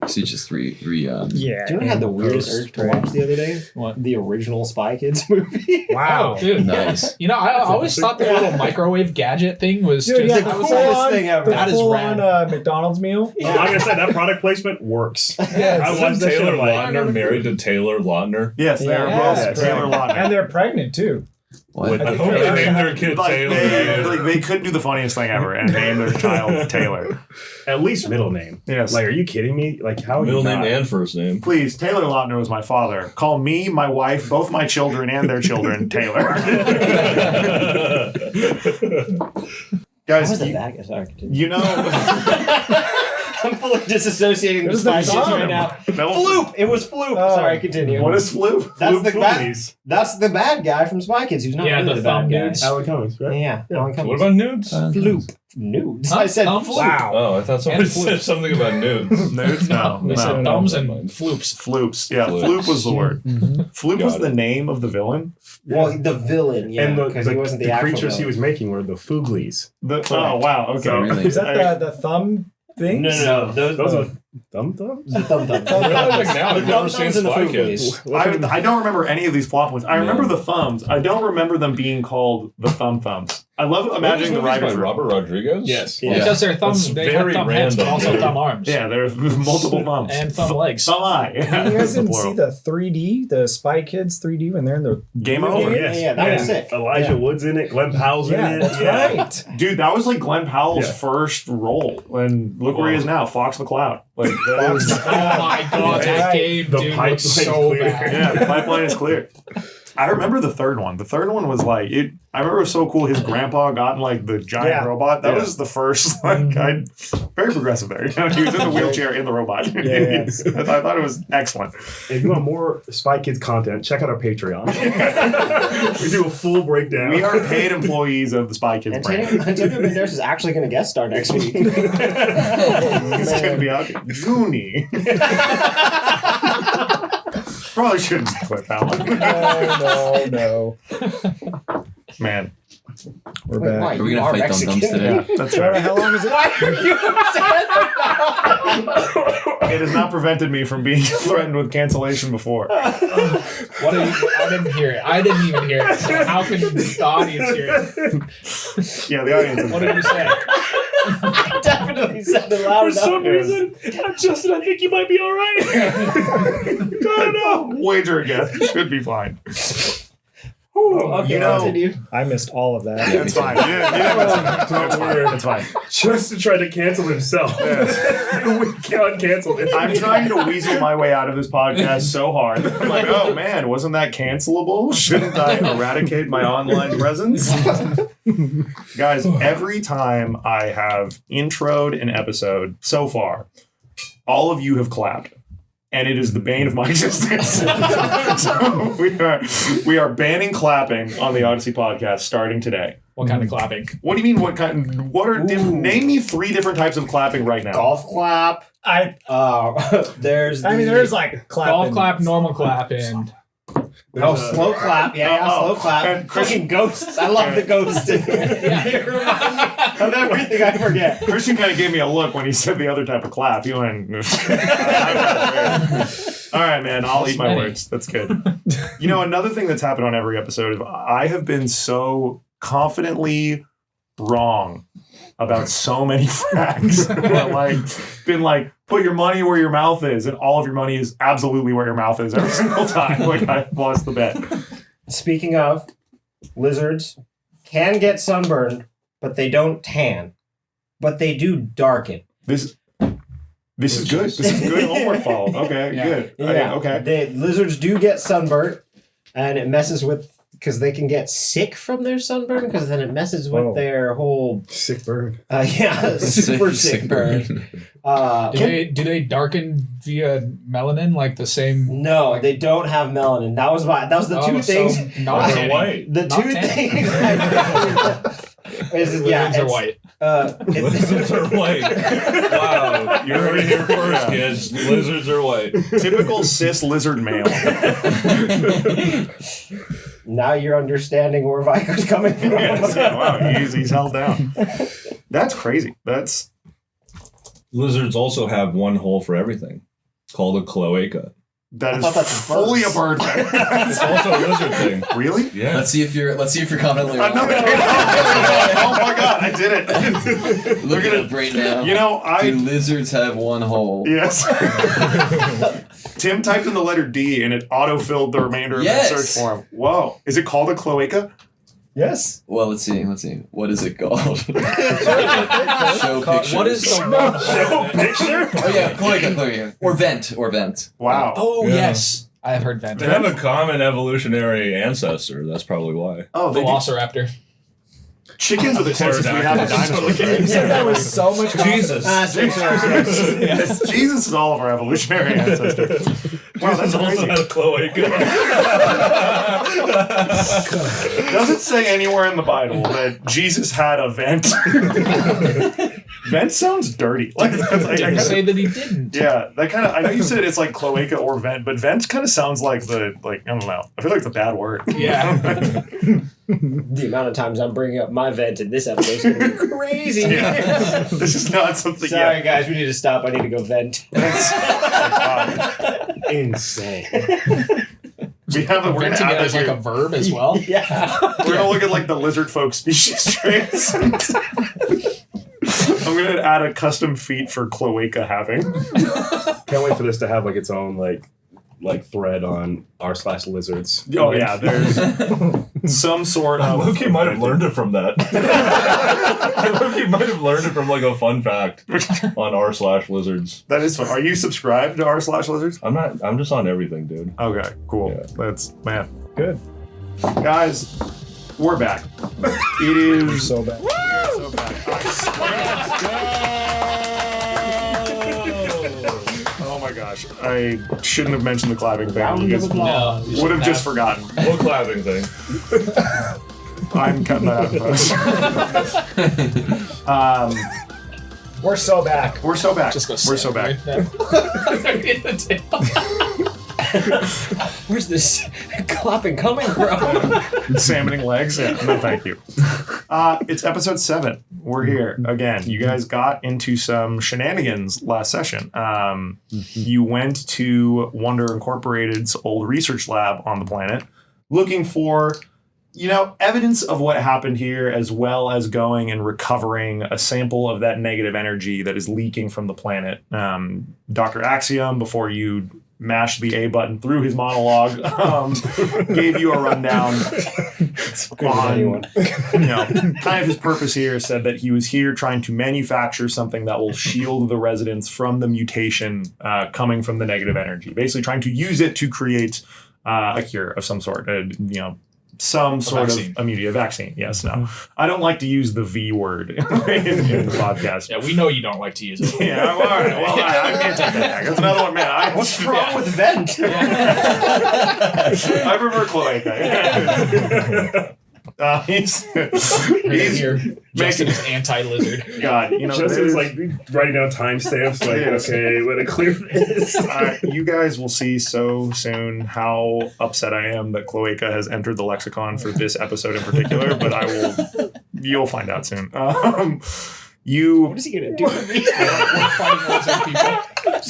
So you just re Yeah. Do you know I had the weirdest urge to watch the other day? What? The original Spy Kids movie. Wow, dude. Nice. You know, I always thought the little microwave gadget thing was Dude, just yeah, the coolest thing ever. That is full-on rad. McDonald's meal. Like I said, that product placement works. Yes. I watched that shit. Taylor I'm like, Lautner married to Taylor Lautner? Yes, they are both Yes, Taylor Lautner. And they're pregnant too. What? I hope they named their kid Taylor. They could do the funniest thing ever and name their child Taylor. at least middle name. Yes. Like, are you kidding me? Like, how? Middle you name not? and first name. Please, Taylor Lautner was my father. Call me, my wife, both my children, and their children Taylor. Guys, What was the bad guy? Sorry, continue. you know... I'm fully disassociating with It was Spy the Kids thumb. right now. No. Floop! It was Floop. Oh. Sorry, continue. What is Floop? That's Floop the Fooglies. that's the bad guy from Spy Kids who's not Yeah, really the the bad thumb guy. dudes. Alan Cummings, right? Yeah, Alan Cummings. What about nudes? Floop? Nudes. Huh? I said Thumbs? Floop. Wow. Oh, I thought somebody And said floops. something about nudes. Nudes? No. They said no. thumbs never and mind. floops. Floops. Yeah, Floops. Floop was the word. Floop Got was it. the name of the villain. Well, the villain, yeah, And because he wasn't the actual creatures he villain. was making were the Fooglies. Oh, wow. Okay. So- Really? Is that the thumb thing? No. Those are thumb thumbs? the thumb. I realize like now I've The never thumb seen thumbs and the Spy Fooglies. Kids. I don't remember any of these plot points. I remember No. the thumbs. I don't remember them being called the thumbs. I love What imagining the was writers. by Robert Rodriguez? Yes. Yeah. Because their thumbs, That's they have very thumb hands, but random, also dude. thumb arms. Yeah, there's multiple thumbs. And thumb legs. Thumb eye. You guys didn't Plural. see the 3D, the Spy Kids 3D when they're in the Game video over. game? Yeah, that was And sick. Elijah Yeah. Wood's in it. Glenn Powell's in Yeah, it. that's right. Dude, that was like Glenn Powell's Yeah. first role. And look where he is now, Fox McCloud. Like, that is, Oh my god, that Right. game, The dude, pipeline looks so clear. bad. yeah, the pipeline is clear. I remember the third one. The third one was like it. I remember it was so cool. His grandpa got in like the giant Yeah. robot. That Yeah. was the first. Like, very progressive there. You know, he was in the wheelchair in the robot. Yeah. I thought it was excellent. If you want more Spy Kids content, check out our Patreon. We do a full breakdown. We are paid employees of the Spy Kids brand. Antonio Banderas is actually going to guest star next week. He's gonna be out. Goonie. Probably shouldn't clip that one. No. Man, We're Wait, back. why? Are we You gonna are fight Dum Dums Mexican. today? yeah, that's Trevor, right. how long is it? Why are you It has not prevented me from being threatened with cancellation before. What are you, I didn't hear it. I didn't even hear it. So how can the audience hear it? Yeah, the audience. Is What did you say? I definitely said it loud For enough. some reason, Justin, I think you might be all right. I don't know. Wager again. Should be fine. Okay, You know- continue. I missed all of that. It's fine. It's fine. It's fine. Justin tried to cancel himself. We can't cancel him. I'm trying to weasel my way out of this podcast so hard. I'm like, oh man, wasn't that cancelable? Shouldn't I eradicate my online presence? Guys, every time I have introed an episode so far, all of you have clapped. And it is the bane of my existence. So we are banning clapping on the ODSII podcast starting today. What kind of clapping? What do you mean? What are different? Name me 3 different types of clapping right now. Golf clap. There's. There's like clapping. Golf clap, normal clap, and Slow clap. Slow clap. And Fucking ghosts. I love the ghosts in here. You remind me of everything I forget. Christian kind of gave me a look when he said the other type of clap. He went, all right, man, I'll eat my words. That's good. You know, another thing that's happened on every episode is I have been so confidently wrong about so many facts. Been like, put your money where your mouth is, and all of your money is absolutely where your mouth is every single time. Like, I've lost the bet. Speaking of, lizards can get sunburned, but they don't tan. But they do darken. This is good. This is good homework follow. Okay, Yeah. good. Yeah. Okay. Lizards do get sunburnt, and it messes with, because they can get sick from their sunburn, because then it messes with Whoa. their whole, Sick bird. super sick burn. do they darken via melanin like the same? No, they don't have melanin. That was the two things. So not They're tanning. white. The Not two tanning. things. Lizards are white. Lizards are white. Wow. You heard it here first, kids. Lizards are white. Typical cis lizard male. Now you're understanding where Viker's coming from. Yes, yeah, wow, he's held down. That's crazy. Lizards also have one hole for everything. called a cloaca. That I is thought that's fully a birds. bird thing. It's also a lizard thing. Really? Yeah. Let's see if you're confidently wrong. No. Oh my god, I did it. Look it up right now. You know, Do lizards have one hole? Yes. Tim typed in the letter D and it autofilled the remainder of Yes. the search for him. Whoa. Is it called a cloaca? Yes. Well, let's see. What is it called? Show pictures. What is the one hole? Picture? Oh yeah, cloaca. Or vent. Wow. Oh Yeah. yes, I have heard vent. They have a common evolutionary ancestor. That's probably why. Oh, they do. Velociraptor. Chickens are the closest we have to dinosaurs. You Right? said that was so much Jesus. Yes. Jesus is all of our evolutionary ancestor. Wow, that's also crazy. had a cloaca. Does it say anywhere in the Bible that Jesus had a vent? Vent sounds dirty. Like, that's like Didn't say that he didn't. yeah, that kind of. I know you said it's like cloaca or vent, but vent kind of sounds like I don't know. I feel like it's a bad word. Yeah. The amount of times I'm bringing up my vent in this episode is going to be crazy. Yeah. This is not something. Sorry, guys, we need to stop. I need to go vent. Insane. We have a. We're gonna Venting add it that as like here. a verb as well. Yeah. We're gonna look at like the lizard folk species traits. I'm gonna add a custom feat for cloaca having. Can't wait for this to have like its own like thread on r/lizards. Oh yeah, there's some sort of. Loki might have learned it from that. Loki might have learned it from like a fun fact on r/lizards. That is fun. Are you subscribed to r/lizards? I'm not. I'm just on everything, dude. Okay, cool. Yeah. That's man, Good. guys. We're back. It is So bad. so back. Oh my gosh, I shouldn't have mentioned the clapping thing. You guys No, you would have shouldn't just forgotten. What clapping thing? I'm cutting that out of post. We're so back. We're so back. Just go. We're so back. Where's this clapping coming from? Salmoning legs? Yeah, no thank you. It's episode 7. We're here again. You guys got into some shenanigans last session. You went to Wonder Incorporated's old research lab on the planet looking for, evidence of what happened here, as well as going and recovering a sample of that negative energy that is leaking from the planet. Dr. Axiom, before you mashed the A button through his monologue, gave you a rundown on, kind of his purpose here. Said that he was here trying to manufacture something that will shield the residents from the mutation coming from the negative energy. Basically trying to use it to create a cure of some sort, some sort vaccine. of immunity, a vaccine. Yes, no. I don't like to use the V word in the podcast. Yeah, we know you don't like to use it. Yeah, all right. Well, I can't take that back. That's another one, man. What's wrong with vent? I prefer cloaca. He's Here, Justin making is anti-lizard. God. Justin's like writing down timestamps. Like, Yes. okay, when to clear this. You guys will see so soon how upset I am that cloaca has entered the lexicon for this episode in particular. But you'll find out soon. What is he going to do with me? We're fighting lizard people.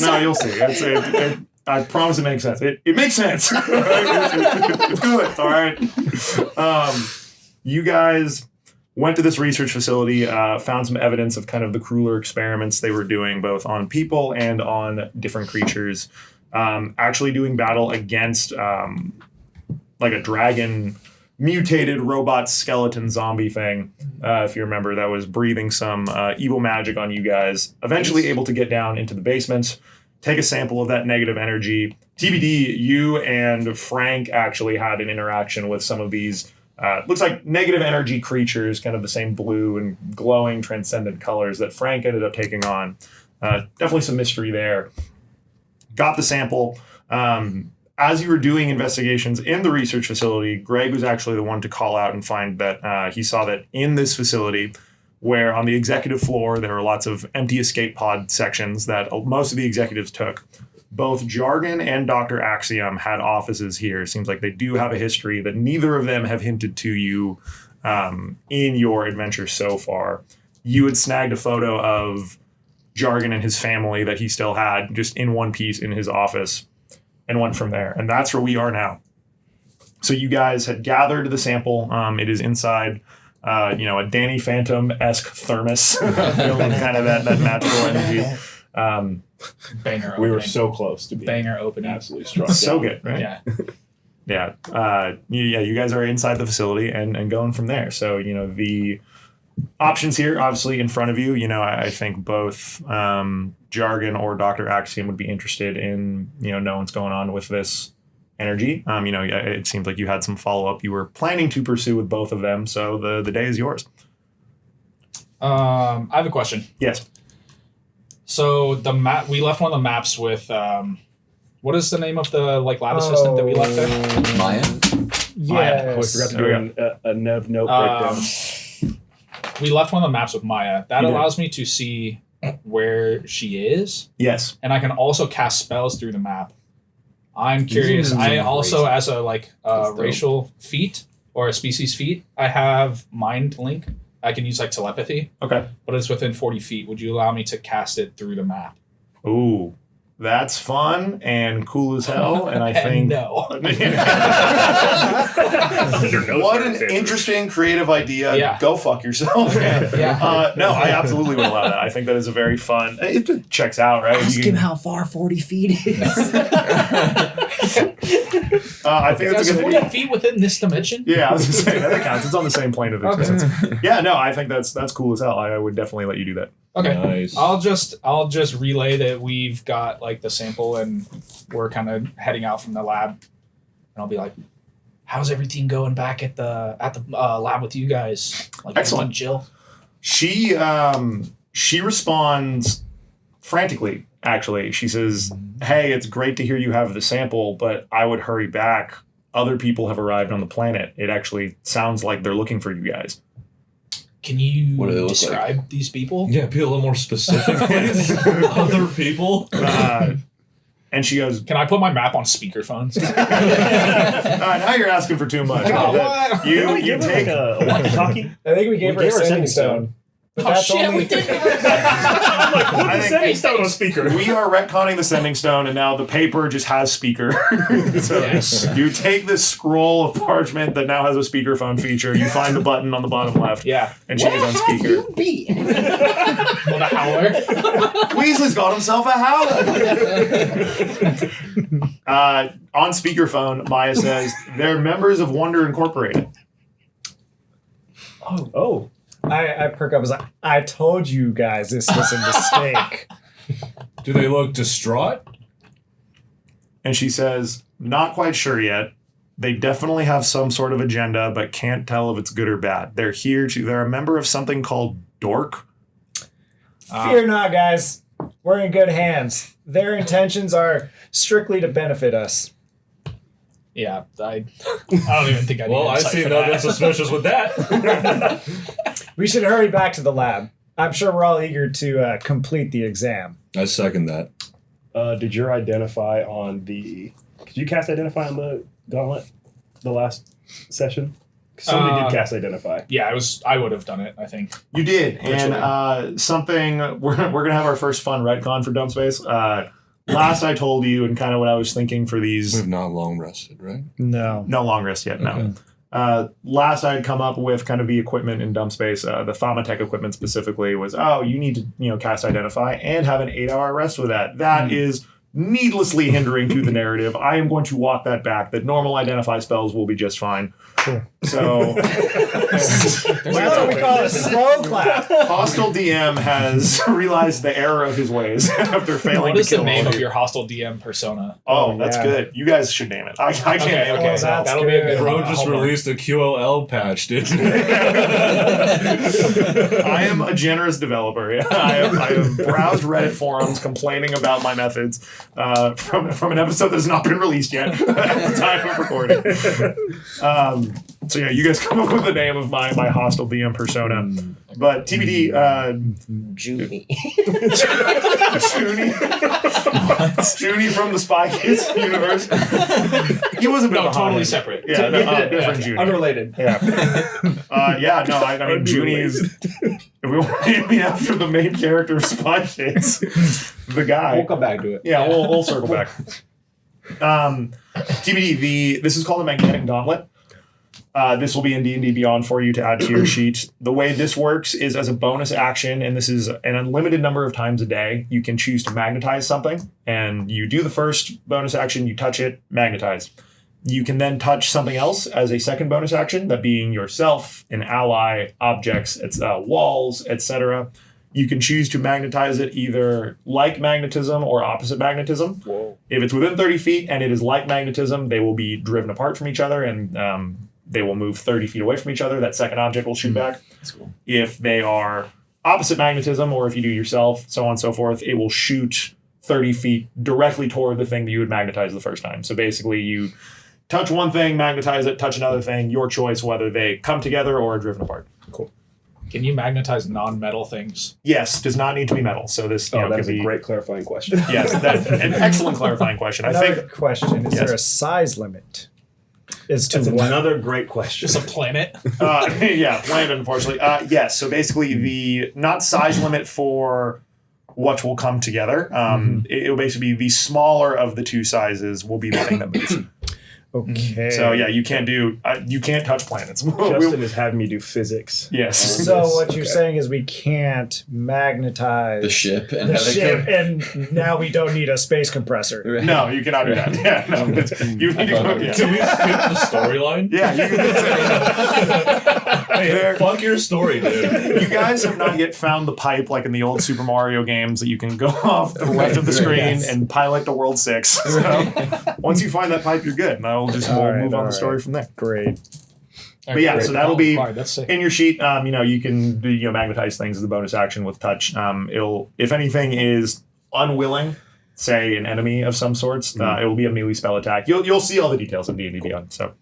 No, you'll see. I promise it makes sense. It makes sense. It's good. All right. You guys went to this research facility, found some evidence of kind of the crueler experiments they were doing, both on people and on different creatures. Actually doing battle against like a dragon mutated robot skeleton zombie thing. If you remember, that was breathing some evil magic on you guys. Eventually able to get down into the basement, take a sample of that negative energy. TBD, you and Frank actually had an interaction with some of these, looks like negative energy creatures, kind of the same blue and glowing transcendent colors that Frank ended up taking on. Definitely some mystery there. Got the sample. As you were doing investigations in the research facility, Greg was actually the one to call out and find that he saw that in this facility, where on the executive floor there were lots of empty escape pod sections that most of the executives took. Both Jargon and Dr. Axiom had offices here. Seems like they do have a history that neither of them have hinted to you in your adventure so far. You had snagged a photo of Jargon and his family that he still had just in one piece in his office and went from there. And that's where we are now. So you guys had gathered the sample. It is inside, a Danny Phantom-esque thermos, feeling kind of that natural energy. Banger We were opening. so close to being Banger opening. absolutely struck So down. good, right? Yeah. You guys are inside the facility and going from there. So, the options here, obviously, in front of you, I think both Jargon or Dr. Axiom would be interested in, knowing what's going on with this energy. It seems like you had some follow-up you were planning to pursue with both of them. So the day is yours. I have a question. Yes. So the map, we left one of the maps with, what is the name of the lab assistant that we left there? Maya? Yeah, We forgot to do a Nev note Um, breakdown. We left one of the maps with Maya. That You did. allows me to see where she is, Yes. and I can also cast spells through the map. I'm curious. These are I also, crazy. as a racial feat or a species feat, I have mind link. I can use telepathy, Okay. but it's within 40 feet. Would you allow me to cast it through the map? Ooh, that's fun and cool as hell. And I think no. what an interesting creative idea. Yeah. Go fuck yourself. Yeah. No, I absolutely would allow that. I think that is a very fun. It checks out, right? You can- how far 40 feet is. I think that's That's a good 40 idea. feet within this dimension? Yeah, I was just saying that counts. It's on the same plane of Okay. existence. Yeah, no, I think that's cool as hell. I would definitely let you do that. Okay. Nice. I'll just relay that we've got the sample and we're kind of heading out from the lab, and I'll be like, "How's everything going back at the lab with you guys?" Excellent. Jill. She responds frantically. Actually, she says, "Hey, it's great to hear you have the sample, but I would hurry back. Other people have arrived on the planet. It actually sounds like they're looking for you guys." Can you What do they look describe these people? Yeah, be a little more specific, please. Other people. And she goes, Can I put my map on speakerphones? now you're asking for too much. Oh, what? You take a walkie-talkie? I think we gave her a sending stone. But Oh that's shit, only we did. I'm like, put I the think- sending stone on speaker. We are retconning the sending stone, and now the paper just has speaker. So Yes. you take this scroll of parchment that now has a speakerphone feature. You find the button on the bottom left, Yeah. and change on speaker. What a howler. Weasley's got himself a howler. On speakerphone, Maya says, "They're members of Wonder Incorporated." Oh. I perk up. I was like, I told you guys this was a mistake. Do they look distraught? And she says, "Not quite sure yet. They definitely have some sort of agenda, but can't tell if it's good or bad. They're a member of something called Dork." Fear not, guys. We're in good hands. Their intentions are strictly to benefit us. Yeah, I don't even think I need Well, I insight see for nothing that. suspicious with that. We should hurry back to the lab. I'm sure we're all eager to complete the exam. I second that. Did your identify on the... Could you cast identify on the gauntlet? The last session? 'Cause somebody did cast identify. Yeah, I would have done it, I think. You did. And Virtually. something, we're going to have our first fun retcon for Dumpspace. Last I told you, and kind of what I was thinking for these, We've not long rested, right? No. no long rest yet, no. Last I had come up with kind of the equipment in Dumpspace, the Thaumatech equipment specifically was, you need to, cast Identify and have an 8-hour rest with that. That is needlessly hindering to the narrative. I am going to walk that back, that normal Identify spells will be just fine. Cool. So, That's what we call a slow clap. Hostile DM has realized the error of his ways after failing What to is the kill name all of your hostile DM persona? Oh, that's yeah. good. You guys should name it. I can't. Okay, Oh, so that's that'll be a good good. Bro one. just Homework. released a QOL patch, dude. I am a generous developer. I have browsed Reddit forums complaining about my methods from an episode that has not been released yet at the time of recording. So yeah, you guys come up with the name of my hostile DM persona. But TBD, Junie. Junie from the Spy Kids universe. He was a bit No, of a totally hothead. separate. Yeah, different Junie. Unrelated. Yeah. I mean, Junie's. If we want to name after the main character of Spy Kids, the guy. We'll come back to it. Yeah, we'll circle back. TBD, this is called a magnetic gauntlet. This will be in D&D Beyond for you to add to your sheet. The way this works is as a bonus action, and this is an unlimited number of times a day, you can choose to magnetize something, and you do the first bonus action, you touch it, magnetize. You can then touch something else as a second bonus action, that being yourself, an ally, objects, walls, etc. You can choose to magnetize it either like magnetism or opposite magnetism. Whoa. If it's within 30 feet and it is like magnetism, they will be driven apart from each other and they will move 30 feet away from each other. That second object will shoot back. That's cool. If they are opposite magnetism, or if you do yourself, so on and so forth, it will shoot 30 feet directly toward the thing that you would magnetize the first time. So basically you touch one thing, magnetize it, touch another thing, your choice whether they come together or are driven apart. Cool. Can you magnetize non-metal things? Yes, does not need to be metal. So this Oh, that's could a be great clarifying question. Yes, an excellent clarifying question. I Another think question: is Yes. there a size limit? As to That's what? another great question. Just a planet? planet, unfortunately. Yes, so basically the not size limit for what will come together. It will basically be the smaller of the two sizes will be the thing that moves. Okay. So yeah, you can't touch planets. Justin has had me do physics. Yes. So what you're saying is we can't magnetize The ship and the have it ship, go. and now we don't need a space compressor. Right. No, you cannot do that. Yeah, no. You need to go. Can we Yeah, skip the storyline? yeah you Hey, fuck your story, dude. You guys have not yet found the pipe like in the old Super Mario games that you can go off the left of the screen yes. and pilot to World 6. So once you find that pipe, you're good. And we'll All right, move on all the story right. from there. Great. But yeah, so that'll be That's sick. in your sheet. You can do, magnetize things as a bonus action with touch. It'll, if anything is unwilling, say an enemy of some sorts, it will be a melee spell attack. You'll see all the details in D&D Beyond. So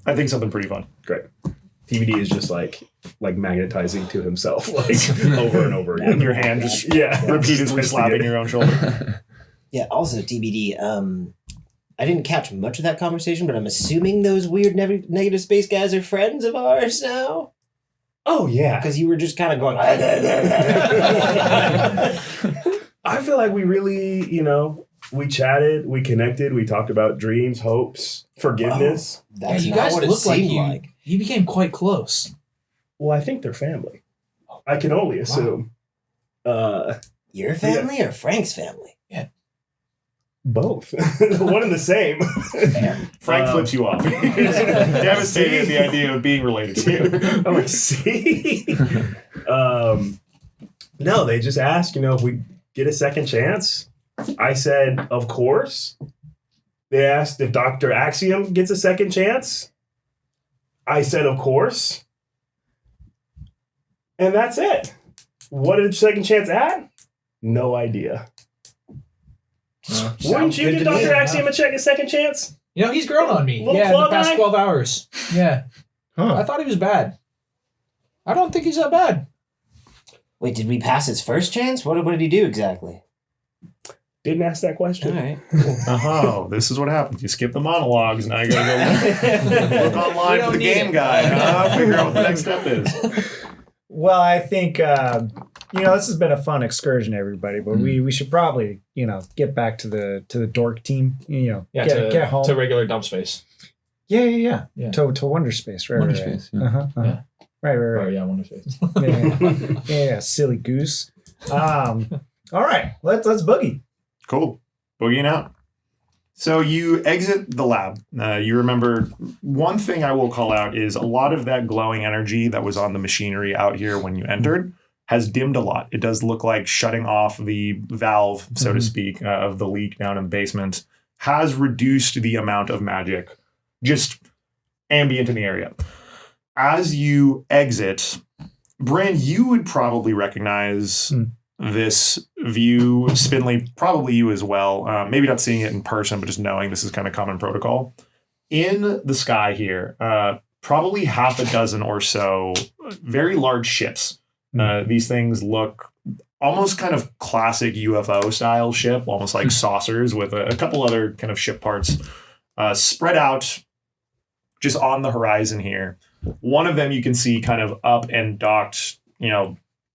I think something pretty fun. Great. TBD is just like magnetizing to himself, like over and over And again. your hand just Yeah. repeatedly Just slapping to your own shoulder. Yeah, also TBD, I didn't catch much of that conversation, but I'm assuming those weird negative space guys are friends of ours now? Oh yeah. Because you were just kind of going... I feel like we really, we chatted, we connected, we talked about dreams, hopes, forgiveness. That's you not guys what it look like seemed you. like. You became quite close. Well, I think they're family. I can only assume. Your family or Frank's family? Both. One and the same. Frank flips you off. Devastated at the idea of being related to you. I'm like, see? No, they just asked, if we get a second chance. I said, of course. They asked if Dr. Axiom gets a second chance. I said, of course. And that's it. What did the second chance at? No idea. Wouldn't you good give to me. Dr. Axiom a second chance? He's grown on me. Little Yeah, in claw the past guy? 12 hours. Yeah. Huh. I thought he was bad. I don't think he's that bad. Wait, did we pass his first chance? What did he do exactly? Didn't ask that All question. right. Oh, this is what happens. You skip the monologues. Now you gotta go look online for the game guide. Figure out what the next step is. Well, I think this has been a fun excursion, everybody. But we should probably get back to the dork team. Get home. To regular Dumpspace. Yeah. Yeah. To Wonder Space. Right. Wonder right. Space, yeah. Uh-huh. Right. Oh, yeah, Wonderspace. Yeah, silly goose. All right, let's boogie. Cool. Boogieing out. So you exit the lab. You remember one thing I will call out is a lot of that glowing energy that was on the machinery out here when you entered has dimmed a lot. It does look like shutting off the valve, so to speak, of the leak down in the basement has reduced the amount of magic just ambient in the area. As you exit, Brin, you would probably recognize this view. Spindly, probably you as well. Maybe not seeing it in person, but just knowing this is kind of common protocol. In the sky here, probably half a dozen or so very large ships. These things look almost kind of classic UFO style ship, almost like saucers with a couple other kind of ship parts spread out just on the horizon here. One of them you can see kind of up and docked,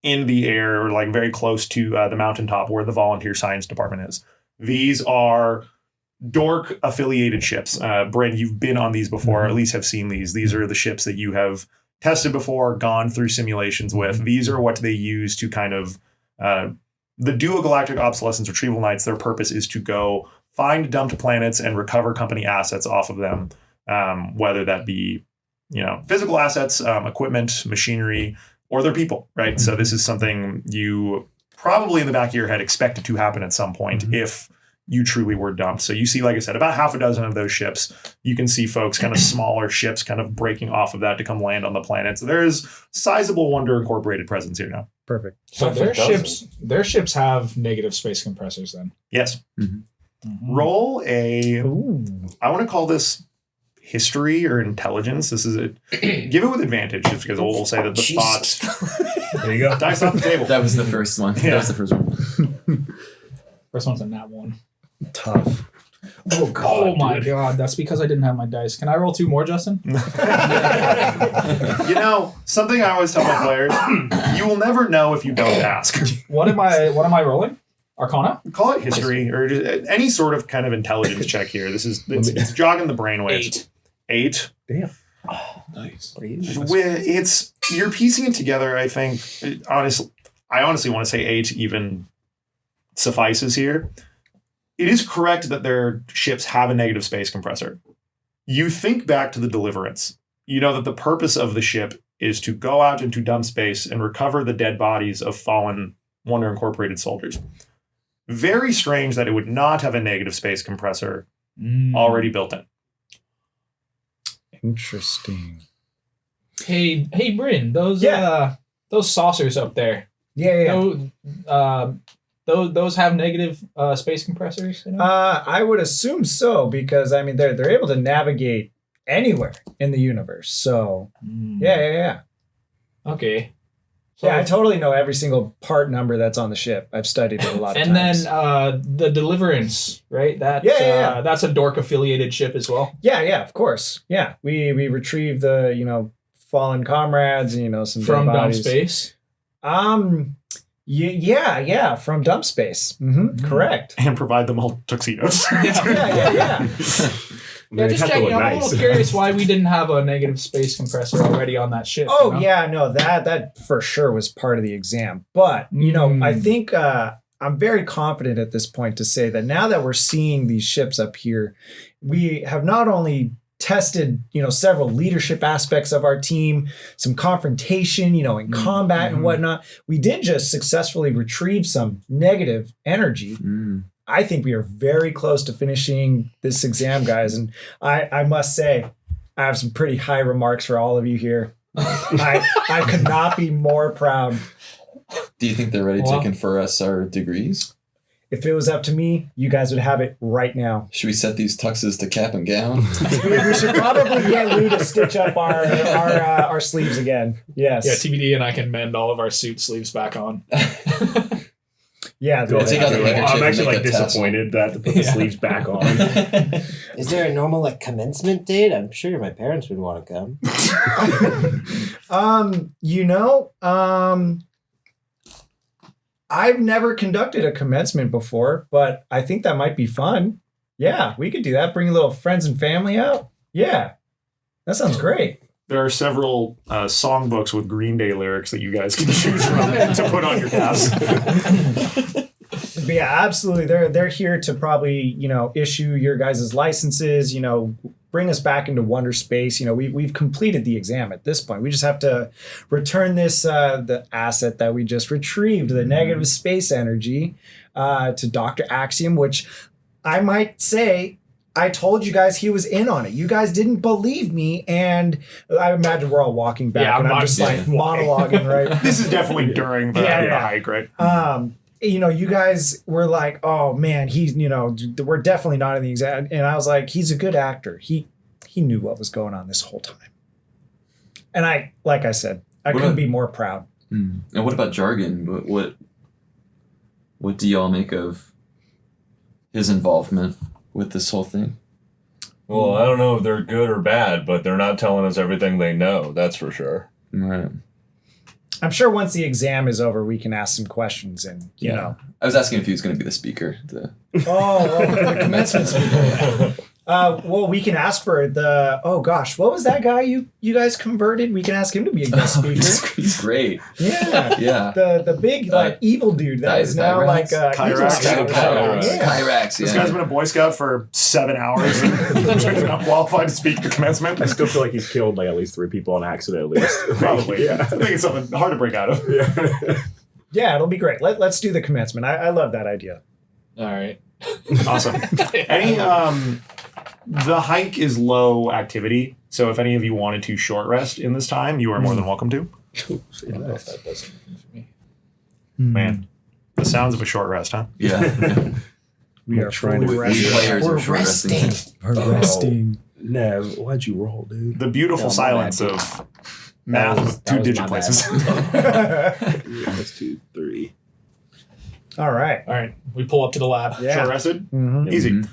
in the air, or like very close to the mountaintop where the volunteer science department is. These are dork affiliated ships. Brin, you've been on these before, or at least have seen these. These are the ships that you have tested before, gone through simulations with. These are what they use to kind of the Duo Galactic Obsolescence Retrieval Knights. Their purpose is to go find dumped planets and recover company assets off of them, whether that be physical assets, equipment, machinery, or their people, right? So this is something you probably in the back of your head expected to happen at some point if you truly were dumped. So you see, like I said, about half a dozen of those ships. You can see folks, kind of smaller ships, kind of breaking off of that to come land on the planet. So there's sizable Wonder Incorporated presence here now. Perfect. So their ships have negative space compressors then. Yes. Roll a. Ooh. I want to call this history or intelligence. This is it. Give it with advantage, just because we'll say that the thought. There you go. Dice off the table. That was the first one. Yeah. That was the first one. First one's a nat 1. Tough. Oh, God. Oh my dude. god, that's because I didn't have my dice. Can I roll 2 more, Justin? Something I always tell my players: you will never know if you don't ask. What am I rolling? Arcana? Call it history or just any sort of kind of intelligence check here. It's jogging the brainwaves. 8. Damn. Nice. You're piecing it together. I think I honestly want to say 8 even suffices here. It is correct that their ships have a negative space compressor. You think back to the Deliverance. You know that the purpose of the ship is to go out into Dumpspace and recover the dead bodies of fallen Wonder Incorporated soldiers. Very strange that it would not have a negative space compressor already built in. Interesting. Hey, Brin, those saucers up there. Yeah. Those have negative space compressors. I would assume so, because I mean they're able to navigate anywhere in the universe. So yeah. Okay. So Yeah, I totally know every single part number that's on the ship. I've studied it a lot of and times. then the Deliverance, right? That's Yeah. that's a dork affiliated ship as well. Yeah, of course. Yeah, we retrieved the fallen comrades, some From dead bodies. Dumpspace. Yeah, from Dumpspace. Correct. And provide them all tuxedos. Yeah. Yeah, just checking. I'm a little curious why we didn't have a negative space compressor already on that ship. Oh, you know? yeah, no, that for sure was part of the exam. But, I think I'm very confident at this point to say that now that we're seeing these ships up here, we have not only tested, several leadership aspects of our team, some confrontation, in combat and whatnot. We did just successfully retrieve some negative energy. I think we are very close to finishing this exam, guys. And I must say, I have some pretty high remarks for all of you here. I could not be more proud. Do you think they're ready to confer us our degrees? If it was up to me, you guys would have it right now. Should we set these tuxes to cap and gown? we should probably get Lou to stitch up our sleeves again. Yes. Yeah, TBD and I can mend all of our suit sleeves back on. Yeah, Take out the handkerchief I'm actually and make a tassel. disappointed that to put the sleeves back on. Is there a normal commencement date? I'm sure my parents would want to come. I've never conducted a commencement before, but I think that might be fun. Yeah, we could do that. Bring a little friends and family out. Yeah, that sounds great. There are several songbooks with Green Day lyrics that you guys can choose from to put on your caps. But yeah, absolutely. They're here to probably, issue your guys' licenses, bring us back into Wonder Space. We've completed the exam at this point. We just have to return this, the asset that we just retrieved, the negative space energy, to Dr. Axiom, which I might say, I told you guys he was in on it. You guys didn't believe me, and I imagine we're all walking back, and I'm just like monologuing, right? This is definitely during the hike, right? You guys were like, oh man, he's, we're definitely not in the exam. And I was like, he's a good actor. He knew what was going on this whole time. And like I said, I couldn't be more proud. And what about jargon? What do y'all make of his involvement with this whole thing? Well, I don't know if they're good or bad, but they're not telling us everything they know. That's for sure. Right. I'm sure once the exam is over, we can ask some questions and, you know. I was asking if he was going to be the speaker. Oh, for the commencement speaker. Well, we can ask for what was that guy you guys converted? We can ask him to be a guest speaker. He's great. Yeah. Yeah. The big evil dude that is now like Kyrax. Kyrax. This guy's been a Boy Scout for 7 hours and he's not qualified to speak at commencement. I still feel like he's killed like at least 3 people on accident at least. Probably, yeah. I think it's something hard to break out of. Yeah, it'll be great. Let's do the commencement. I love that idea. All right. Awesome. The hike is low activity, so if any of you wanted to short rest in this time, you are more than welcome to. I don't know if that does anything for me. Man, the sounds of a short rest, huh? Yeah. We are trying to We players We're are short resting. We're resting. Nev, why'd you roll, dude? The beautiful No, silence my bad, of math with that was 2-digit my places. That's 2, 3. All right. All right. We pull up to the lab. Yeah. Short rested? Mhm. Easy.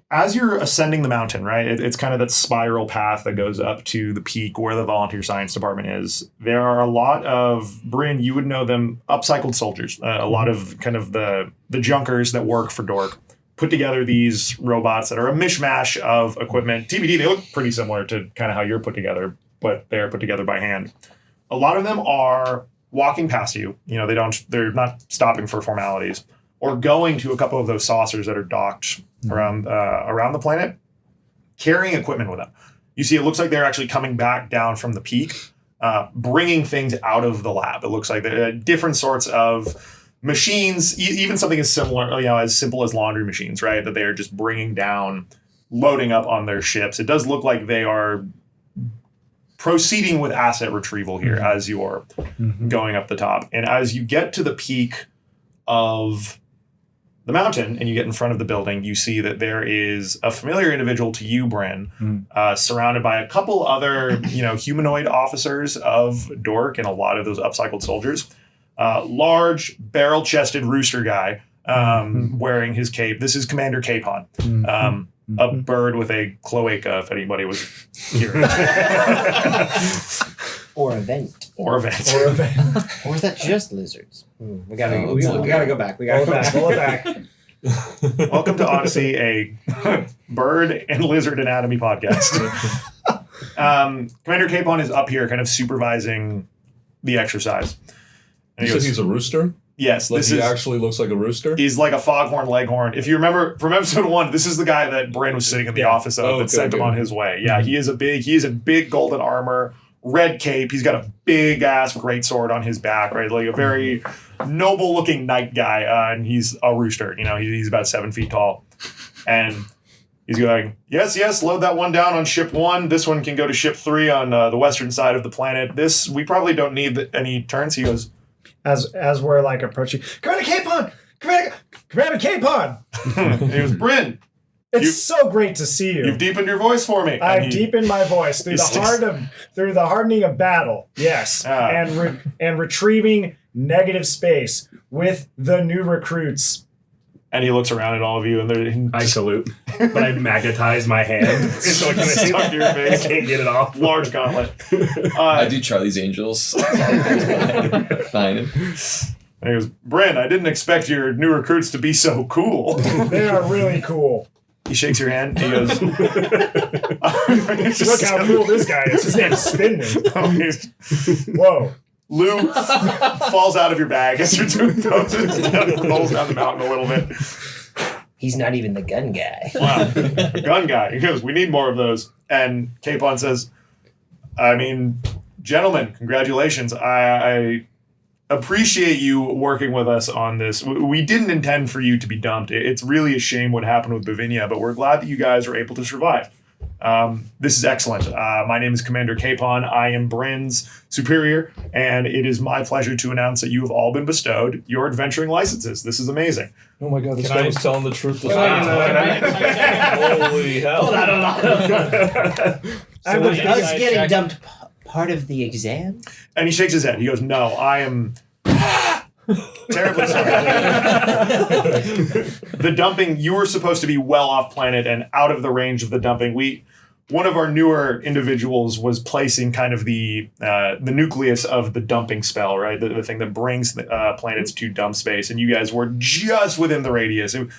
As you're ascending the mountain, right, it's kind of that spiral path that goes up to the peak where the volunteer science department is. There are a lot of, Brin, you would know them, upcycled soldiers. A lot of kind of the junkers that work for Dork put together these robots that are a mishmash of equipment. TBD, they look pretty similar to kind of how you're put together, but they're put together by hand. A lot of them are walking past you. You know, they're not stopping for formalities or going to a couple of those saucers that are docked around the planet, carrying equipment with them. You see, it looks like they're actually coming back down from the peak, bringing things out of the lab. It looks like they're different sorts of machines, even something as similar, as simple as laundry machines, right? That they are just bringing down, loading up on their ships. It does look like they are proceeding with asset retrieval here as you're going up the top. And as you get to the peak of the mountain and you get in front of the building, you see that there is a familiar individual to you, Brin, surrounded by a couple other, humanoid officers of Dork and a lot of those upcycled soldiers. Large, barrel-chested rooster guy wearing his cape. This is Commander Capon, a bird with a cloaca, if anybody was curious. Or a vent. Or a vent. Or is that just lizards? We gotta go back. Pull it back. Welcome to ODSII, a bird and lizard anatomy podcast. Commander Capon is up here kind of supervising the exercise. And You said he's a rooster? yes, Like this he is... actually looks like a rooster? He's like a foghorn leghorn. If you remember from episode 1, this is the guy that Brin was sitting in the office of that sent him on his way. Yeah, he is a big golden armor, red cape. He's got a big ass greatsword on his back, right? Like a very noble looking knight guy. And he's a rooster. He's about 7 feet tall. And he's going, yes, load that one down on ship 1. This one can go to ship 3 on the western side of the planet. This, we probably don't need any turns. He goes, As we're like approaching, Commander Capon! Commander Capon! he goes, Brin, It's so great to see you. you've deepened your voice for me. I've deepened my voice through the hardening of battle. Yes, and retrieving negative space with the new recruits. And he looks around at all of you, and I salute, but I magnetize my hand. So it's stuck to your face. I can't get it off. Large gauntlet. I do Charlie's Angels. Fine. And he goes, Brin, I didn't expect your new recruits to be so cool. They are really cool. He shakes your hand. He goes, Look how cool this guy is. His name's Spindly. Whoa. Lou falls out of your bag as you're doing those. Rolls down the mountain a little bit. He's not even the gun guy. Wow. Gun guy. He goes, we need more of those. And Capon says, gentlemen, congratulations. I appreciate you working with us on this. We didn't intend for you to be dumped. It's really a shame what happened with Bavinia, but we're glad that you guys were able to survive. This is excellent. My name is Commander Capon. I am Brin's superior, and it is my pleasure to announce that you have all been bestowed your adventuring licenses. This is amazing. Oh my god, this Can guy I- was telling the truth this Can I- whole time. Holy hell. I was getting dumped part of the exam? And he shakes his head. He goes, no, I am terribly sorry. The dumping, you were supposed to be well off planet and out of the range of the dumping. One of our newer individuals was placing kind of the nucleus of the dumping spell, right? The thing that brings planets to Dumpspace, and you guys were just within the radius. An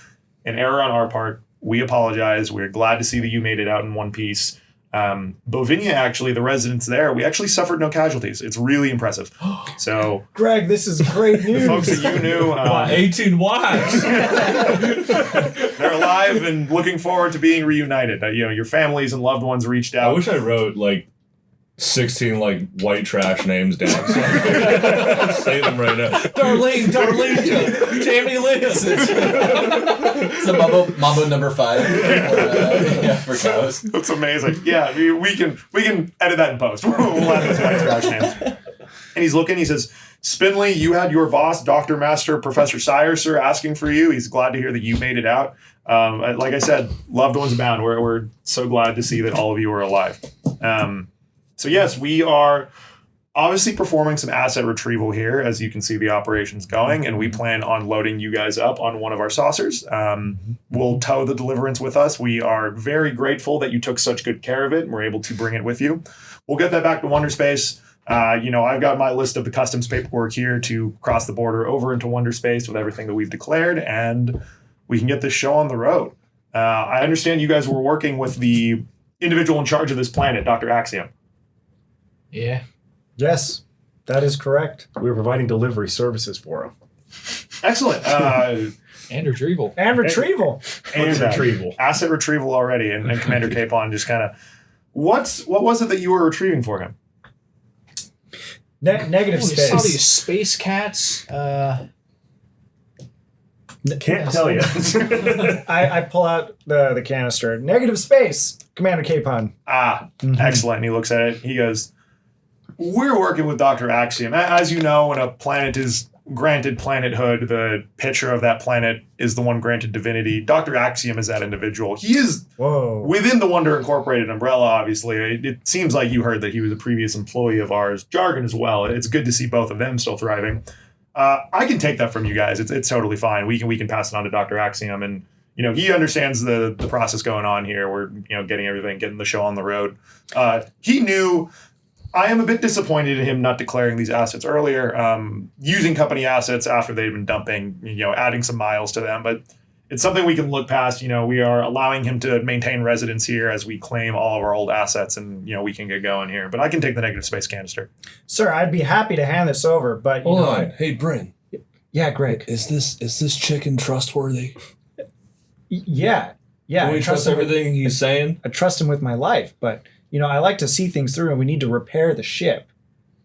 error on our part. We apologize. We're glad to see that you made it out in one piece. Bovinia, actually, the residents there, we actually suffered no casualties. It's really impressive. So, Greg, this is great the news. folks that you knew, 18 wives. they're alive and looking forward to being reunited. Your families and loved ones reached I out. wish I wrote like 16 like white trash names down so I could say them right now. Darlene, Tammy Liz. It's the Mambo number 5 for cows. That's amazing. Yeah, we can edit that in post. We'll add those white trash names. And he's looking. He says, "Spindly, you had your boss, Dr. Master Professor Sire, sir, asking for you. He's glad to hear that you made it out. Like I said, loved ones abound. We're so glad to see that all of you are alive." So yes, we are obviously performing some asset retrieval here, as you can see the operations going, and we plan on loading you guys up on one of our saucers. We'll tow the deliverance with us. We are very grateful that you took such good care of it and were able to bring it with you. We'll get that back to Wonderspace. I've got my list of the customs paperwork here to cross the border over into Wonderspace with everything that we've declared, and we can get this show on the road. I understand you guys were working with the individual in charge of this planet, Dr. Axiom. Yeah. Yes, that is correct. We were providing delivery services for him. Excellent. And retrieval. And retrieval. And retrieval. Asset retrieval already, and Commander Capon just kind of, what was it that you were retrieving for him? Negative We saw space. these space cats. Can't tell you. I pull out the canister. Negative space, Commander Capon. Excellent. And he looks at it. He goes, "We're working with Dr. Axiom. As you know, when a planet is granted planethood, the pitcher of that planet is the one granted divinity. Dr. Axiom is that individual. He is within the Wonder Incorporated umbrella, obviously. It seems like you heard that he was a previous employee of ours. Jargon as well. It's good to see both of them still thriving. I can take that from you guys. It's totally fine. We can pass it on to Dr. Axiom, and he understands the process going on here. We're getting the show on the road. He knew. I am a bit disappointed in him not declaring these assets earlier, using company assets after they've been dumping, adding some miles to them. But it's something we can look past. We are allowing him to maintain residence here as we claim all of our old assets, and, we can get going here. But I can take the negative space canister. Sir, I'd be happy to hand this over, but Hold on. Hey, Brin. Yeah, Greg. Is this chicken trustworthy? Yeah. Can we trust everything he's saying? I trust him with my life, but I like to see things through, and we need to repair the ship.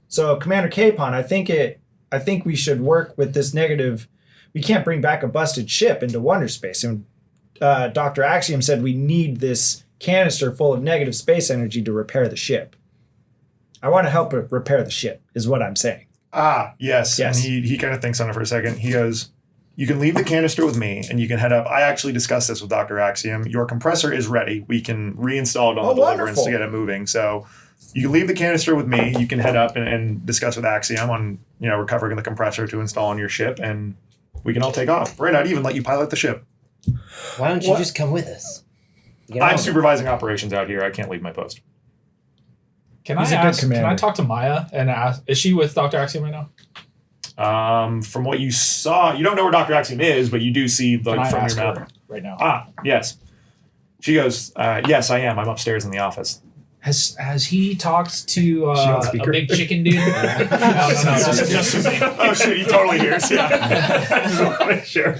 So, Commander Capon, I think we should work with this negative. We can't bring back a busted ship into Wonderspace, and Dr. Axiom said we need this canister full of negative space energy to repair the ship. I want to help repair the ship, is what I'm saying. Yes. And he kind of thinks on it for a second. He goes, "You can leave the canister with me, and you can head up." I actually discussed this with Dr. Axiom. Your compressor is ready. We can reinstall it on the deliverance wonderful. to get it moving. So you can leave the canister with me. You can head up and discuss with Axiom on, recovering the compressor to install on your ship, and we can all take off. Brin, I'd even let you pilot the ship. Why don't you just come with us? I'm supervising operations out here. I can't leave my post. Can He's I a good ask? Can I commander. talk to Maya and ask? Is she with Dr. Axiom right now? From what you saw, you don't know where Dr. Axiom is, but you do see Can I from ask your her map. right now? Yes. She goes, "Yes, I am. I'm upstairs in the office." Has he talked to She on a speaker? big chicken dude? No, just me. Oh shit, he totally hears. Yeah. Sure.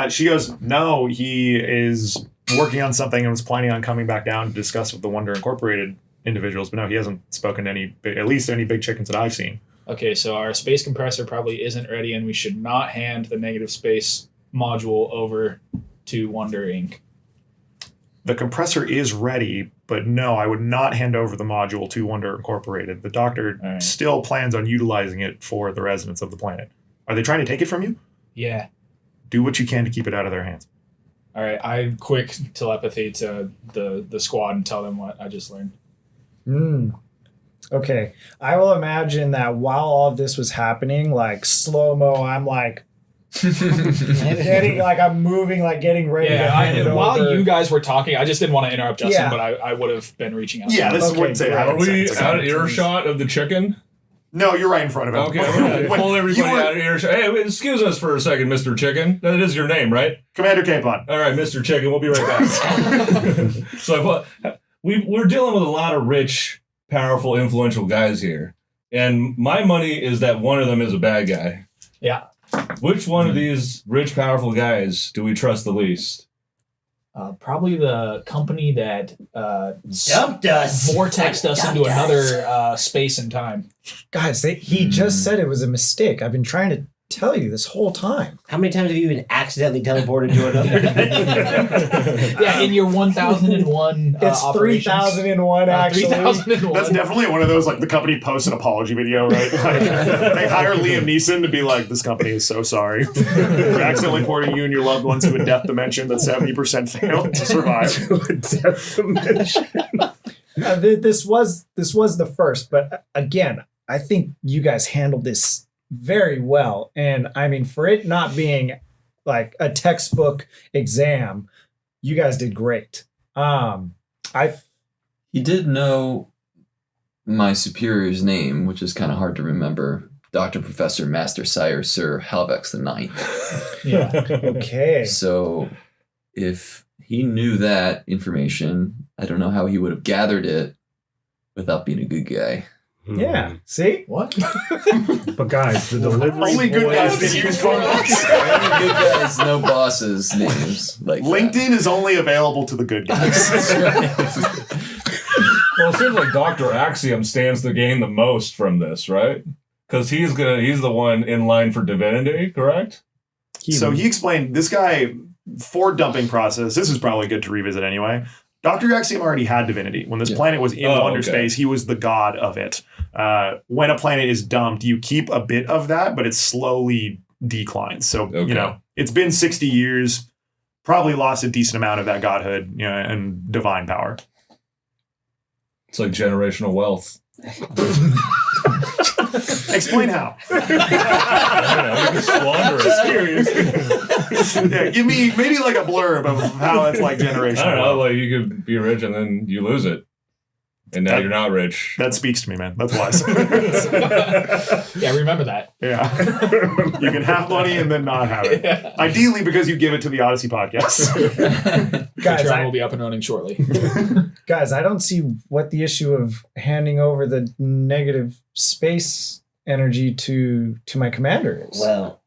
She goes, "No, he is working on something and was planning on coming back down to discuss with the Wonder Incorporated individuals, but no, he hasn't spoken to at least any big chickens that I've seen." Okay, so our space compressor probably isn't ready, and we should not hand the negative space module over to Wonder Inc. The compressor is ready, but no, I would not hand over the module to Wonder Incorporated. The doctor still plans on utilizing it for the residents of the planet. Are they trying to take it from you? Yeah. Do what you can to keep it out of their hands. All right, I quick telepathy to the squad and tell them what I just learned. Okay, I will imagine that while all of this was happening, like slow-mo, I'm like getting like I'm moving, like getting ready to hand it while over. you guys were talking, I just didn't want to interrupt Justin, Yeah. but I would have been reaching out. Yeah, to him. this Okay, wouldn't say great. that. Are we It's out of earshot of the chicken? No, you're right in front of him. Okay, I'm gonna When pull everybody you were- out of earshot. Hey, excuse us for a second, Mr. Chicken. That is your name, right? Commander Capon. All right, Mr. Chicken, we'll be right back. So we're dealing with a lot of rich, powerful, influential guys here. And my money is that one of them is a bad guy. Yeah. Which one of these rich, powerful guys do we trust the least? Probably the company that Dumped us. vortexed us into another space and time. Guys, he just said it was a mistake. I've been trying to tell you this whole time. How many times have you been accidentally teleported to another dimension? Yeah, in your 1001 It's 3001 actually. 3001. That's definitely one of those, like, the company posts an apology video, right? Like, they hire Liam Neeson to be like, this company is so sorry. We're accidentally porting you and your loved ones to a death dimension that 70% failed to survive. Death dimension. This was the first, but again, I think you guys handled this very well. And I mean, for it not being like a textbook exam, you guys did great. He did know my superior's name, which is kind of hard to remember. Dr. Professor Master Sire Sir Halvex the Ninth. Yeah. Okay. So if he knew that information, I don't know how he would have gathered it without being a good guy. Yeah. See? What? But guys, the delivery Only good boys- guys that use phone books. Only good guys, no bosses' names. Like LinkedIn is only available to the good guys. Well, it seems like Dr. Axiom stands to gain the most from this, right? Because he's the one in line for divinity, correct? So he explained this guy for dumping process. This is probably good to revisit anyway. Dr. Axiom already had divinity. When this planet was in Wonder Space, he was the god of it. When a planet is dumped, you keep a bit of that, but it slowly declines. So, you know, it's been 60 years, probably lost a decent amount of that godhood, you know, and divine power. It's like generational wealth. Explain how. I don't know, you can squander it. Just curious. Yeah, give me maybe like a blurb of how it's like generational. I don't know, wealth. like you could be rich and then you lose it. And now you're not rich. That speaks to me, man. That's wise. Yeah, remember that. Yeah. You can have money and then not have it. Yeah. Ideally, because you give it to the Odyssey podcast. Guys, Patreon will be up and running shortly. guys, I don't see what the issue of handing over the negative space energy to my commander is. Well,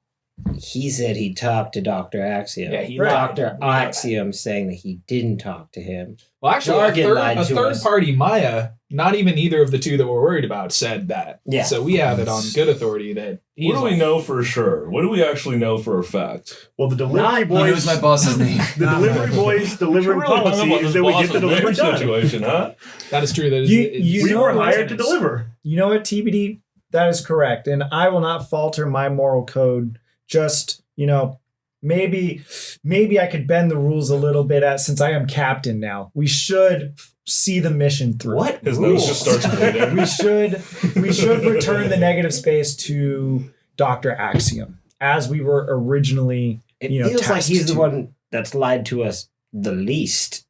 he said he talked to Dr. Axiom. Yeah, he Dr. lied. We know that. Axiom saying that he didn't talk to him. Well, actually, Jargon lied a to third us. party, Maya, not even either of the two that we're worried about, said that. Yeah. So we have it on good authority that he's What do we know for sure? What do we actually know for a fact? Well, the delivery Not- He boys. knows my boss's name. The delivery boys' delivering You're really hung up policy on is this that we boss get the and delivery man done. situation, huh? That is true. That is, You We know were what? hired to deliver. You know what, TBD? That is correct. And I will not falter my moral code. Just, you know, maybe I could bend the rules a little bit since I am captain now. We should see the mission through. What? His nose just starts bleeding. We should return the negative space to Dr. Axiom as we were originally, It you know, feels like tasked he's the to. one that's lied to us the least.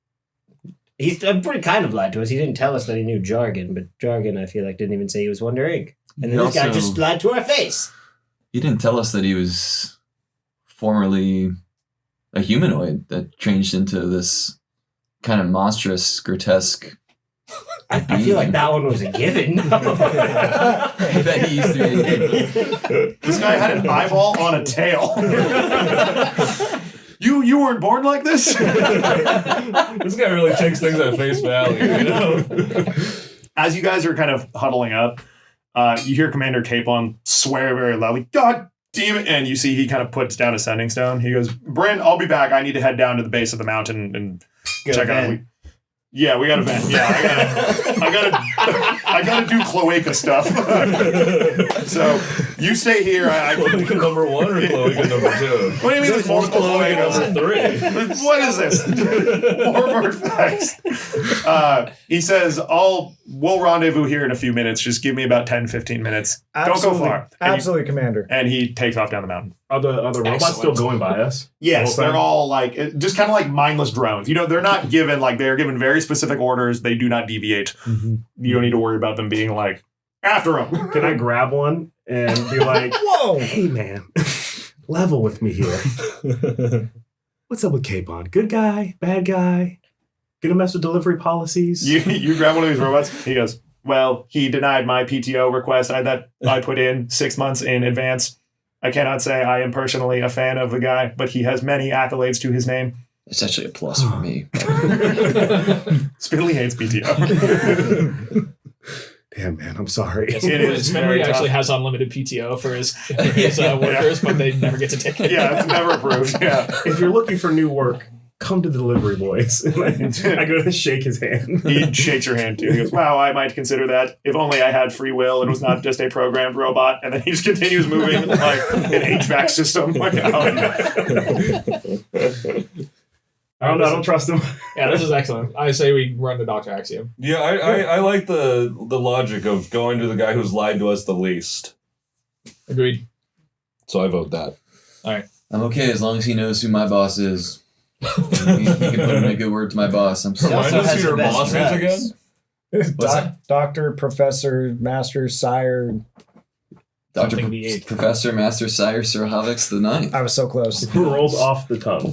He's pretty kind of lied to us. He didn't tell us that he knew jargon, but jargon, I feel like, didn't even say he was Wonder Inc. And then He this guy also- just lied to our face. He didn't tell us that he was formerly a humanoid that changed into this kind of monstrous, grotesque. I feel like that one was a given. That he used to be. This guy had an eyeball on a tail. You weren't born like this? This guy really takes things at face value, you know? As you guys are kind of huddling up, you hear Commander Capon swear very loudly, "God damn it!" And you see he kind of puts down a sending stone. He goes, "Brin, I'll be back. I need to head down to the base of the mountain and check out." Yeah, we got to vent. Yeah, I gotta do cloaca stuff. So you stay here. Cloaca number 1 or cloaca number 2? What do you mean there's multiple Cloaca cloacas? number 3. What is this? More bird facts. He says, we'll rendezvous here in a few minutes. Just give me about 10, 15 minutes. Don't go far. Absolutely, Commander. And he takes off down the mountain. Are the robots still going by us? Yes, Okay. they're all just kind of like mindless drones. They're not given, they're given very specific orders. They do not deviate. Mm-hmm. You don't need to worry about them being like, after them. Can I grab one and be like, Whoa! hey, man, level with me here. What's up with Capon? Good guy? Bad guy? Gonna mess with delivery policies? You grab one of these robots. He goes, well, he denied my PTO request that I put in 6 months in advance. I cannot say I am personally a fan of the guy, but he has many accolades to his name. It's actually a plus for me. Spindly hates PTO. Damn, man, I'm sorry. Yes, It is Spindly very actually tough. has unlimited PTO for his workers, but they never get to take it. Yeah, it's never approved. Yeah. If you're looking for new work, come to the delivery boys. I go to shake his hand. He shakes your hand too. He goes, wow, I might consider that. If only I had free will and was not just a programmed robot. And then he just continues moving like an HVAC system. Like, I don't know. I don't trust him. Yeah, this is excellent. I say we run to Dr. Axiom. Yeah, I like the logic of going to the guy who's lied to us the least. Agreed. So I vote that. I'm okay as long as he knows who my boss is. He can put in a good word to my boss. I'm sorry. Remind also us has who your the best boss is drugs. again? What's that? Doctor, Professor, Master, Sire. Dr. Something the eighth. Professor Master Sire Sir Havix the Ninth. I was so close. Rolls off the tongue.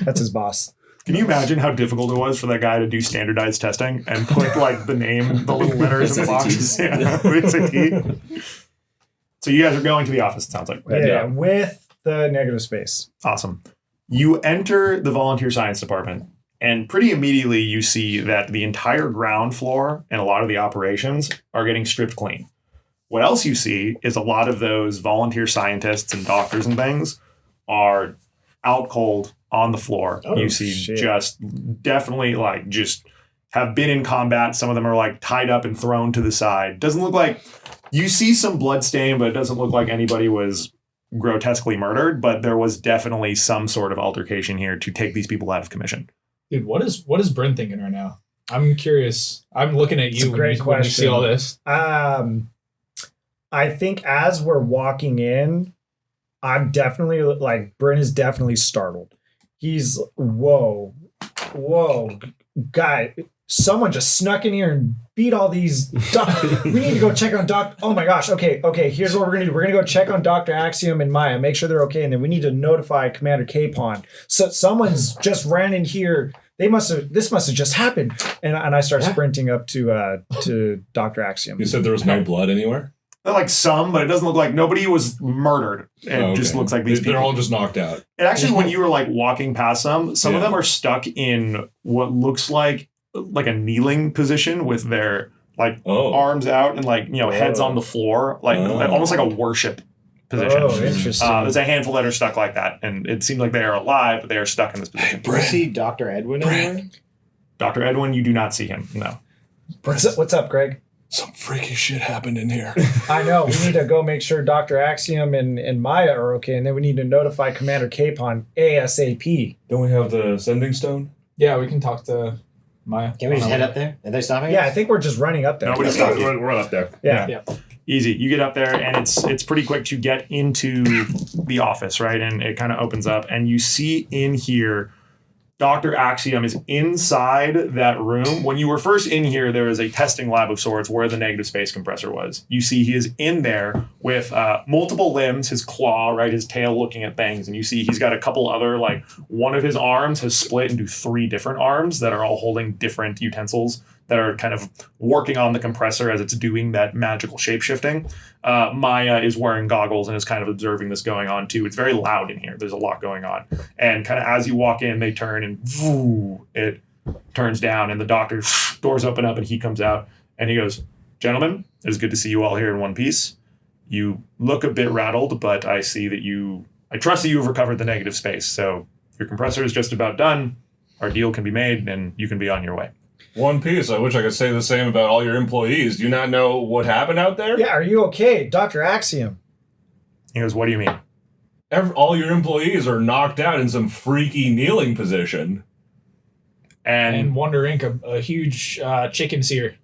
That's his boss. can you imagine how difficult it was for that guy to do standardized testing and put like the name, the little letters in the boxes? Yeah, SAT. So you guys are going to the office, it sounds like. Yeah, with the negative space. Awesome. You enter the volunteer science department, and pretty immediately you see that the entire ground floor and a lot of the operations are getting stripped clean. What else you see is a lot of those volunteer scientists and doctors and things are out cold on the floor. Oh, you see shit. just definitely like just have been in combat. Some of them are like tied up and thrown to the side. Doesn't look like, you see some blood stain, but it doesn't look like anybody was grotesquely murdered, but there was definitely some sort of altercation here to take these people out of commission. Dude, what is Brin thinking right now? I'm curious. I'm looking at It's a you great when you see question. all this. I think as we're walking in, I'm definitely like, Brin is definitely startled. He's, whoa, guy, someone just snuck in here and beat all these. We need to go check on oh my gosh. Okay. Here's what we're going to do. We're going to go check on Dr. Axiom and Maya, make sure they're okay. And then we need to notify Commander Capon. So someone's just ran in here. This must have just happened. And I start sprinting up to Dr. Axiom. You said there was no blood anywhere? Like some, but it doesn't look like nobody was murdered. It Oh, okay. just looks like these They're people. all just knocked out. And actually, when you were like walking past some of Yeah. them are stuck in what looks like a kneeling position with their like Oh. arms out and like, heads on the floor, like Oh. almost like a worship position. Oh, interesting. There's a handful that are stuck like that, and it seems like they are alive, but they are stuck in this position. Do you see Dr. Edwin anywhere? Dr. Edwin, you do not see him. No. What's up, Greg? Some freaky shit happened in here. I know. We need to go make sure Dr. Axiom and Maya are okay, and then we need to notify Commander Capon ASAP. Don't we have the sending stone? Yeah, we can talk to Maya. Can we just head up there? Are they stopping Yeah, I us? think we're just running up there. Nobody's stopping you. We're up there. Yeah. Easy. You get up there, and it's pretty quick to get into the office, right? And it kind of opens up, and you see in here, Dr. Axiom is inside that room. When you were first in here, there was a testing lab of sorts where the negative space compressor was. You see he is in there with multiple limbs, his claw, right, his tail looking at things. And you see he's got a couple other, like one of his arms has split into 3 different arms that are all holding different utensils that are kind of working on the compressor as it's doing that magical shape-shifting. Maya is wearing goggles and is kind of observing this going on too. It's very loud in here. There's a lot going on. And kind of as you walk in, they turn and it turns down and the doctor, doors open up and he comes out and he goes, "Gentlemen, it's good to see you all here in one piece. You look a bit rattled, but I see that I trust that you've recovered the negative space. So your compressor is just about done. our deal can be made and you can be on your way. One piece. I wish I could say the same about all your employees. Do you not know what happened out there? Yeah, are you okay, Dr. Axiom? He goes, what do you mean? All your employees are knocked out in some freaky kneeling position. And Wonder Inc., a huge chicken sear.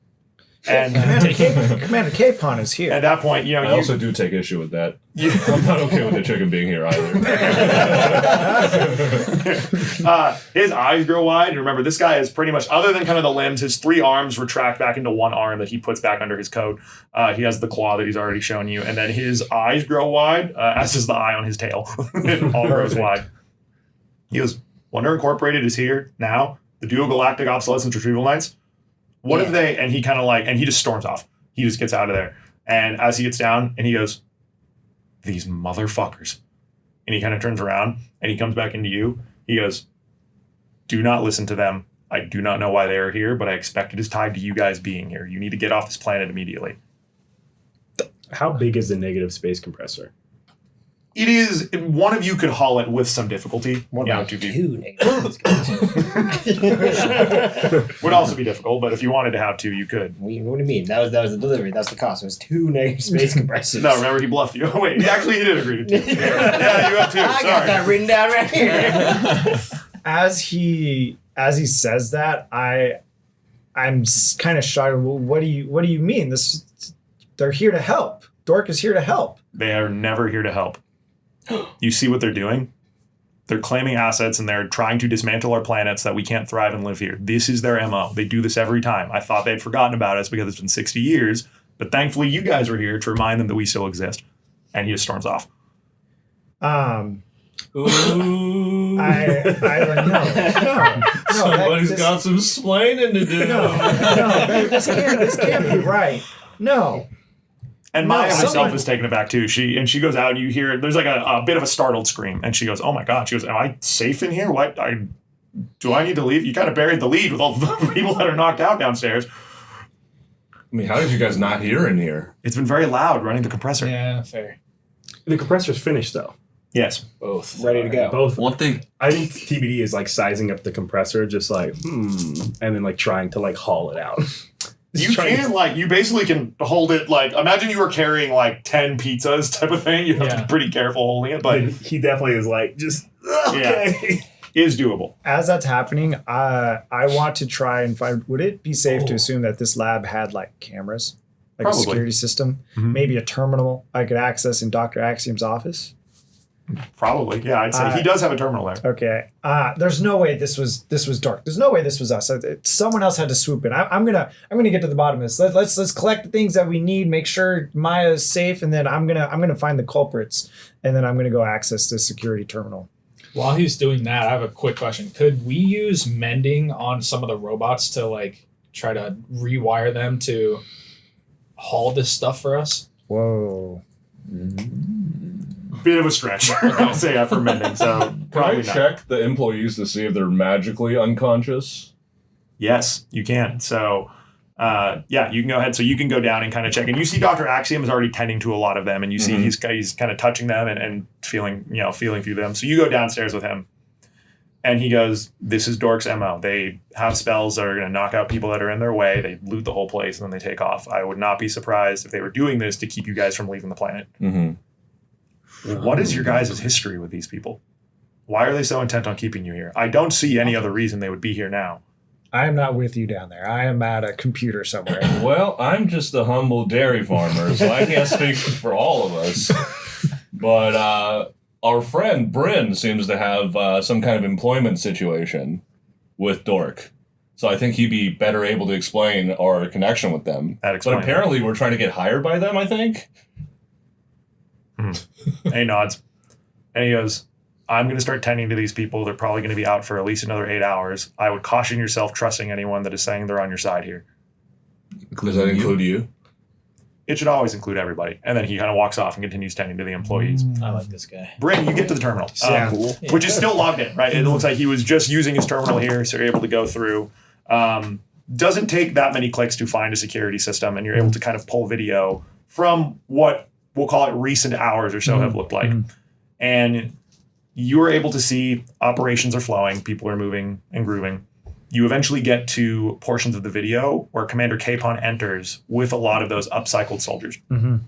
And Commander Capon is here. at that point, I also do take issue with that. I'm not okay with the chicken being here either. his eyes grow wide. And remember, this guy is pretty much, other than kind of the limbs, his 3 arms retract back into one arm that he puts back under his coat. He has the claw that he's already shown you. And then his eyes grow wide, as does the eye on his tail. It all grows wide. He goes, Wonder Incorporated is here now. The Dual Galactic Obsolescence Retrieval Knights. What if they, and he kind of and he just storms off. He just gets out of there. And as he gets down, and he goes, these motherfuckers. And he kind of turns around, and he comes back into you. He goes, do not listen to them. I do not know why they are here, but I expect it is tied to you guys being here. You need to get off this planet immediately. How big is the negative space compressor? It is, one of you could haul it with some difficulty. What Yeah, about 2 two negative? would also be difficult, but if you wanted to have 2, you could. What do you mean? That was the delivery. That's the cost. It was 2 negative space compressors. No, remember, he bluffed you. Wait, he did agree to 2. Yeah, you have 2. I got Sorry. that written down right here. As he says that, I'm kind of shocked. Well, what do you mean? They're here to help. Dork is here to help. They are never here to help. You see what they're doing? They're claiming assets and they're trying to dismantle our planet so that we can't thrive and live here. This is their MO. They do this every time. I thought they'd forgotten about us because it's been 60 years, but thankfully you guys are here to remind them that we still exist. And he just storms off. Ooh. No. Somebody's got some splaining to do. This can't be right. No. And No, Maya herself someone- is taken aback too. She goes out and you hear there's like a bit of a startled scream, and she goes, "Oh my god!" She goes, "Am I safe in here? What? Do I need to leave? You kind of buried the lead with all the people that are knocked out downstairs." I mean, how did you guys not hear in here? It's been very loud running the compressor. Yeah, fair. The compressor's finished though. Yes. Both. Ready to go. Both. One thing, I think TBD is like sizing up the compressor, just like and then like trying to like haul it out. You can you basically can hold it imagine you were carrying 10 pizzas type of thing. You have to be pretty careful holding it, but he definitely is like just okay. Is doable. As that's happening, I want to try and find. Would it be safe to assume that this lab had cameras, Probably. a security system, maybe a terminal I could access in Dr. Axiom's office? Probably, yeah. I'd say he does have a terminal there. Okay. There's no way this was Dark. There's no way this was us. Someone else had to swoop in. I'm gonna get to the bottom of this. Let's collect the things that we need. Make sure Maya is safe, and then I'm gonna find the culprits, and then I'm gonna go access the security terminal. While he's doing that, I have a quick question. Could we use mending on some of the robots to try to rewire them to haul this stuff for us? Whoa. Bit of a stretch, I'll say, for mending. So Can I probably not. check the employees to see if they're magically unconscious? Yes, you can. So, you can go ahead. So you can go down and kind of check. And you see Dr. Axiom is already tending to a lot of them. And you see he's kind of touching them and feeling through them. So you go downstairs with him. And he goes, this is Dork's MO. They have spells that are going to knock out people that are in their way. They loot the whole place and then they take off. I would not be surprised if they were doing this to keep you guys from leaving the planet. Mm-hmm. What is your guys' history with these people? Why are they so intent on keeping you here? I don't see any other reason they would be here now. I am not with you down there. I am at a computer somewhere. Well, I'm just a humble dairy farmer, so I can't speak for all of us. But our friend Brin seems to have some kind of employment situation with Dork. So I think he'd be better able to explain our connection with them. That But explains it. apparently we're trying to get hired by them, I think. And he nods. And he goes, I'm going to start tending to these people. They're probably going to be out for at least another 8 hours. I would caution yourself trusting anyone that is saying they're on your side here. Does that include you? It should always include everybody. And then he kind of walks off and continues tending to the employees. I like this guy. Brin, you get to the terminal. Yeah. Cool. Which is still logged in, right? It looks like he was just using his terminal here, so you're able to go through. Doesn't take that many clicks to find a security system, and you're able to kind of pull video from what we'll call it recent hours or so have looked like. And you are able to see operations are flowing, people are moving and grooving. You eventually get to portions of the video where Commander Capon enters with a lot of those upcycled soldiers and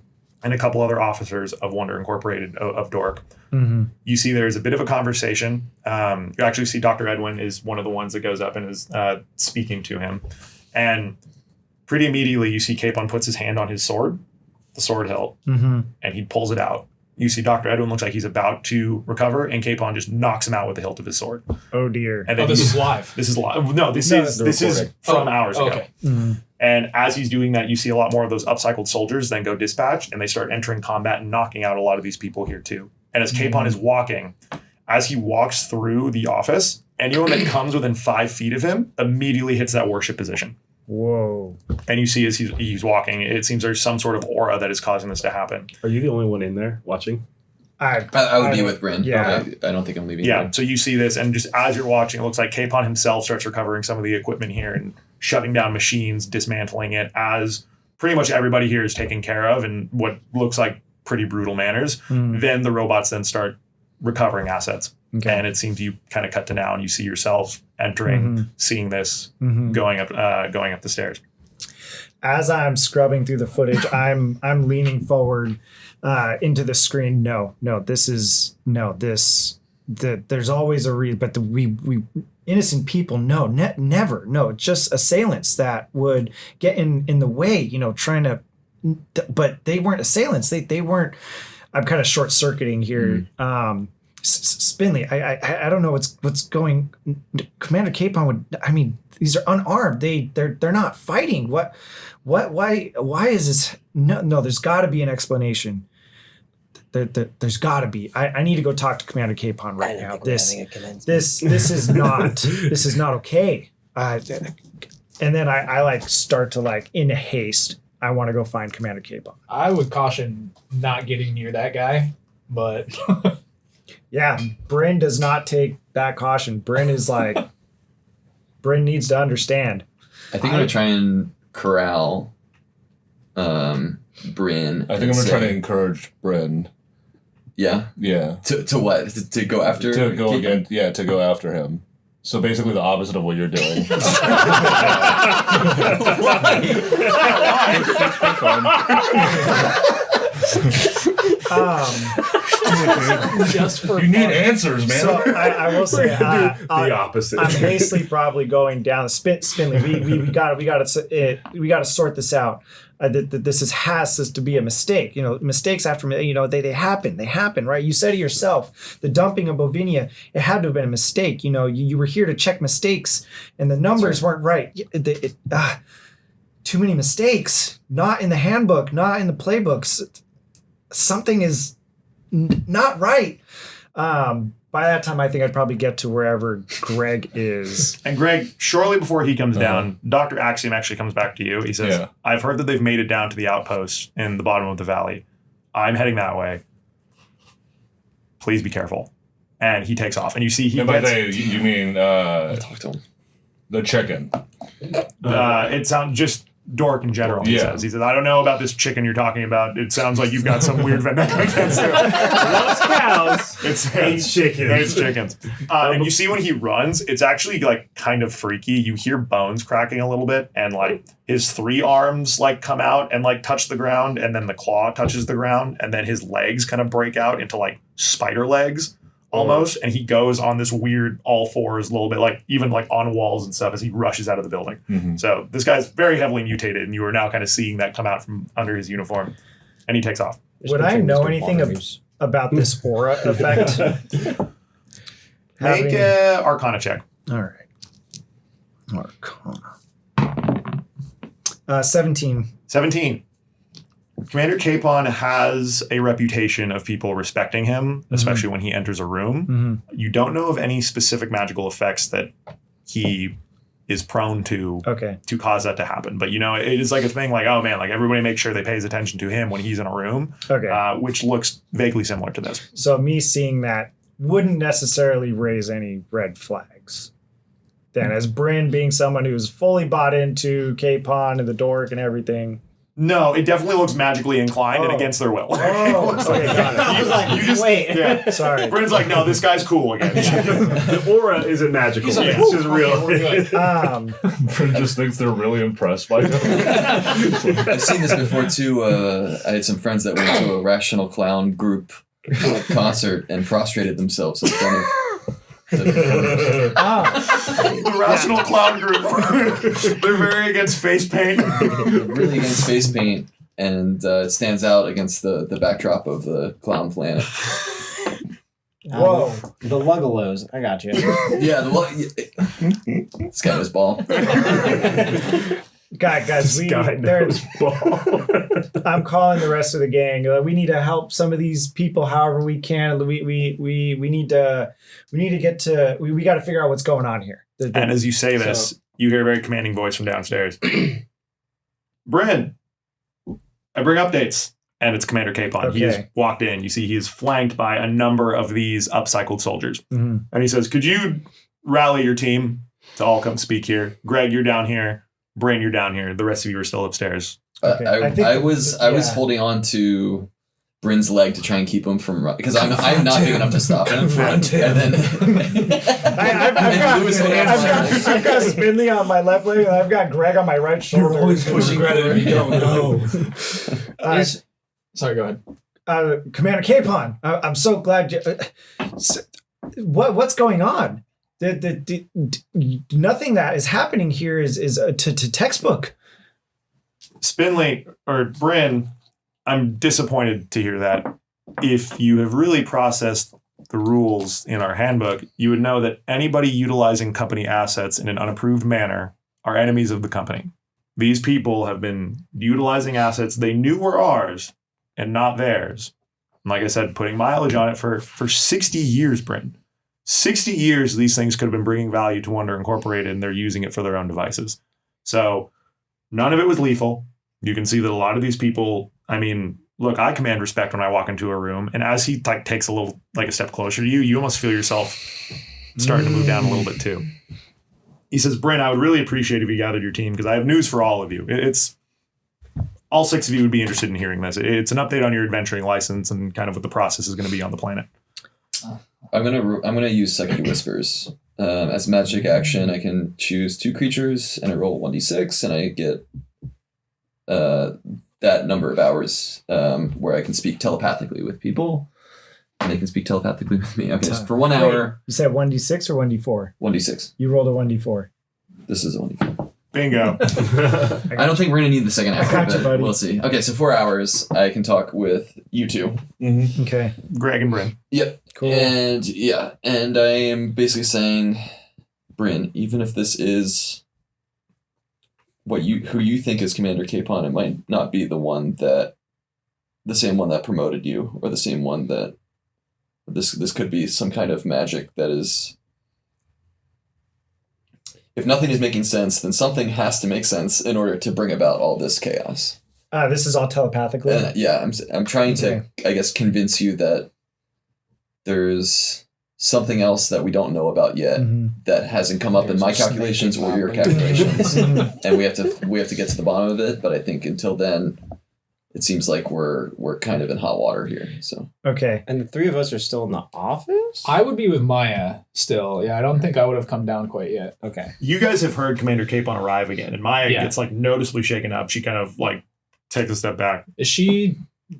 a couple other officers of Wonder Incorporated of Dork. You see there's a bit of a conversation. You actually see Dr. Edwin is one of the ones that goes up and is speaking to him. And pretty immediately you see Capon puts his hand on his sword, the sword hilt, and he pulls it out. You see Dr. Edwin looks like he's about to recover, and Capon just knocks him out with the hilt of his sword. Oh dear. And then this is live. This is live. No, this is from hours ago. Okay. And as he's doing that, you see a lot more of those upcycled soldiers then go dispatched, and they start entering combat and knocking out a lot of these people here too. And as Capon is walking, as he walks through the office, anyone that comes within 5 feet of him immediately hits that worship position. Whoa. And you see as he's walking, it seems there's some sort of aura that is causing this to happen. Are you the only one in there watching? I would be with Brin. Yeah. I don't think I'm leaving. Yeah, Brin. so you see this, and just as you're watching, it looks like Capon himself starts recovering some of the equipment here and shutting down machines, dismantling it, as pretty much everybody here is taken care of in what looks like pretty brutal manners. Then the robots then start recovering assets. Okay. And it seems you kind of cut to now, and you see yourselves entering, seeing this, going up the stairs. As I'm scrubbing through the footage, I'm leaning forward into the screen. There's always a reason, but we innocent people, never, just assailants that would get in the way, trying to, but they weren't assailants. They weren't. I'm kind of short circuiting here. Spindly, I don't know what's going. Commander Capon would. I mean, these are unarmed. They're not fighting. Why is this? No. There's got to be an explanation. There's got to be. I need to go talk to Commander Capon right now. This is not okay. And then I like start to like in haste. I want to go find Commander Capon. I would caution not getting near that guy, but yeah, Brin does not take that caution. Brin is like, Brin needs to understand. I think I'm gonna try and corral Brin. I think I'm gonna try to encourage Brin. Yeah. Yeah. To what? To go after? To go again. Yeah, to go after him. So basically the opposite of what you're doing. just for you need answers, man. So I will say the opposite. I'm hastily probably going down Spindly. We got to sort this out. This has to be a mistake. Mistakes after they happen, right? You said it yourself. The dumping of Bovinia, it had to have been a mistake. You were here to check mistakes, and the numbers weren't right. Too many mistakes. Not in the handbook. Not in the playbooks. Something is not right. By that time, I think I'd probably get to wherever Greg is. And Greg, shortly before he comes down, Dr. Axiom actually comes back to you. He says, I've heard that they've made it down to the outpost in the bottom of the valley. I'm heading that way. Please be careful. And he takes off. And you see he and by they, you mean talk to him. The chicken. It sounds just Dork in general, he says. He says, I don't know about this chicken you're talking about. It sounds like you've got some weird vendetta against it. Loves cows. It's chickens. It's chickens. And you see when he runs, it's actually like kind of freaky. You hear bones cracking a little bit, and like his 3 arms like come out and like touch the ground, and then the claw touches the ground, and then his legs kind of break out into like spider legs almost, and he goes on this weird all fours a little bit, like even like on walls and stuff as he rushes out of the building. So this guy's very heavily mutated, and you are now kind of seeing that come out from under his uniform, and he takes off. Would I know anything about this aura effect? Make an Arcana check. All right. Arcana. 17. 17. Commander Capon has a reputation of people respecting him, especially when he enters a room. You don't know of any specific magical effects that he is prone to cause that to happen. But, it is like a thing like, oh, man, like everybody makes sure they pays attention to him when he's in a room, which looks vaguely similar to this. So me seeing that wouldn't necessarily raise any red flags. Then as Brin being someone who's fully bought into Capon and the Dork and everything, No, it definitely looks magically inclined and Oh. against their will. Oh, It looks like okay, that. got I was like, You just- wait. yeah. Sorry. Bryn's like, no, this guy's cool again. The aura isn't magical. He's like, It's just "Whew, real. okay, we're good." Brin just thinks they're really impressed by him. I've seen this before too. I had some friends that went to a Rational Clown group concert and prostrated themselves in front of the The Rational Clown Group. They're very against face paint. really against face paint, and it stands out against the backdrop of the clown planet. Whoa. The Luggalos. I got you. Yeah, this guy was ball. Guys, I'm calling the rest of the gang. We need to help some of these people however we can. We need to get to. We got to figure out what's going on here. And as you say this, you hear a very commanding voice from downstairs. Brin, I bring updates. And it's Commander Capon. Okay. He has walked in. You see he is flanked by a number of these upcycled soldiers. Mhm. And he says, could you rally your team to all come speak here? Greg, you're down here. Brin, you're down here. The rest of you are still upstairs. Okay. I think I was yeah. holding on to Brin's leg to try and keep him from because I'm not big enough to stop him. Front him. And then I've got Spindly on my left leg, and I've got Greg on my right shoulder. You're always pushing credit if you don't know. Sorry, go ahead. Commander Capon, I'm so glad. What's going on? Nothing that is happening here is to textbook. Spindly, or Brin, I'm disappointed to hear that. If you have really processed the rules in our handbook, you would know that anybody utilizing company assets in an unapproved manner are enemies of the company. These people have been utilizing assets they knew were ours and not theirs. And like I said, putting mileage on it for 60 years, Brin. 60 years, these things could have been bringing value to Wonder Incorporated, and they're using it for their own devices. So none of it was lethal. You can see that a lot of these people, I mean, look, I command respect when I walk into a room, and as he takes a step closer to you, you almost feel yourself starting to move down a little bit too. He says, Brin, I would really appreciate if you gathered your team because I have news for all of you. It's all 6 of you would be interested in hearing this. It's an update on your adventuring license and kind of what the process is going to be on the planet. I'm gonna use Psychic Whispers as magic action. I can choose 2 creatures and I roll 1d6 and I get that number of hours where I can speak telepathically with people and they can speak telepathically with me. Okay, so for 1 hour. You said 1d6 or 1d4? 1d6. You rolled a 1d4. This is a 1d4. Bingo. I don't think we're gonna need the second hour, got you, but buddy. we'll see. Okay, so 4 hours. I can talk with you 2. Okay, Greg and Brin. Yep. cool. And I am basically saying, Brin, even if this is who you think is Commander Capon, it might not be the same one that promoted you, or the same one that this could be some kind of magic that is. If nothing is making sense, then something has to make sense in order to bring about all this chaos. This is all telepathically. And I'm trying to, I guess, convince you that there's something else that we don't know about yet Mhm. that hasn't come up in my calculations or your calculations, and we have to get to the bottom of it. But I think until then, it seems like we're kind of in hot water here. So Okay. And the 3 of us are still in the office? I would be with Maya still. Yeah, I don't think I would have come down quite yet. Okay. You guys have heard Commander Capon arrive again, and Maya Yeah. gets noticeably shaken up. She kind of takes a step back. Is she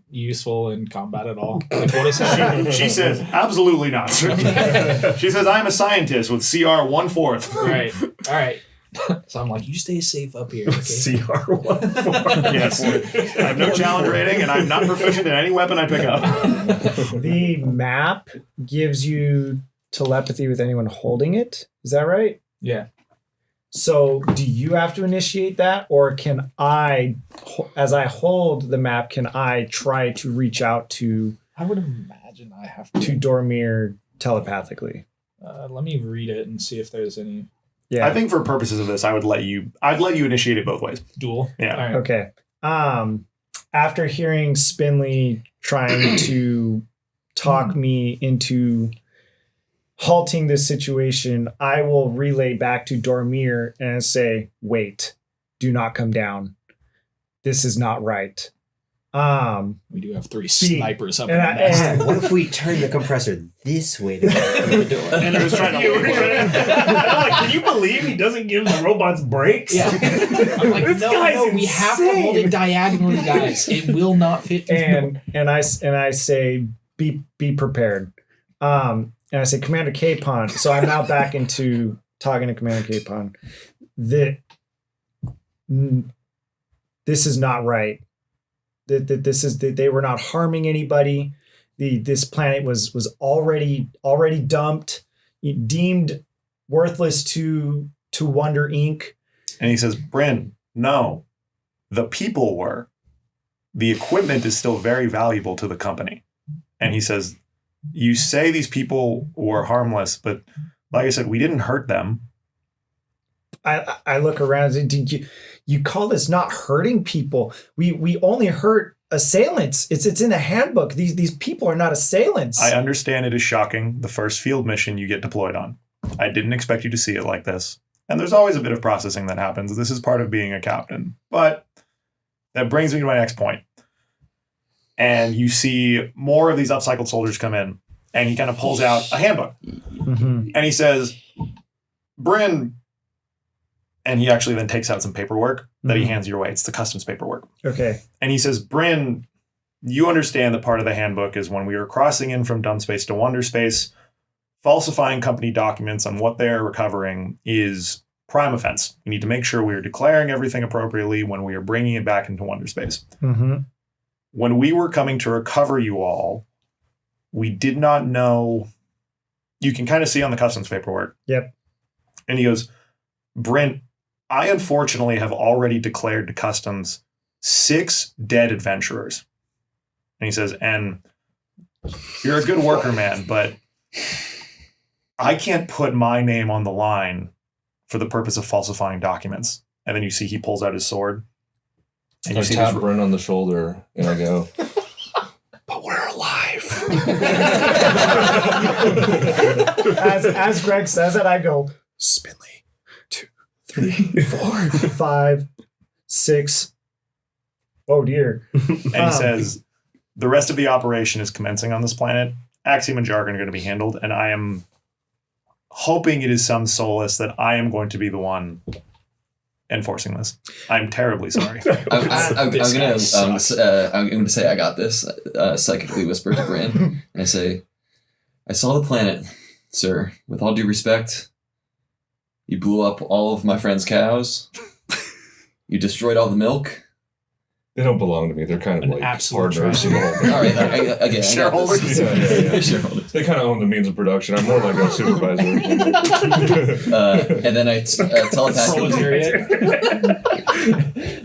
useful in combat at all? Like, what is that? She says, absolutely not. She says, I'm a scientist with CR 1/4. Right. All right. So I'm like, you stay safe up here. Okay? CR14. Yes. I have no challenge rating, and I'm not proficient in any weapon I pick up. The map gives you telepathy with anyone holding it. Is that right? Yeah. So do you have to initiate that, or can I, as I hold the map, can I try to reach out to I would imagine I have to. Dormir telepathically? Let me read it and see if there's any Yeah. I think for purposes of this, I'd let you initiate it both ways. duel. Yeah. All right. Okay. After hearing Spindly trying to talk me into halting this situation, I will relay back to Dormir and say, wait, do not come down. this is not right. We do have 3 snipers up in and the I- nest. and- What if we turn the compressor this way to get through the door? And I was trying to. I'm like, can you believe he doesn't give the robots brakes? Yeah. I'm like, This no, guy's we have to hold it insane. diagonally, guys. It will not fit. and I say be prepared. And I say, Commander Capon. So I'm now back into talking to Commander Capon. This is not right. They were not harming anybody. This planet was already dumped, deemed worthless to Wonder Inc. And he says, Brin, no, the people were. The equipment is still very valuable to the company. And he says, you say these people were harmless, but like I said, we didn't hurt them. I look around and did you call this not hurting people? We only hurt assailants. It's in the handbook. These people are not assailants. I understand it is shocking, the first field mission you get deployed on. I didn't expect you to see it like this. And there's always a bit of processing that happens. This is part of being a captain. But that brings me to my next point. And you see more of these upcycled soldiers come in, and he kind of pulls out a handbook. Mhm. And he says, Brin, and he actually then takes out some paperwork that he hands your way. It's the customs paperwork. Okay. And he says, Brin, you understand that part of the handbook is when we are crossing in from Dumpspace to Wonderspace, falsifying company documents on what they're recovering is prime offense. We need to make sure we are declaring everything appropriately when we are bringing it back into Wonderspace. Mm-hmm. When we were coming to recover you all, we did not know. You can kind of see on the customs paperwork. Yep. And he goes, Brent, I unfortunately have already declared to customs 6 dead adventurers. And he says, and you're a good worker, man, but I can't put my name on the line for the purpose of falsifying documents. And then you see he pulls out his sword. And I you see tap this, Brin on the shoulder and I go, But we're alive. As Greg says it, I go, Spindly, 2, 3, 4, 5, 6. Oh dear. and he says, the rest of the operation is commencing on this planet. Axiom and Jargon are going to be handled. And I am hoping it is some solace that I am going to be the one enforcing this. I'm terribly sorry. I'm This guy gonna sucks. I'm gonna say I got this. Psychically whisper to Brin, and I say, I saw the planet, sir. With all due respect, you blew up all of my friend's cows. You destroyed all the milk. they don't belong to me. They're kind of An like absolute partners in the whole thing. All right, again, I got Shareholders? this. Yeah. Shareholders. They kind of own the means of production. I'm more like a supervisor. And then I telepathically, Proletariat.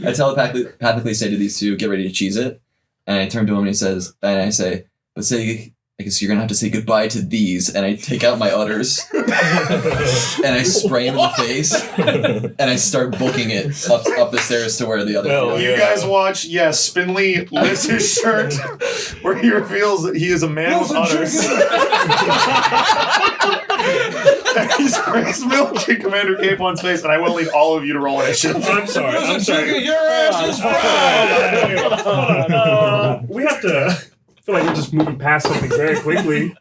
I telepathically say to these two, "Get ready to cheese it." And I turn to him and I say, "But say, I guess you're gonna have to say goodbye to these." And I take out my udders and I spray him in the face, and I start booking it up the stairs to where the other. Hell field- You guys watch, Spindly lifts his shirt where he reveals that he is a man with udders. And he sprays milk in Commander Capon's face, and I will need all of you to roll initiative. I'm sorry. I'm sorry. Your ass is fried. We have to. I feel like we're just moving past something very quickly.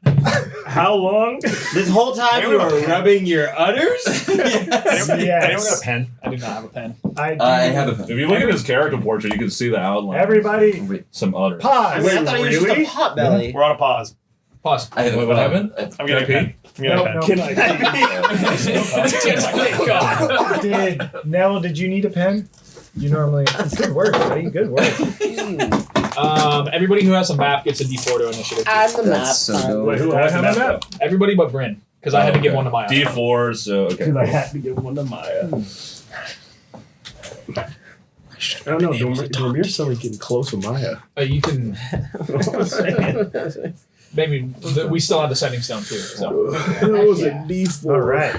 How long? This whole time you were rubbing your udders? Anyone Yes. got a pen? I do not have a pen. I have a. If you look at his character portrait, you can see the outline. Everybody, Wait, Some utter. pause. I thought he was just Really? a pot belly. We're on a pause. Pause. I have Wait, what happened? I'm getting a pen. I'm getting a pen. Nope, Can I? Thank God. Did you need a pen? You normally. Good work, buddy. Good work. Everybody who has a map gets a D4 to initiative. I'm the map. That's so dope. Wait, who has a map? Everybody but Brin, because I had to give one to Maya. D4, so okay. Because I had to give one to Maya. I don't know. Dormir's suddenly getting close with Maya. You can maybe we still have the setting stone too. So That was a D4. All right.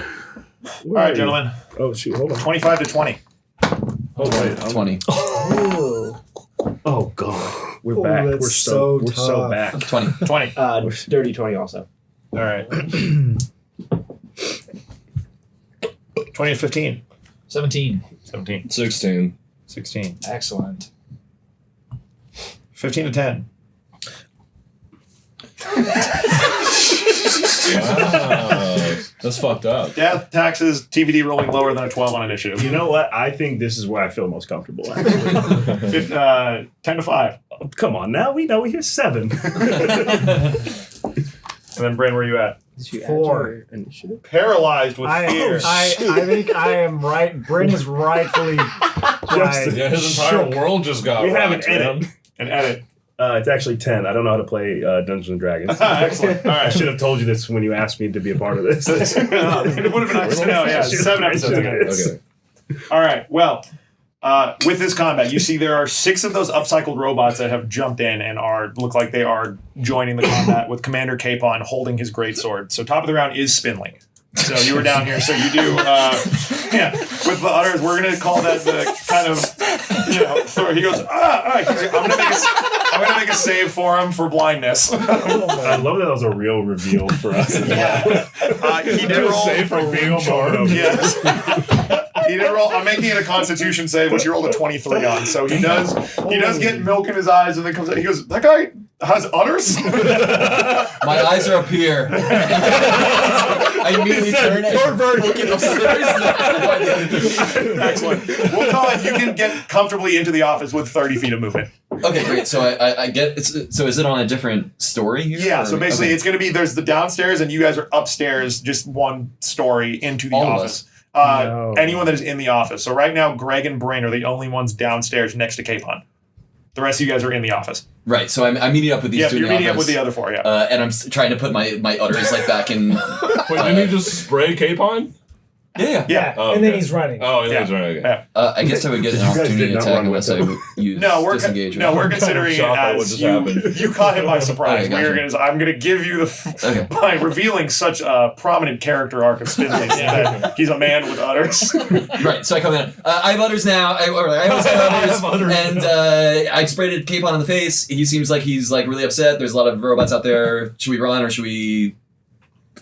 All right, gentlemen. Oh, shoot. Hold on. 25 to 20. Oh, wait. 20. Oh, God. We're Oh, back. that's We're so tough. back. 20. 20. Dirty 20 also. All right. 20 to 15. 17. 17. 16. 16. Excellent. 15 to 10. Wow. That's fucked up. Death, taxes, TBD rolling lower than a 12 on initiative. You know what? I think this is where I feel most comfortable. Actually. 10 to 5. Oh, come on now. We know we hear 7. And then, Brin, where are you at? Did you add 4. your initiative? Paralyzed with fear. I think I am right. Brin is rightfully. Yeah, his entire world just got We have an rocked, man. edit. An edit. It's actually 10. I don't know how to play Dungeons and Dragons. Excellent. All I right. should have told you this when you asked me to be a part of this. It would have been nice to know. Yeah, 7 episodes ago. Okay. All right. Well, with this combat, you see there are 6 of those upcycled robots that have jumped in and look like they are joining the combat with Commander Capon holding his greatsword. So top of the round is Spindly. So you were down here. So you do, with the udders, we're going to call that the kind of, throw. He goes, I'm going to make a save for him for blindness. I love that was a real reveal for us. Yeah. He did roll save for being charmed. Yes. He did roll. I'm making it a Constitution save, which he rolled a 23 on. So he does get milk in his eyes, and then comes out. He goes, "That guy has udders." My eyes are up here. I immediately turn and looking upstairs. Excellent. We'll call it. You can get comfortably into the office with 30 feet of movement. Okay, great. So I get it's. So is it on a different story here? Yeah. or- So basically, okay. it's going to be there's the downstairs, and you guys are upstairs, just one story into the All of office. No. Anyone that is in the office. So right now, Greg and Brin are the only ones downstairs next to Capon. The rest of you guys are in the office. Right. So I'm meeting up with these Yeah, two. you're in the meeting up office, with the other 4. Yeah. and I'm trying to put my udders like back in. Wait, didn't he just spray Capon? Yeah. Yeah. Oh, and then okay. he's running. Oh, yeah, Yeah. that's right. Okay. Yeah. I guess I would get an You guys opportunity did to not attack run unless with I him. would use No, we're disengage. we're considering shocked by what it as just happened. you caught him by surprise. Okay, We're gotcha. I'm gonna give you Okay. by revealing such a prominent character arc of Spindly that he's a man with udders. Right, so I come in. I have udders now. I always have udders. And I sprayed Capon in the face. He seems like he's like really upset. There's a lot of robots out there. Should we run or should we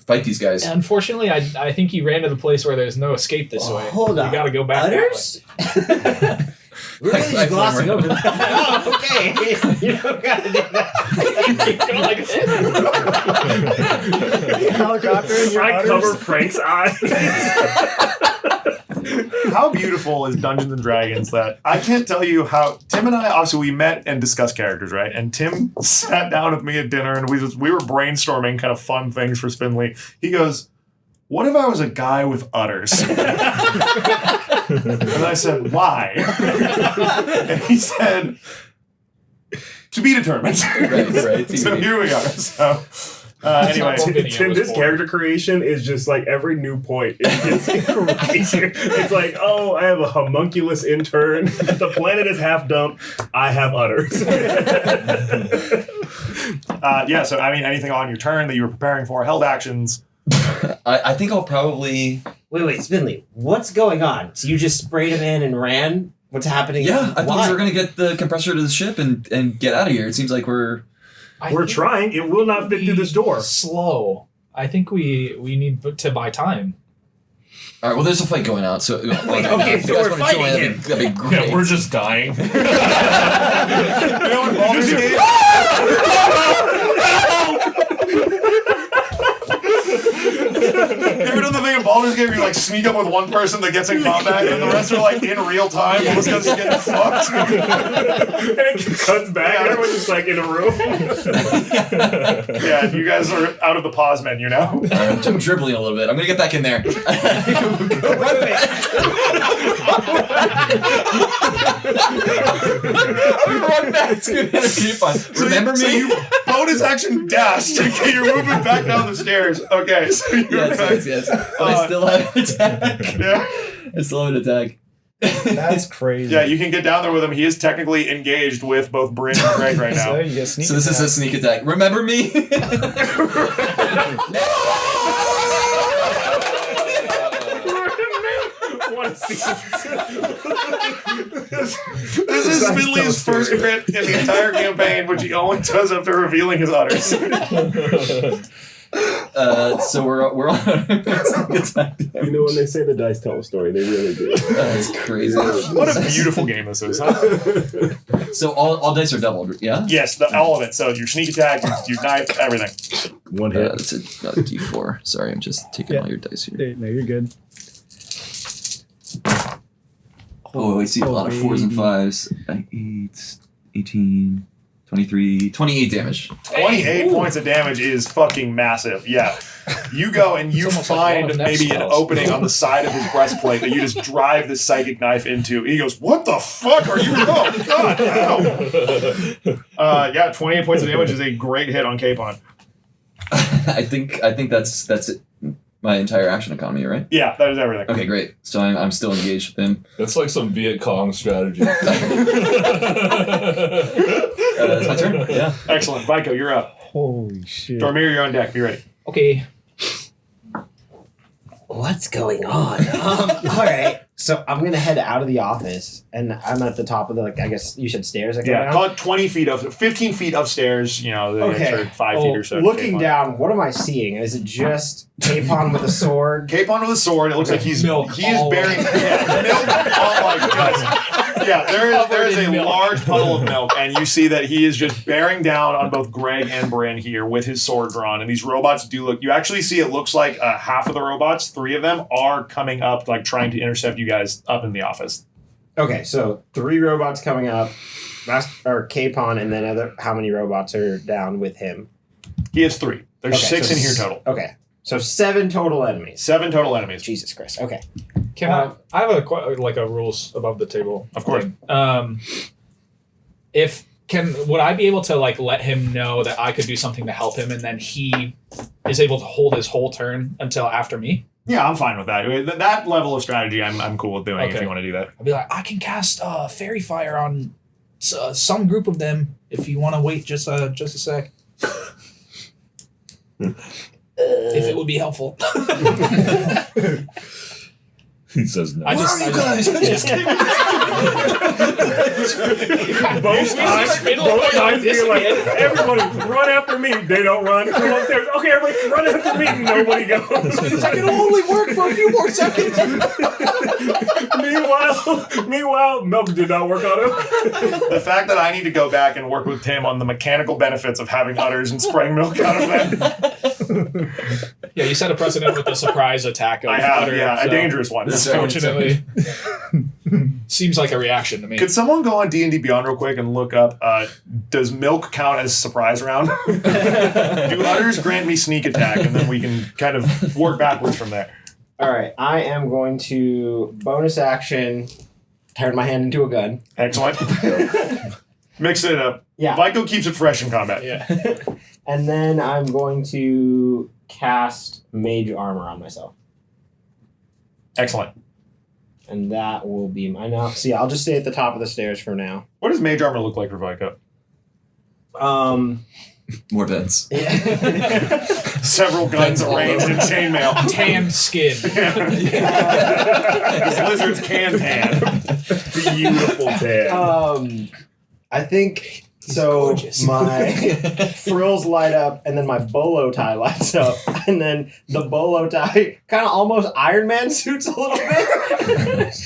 fight these guys? Unfortunately, I think you ran to the place where there's no escape this way. Hold on. We gotta go back Udders? We're really I just glossing forward. over that. Oh, okay. You don't gotta do that. Helicopter in your I udders. cover Frank's eyes. How beautiful is Dungeons and Dragons that I can't tell you how Tim and I obviously we met and discussed characters, right? And Tim sat down with me at dinner and we were brainstorming kind of fun things for Spindly. He goes, "What if I was a guy with udders?" And I said, "Why?" And he said, "To be determined." Right. So here we are. So anyway, Tim, this character creation is just like every new point. It gets crazier. It's like, oh, I have a homunculus intern. The planet is half dumped. I have udders. yeah. So I mean, anything on your turn that you were preparing for, held actions. I think I'll probably... Wait, Spindly, what's going on? So you just sprayed him in and ran? What's happening? Yeah, I thought Why? we were going to get the compressor to the ship and get out of here. It seems like we're... We're trying. It will not fit through this door. Slow. I think we need to buy time. All right, well, there's a fight going out, so... Like, okay, if so you guys we're wanna join, fighting that'd be great. Yeah, we're just dying. You know what Baldur's Gate? You ever done the thing in Baldur's Gate where you like sneak up with one person that gets in combat and the rest are like in real time? All those guys are getting fucked. And it cuts back. And everyone's just like in a room. Yeah, you guys are out of the pause menu now. I'm dribbling a little bit. I'm going to get back in there. Run back to keep on. Remember So me? you bonus action dash to get your movement back down the stairs. Okay, so you're Yes. But I still have an attack. Yeah. I still have an attack. That's crazy. Yeah, you can get down there with him. He is technically engaged with both Brin and Greg right now. So you get sneak So this is a attack. sneak attack. Remember me? This is Spindly's first crit in the entire campaign, which he only does after revealing his udders. So we're on attack damage. You know when they say the dice tell a story, they really do. That's crazy. What a beautiful game this is, huh? So all dice are doubled, yeah? Yes, all of it. So your sneak attack, your knife, everything. One hit. That's another D4. Sorry, I'm just taking all your dice here. No, you're good. Oh, I see a lot of 4s and 5s. 8, 18, 23, 28 damage. 28 points of damage is fucking massive. Yeah. You go and you It's almost like one find of the next maybe an spells. opening on the side of his breastplate that you just drive the psychic knife into. He goes, "What the fuck are you? Oh, God, no." Yeah, 28 points of damage is a great hit on Capon. I think that's it. My entire action economy, right? Yeah, that is everything. Okay, great. So I'm still engaged with him. That's like some Viet Cong strategy. It's my turn. Yeah. Excellent. Vico, you're up. Holy shit. Dormir, you're on deck. Be ready. Okay. What's going on? All right. So I'm gonna head out of the office, and I'm at the top of the I guess you said stairs. I go Yeah, down? call it 15 feet upstairs. You know, the extra 5 feet or so. Looking Capon. down, what am I seeing? Is it just Capon with a sword? Capon with a sword. It looks like he is Milk all bearing milk. Oh my god! Yeah, there is a large puddle of milk, and you see that he is just bearing down on both Greg and Brin here with his sword drawn. And these robots do look. You actually see it looks like half of the robots, 3 of them, are coming up, like trying to intercept you guys up in the office. Okay, so 3 robots coming up, or Capon, and then how many robots are down with him? He has 3. There's Okay, 6 so in here total. Okay, so 7 total enemies. 7 total enemies. Jesus Christ. Okay. Can I have a rules above the table. Of course. Would I be able to let him know that I could do something to help him, and then he is able to hold his whole turn until after me? Yeah, I'm fine with that. That level of strategy, I'm cool with doing if Okay. you want to do that. I'd be like, I can cast fairy fire on some group of them if you want to wait just a sec. If it would be helpful. He says no. Where are you guys? Just Both times being like, everybody run after me. They don't run. Come upstairs. Okay, everybody run after me. Nobody goes. I can only work for a few more seconds. Meanwhile, milk did not work on him. The fact that I need to go back and work with Tim on the mechanical benefits of having udders and spraying milk out of them. Yeah, you set a precedent with the surprise attack of I have, Udder, yeah, a so dangerous one. Fortunately, seems like a reaction to me. Could someone go on D&D Beyond real quick and look up, does milk count as surprise round? Do udders grant me sneak attack, and then we can kind of work backwards from there. All right, I am going to bonus action, turn my hand into a gun. Excellent. Mix it up. Yeah. Vico keeps it fresh in combat. Yeah. And then I'm going to cast Mage Armor on myself. Excellent. And that will be my now. See, I'll just stay at the top of the stairs for now. What does mage armor look like for Vico? More vents. Yeah. Several guns arranged in chainmail. Tan skin. Because lizards can tan. Beautiful tan. I think so. gorgeous. My frills light up, and then my bolo tie lights up, and then the bolo tie kind of almost Iron Man suits a little bit,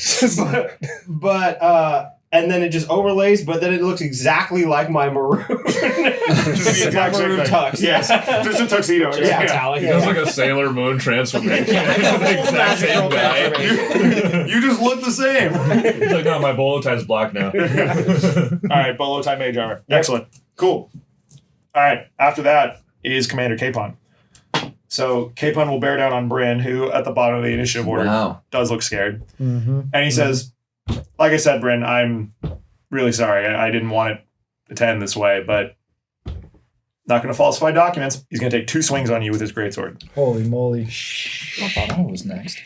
but and then it just overlays, but then it looks exactly like my maroon. Just the exact same thing. tux. Yes, just a tuxedo. Just Yeah. metallic. He does like a Sailor Moon transformation. The exact same guy. You just look the same. He's like, no, my bolo tie's black now. All right, bolo tie mage armor. Excellent. Cool. All right, after that is Commander Capon. So Capon will bear down on Brin, who at the bottom of the initiative order Wow. does look scared. Mm-hmm. And he says, like I said, Brin, I'm really sorry. I didn't want it to end this way, but not going to falsify documents. He's going to take 2 swings on you with his greatsword. Holy moly. I thought I was next.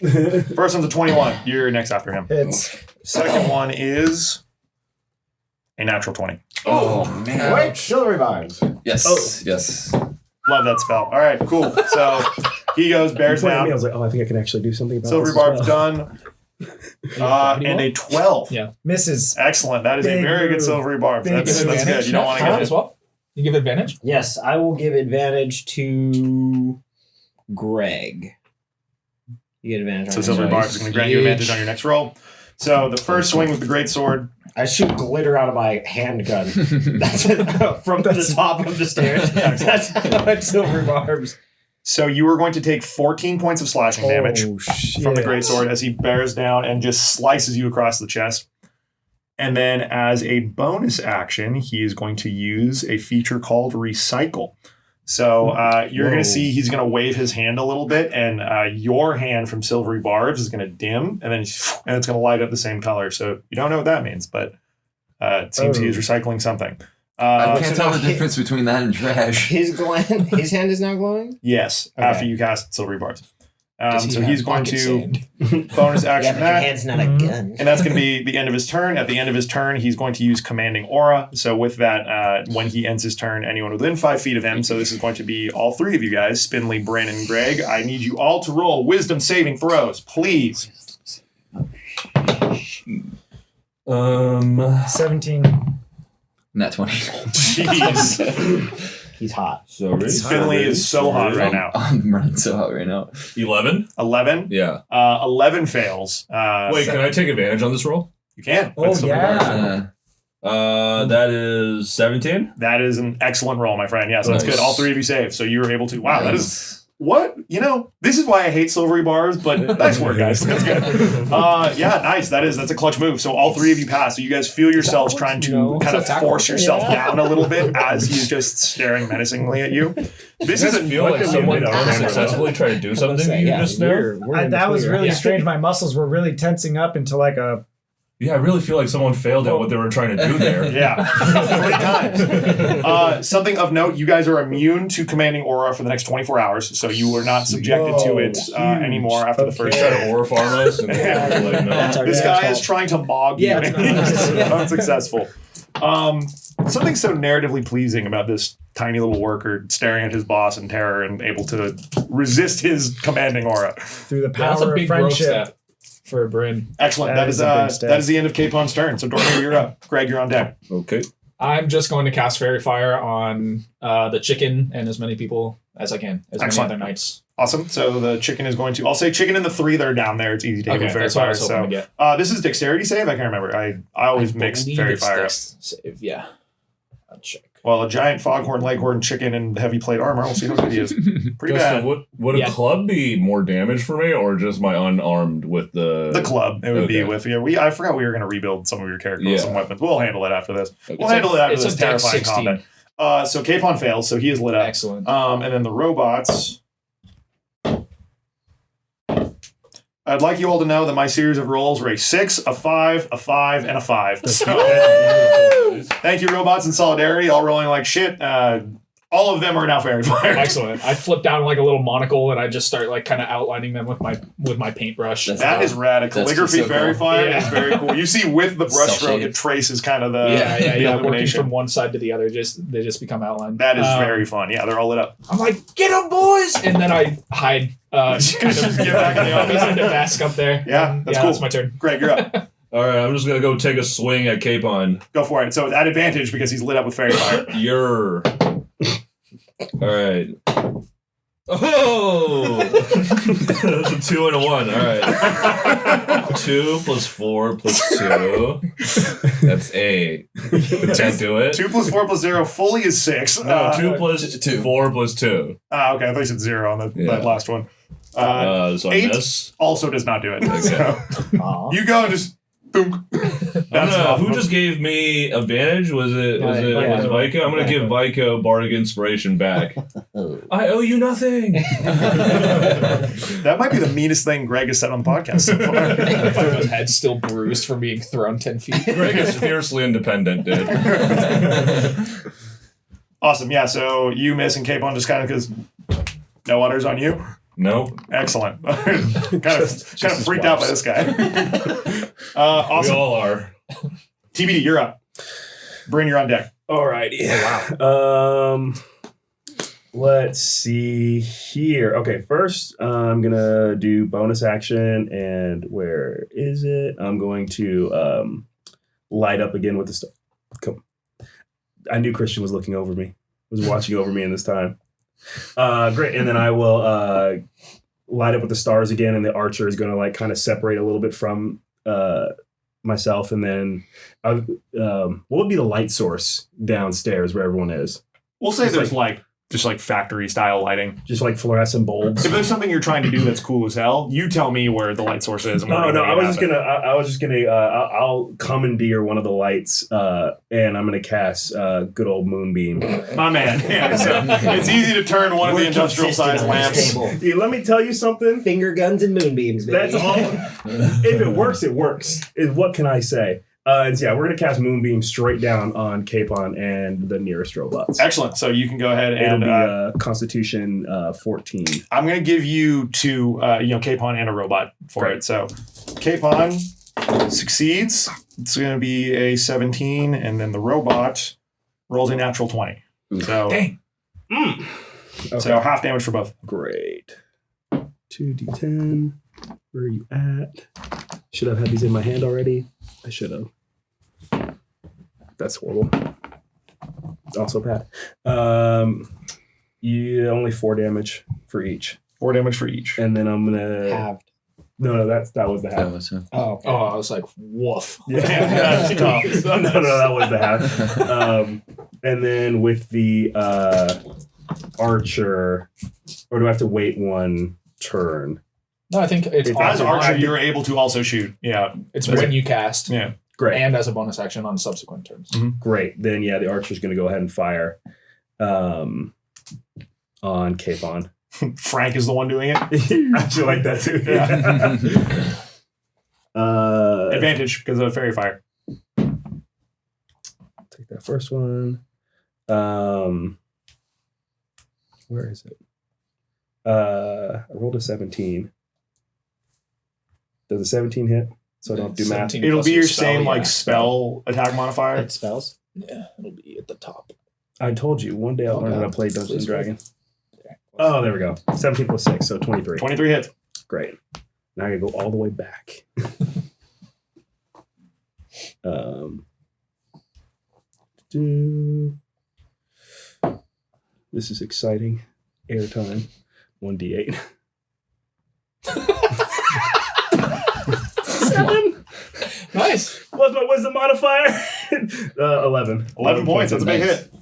First one's a 21. You're next after him. It's Second one is a natural 20. Oh, man. Wait, silvery bars. Yes. Yes. Love that spell. All right, cool. So he goes, bears I down. was like, oh, I think I can actually do something about Silvery this as barb's well. done. And a 12. Yeah. misses. Excellent. That is a Big very good move. silvery barb. Big That's good. You don't want to Huh? get As well? You give advantage? Yes, I will give advantage to Greg. You get advantage on So your Silvery next Barbs roll. is going to grant you advantage on your next roll. So the first swing with the great sword. I shoot glitter out of my handgun. That's it, from the top of the stairs. That's how it's Silvery Barbs. So you are going to take 14 points of slashing damage shit. from the great sword as he bears down and just slices you across the chest. And then as a bonus action, he is going to use a feature called Recycle. So you're going to see he's going to wave his hand a little bit, and your hand from Silvery Barbs is going to dim, and it's going to light up the same color. So you don't know what that means, but it seems he is recycling something. I can't tell the difference between that and trash. His hand is now glowing? Yes, Okay. after you cast Silvery Barbs. Does he So have he's going pocket to sand? bonus Yeah, action but your that. hand's not a gun. And that's going to be the end of his turn. At the end of his turn, he's going to use Commanding Aura. So with that, when he ends his turn, anyone within 5 feet of him, so this is going to be all three of you guys, Spindly, Brin, and Greg, I need you all to roll Wisdom saving throws, please. 17. Nat 20. Jeez. He's hot. Sorry. Spindly is so hot right now. I'm running so hot right now. 11? 11. Yeah. 11 fails. Wait, can I take advantage on this roll? You can. Oh, That's Silvery Barbs. yeah. That is 17? That is an excellent roll, my friend. Yes, that's Nice. good. All three of you saved. So you were able to. Wow, that is. What? This is why I hate Silvery Barbs, but nice work, guys. That's good. Yeah, nice. That's a clutch move. So all three of you pass. So you guys feel yourselves trying to kind of force yourself down a little bit as he's just staring menacingly at you. This I isn't feel like that someone we did on camera. unsuccessly tried to do something to you Yeah, just now. That was really Yeah. strange. My muscles were really tensing up into like a. Yeah, I really feel like someone failed at what they were trying to do there. Yeah, 3 times. Something of note, you guys are immune to Commanding Aura for the next 24 hours, so you are not subjected to Whoa, it anymore after the first Try show. to aura farm us. And Yeah. like, no. That's our This dad's guy is fault. trying to mog Yeah, you. it's not- Unsuccessful. Something so narratively pleasing about this tiny little worker staring at his boss in terror and able to resist his commanding aura. Through the Yeah, that's a power of big growth friendship. step for Brin. Excellent. That That is is a big step. that is the end of Capon's turn. So Dormer, you're up. Greg, you're on deck. Okay. I'm just going to cast Fairy Fire on the chicken and as many people as I can, as Excellent. many other knights. Awesome. So the chicken is going to. I'll say chicken and the 3 that are down there. It's easy to take Okay, with fairy that's what I fire. was hoping to So get. this is dexterity save. I can't remember. I always mix believe fairy it's fire up. dex save, yeah. I'll check. Well, a giant foghorn, leghorn, chicken, and heavy plate armor. We'll see how good he is. Pretty Justin, bad. would a Yeah. club be more damage for me, or just my unarmed with the The club. It would be Okay. with you. I forgot we were going to rebuild some of your character with Yeah. some weapons. We'll handle it after this. Okay. We'll handle it after It's this a dex terrifying 16. combat. So Capon fails, so he is lit up. Excellent. And then the robots. I'd like you all to know that my series of rolls were a 6, a 5, a 5, and a 5. So, thank you, robots in solidarity, all rolling like shit. All of them are now fairy fire. Excellent. I flip down like a little monocle and I just start like kind of outlining them with my paintbrush. That's That is rad. A That's calligraphy so fairy cool. fire Yeah. is very cool. You see with the brushstroke, Self-shaded. it traces kind of the, yeah, the Working illumination. from one side to the other, they just become outlined. That is very fun. Yeah, they're all lit up. I'm like, get them, boys! And then I hide, kind of Get back in the office. in the mask up there. Yeah, And, that's cool. That's my turn. Greg, you're up. All right, I'm just gonna go take a swing at Capon. Go for it. So at advantage because he's lit up with fairy fire. You're all right. Oh, that's a 2 and a 1. All right, 2 plus 4 plus 2. That's 8. Can't do it. 2 plus 4 plus 0 fully is 6. No, 2 plus 2. 4 plus 2. Okay, I thought you said 0 on Yeah. that last one. So I 8 miss. also does not do it. Okay. So Aw. you go and just boom. Who just gave me advantage? Was it Vico? I'm gonna give Vico bardic inspiration back. I owe you nothing. That might be the meanest thing Greg has said on the podcast so far. His head's still bruised from being thrown 10 feet. Greg is fiercely independent, dude. Awesome. Yeah, so you miss and Capon just kind of because no others on you. Nope. Excellent. kind of freaked out by this guy. We Awesome. all are. TBD, you're up. Brin, you're on deck. Alrighty. Wow. Let's see here. Okay, first I'm gonna do bonus action, and where is it? I'm going to light up again with the stuff. I knew Christian was looking over me, was watching over me in this time. Great. And then I will light up with the stars again, and the archer is going to like kind of separate a little bit from myself. And then what would be the light source downstairs where everyone is? We'll say Just there's just like factory style lighting. Just like fluorescent bulbs. If there's something you're trying to do that's cool as hell, you tell me where the light source is. And No, we're no. gonna I make it was just gonna. I'll commandeer one of the lights, and I'm gonna cast good old moonbeam. happen. My man. Yeah, so it's easy to turn one of the We're industrial sized consistent on lamps. this table. Let me tell you something. Finger guns and moonbeams, baby. That's all. If it works, it works. What can I say? And so, yeah, we're gonna cast moonbeam straight down on Capon and the nearest robots. Excellent. So you can go ahead It'll and be Constitution 14. I'm going to give you two, Capon and a robot for Great. it. So Capon succeeds. It's going to be a 17, and then the robot rolls a natural 20. So, Dang. Okay. so half damage for both. Great. 2d10. Where are you at? Should have had these in my hand already. I should have. That's horrible. Also bad. Yeah, only 4 damage for each. 4 damage for each. And then I'm gonna. Halved. No, that was the half. Oh, okay. Oh, I was like, woof. Yeah, That's tough. no, that was the half. And then with the archer, or do I have to wait one turn? No, I think it's As on- Archer, you're able to also shoot. Yeah. It's when you cast, Yeah. Great. and as a bonus action on subsequent turns. Great. Then yeah, the archer's going to go ahead and fire on Capon. Frank is the one doing it. I actually like that too. Yeah. uh, Advantage because of fairy fire. take that first one. Where is it? I rolled a 17. Does a 17 hit? So I don't do math. 17 It'll plus be your spell, same yeah. spell attack modifier. It spells. Yeah, it'll be at the top. I told you one day I'll learn how to play Dungeons and Please, Dragons. Oh, there we go. 17 plus 6, so 23. 23 hits. Great. Now I gotta go all the way back. This is exciting. Airtime. 1d8. 7. Nice. What's my wisdom modifier? 11. 11 points. That's a big Nice. hit.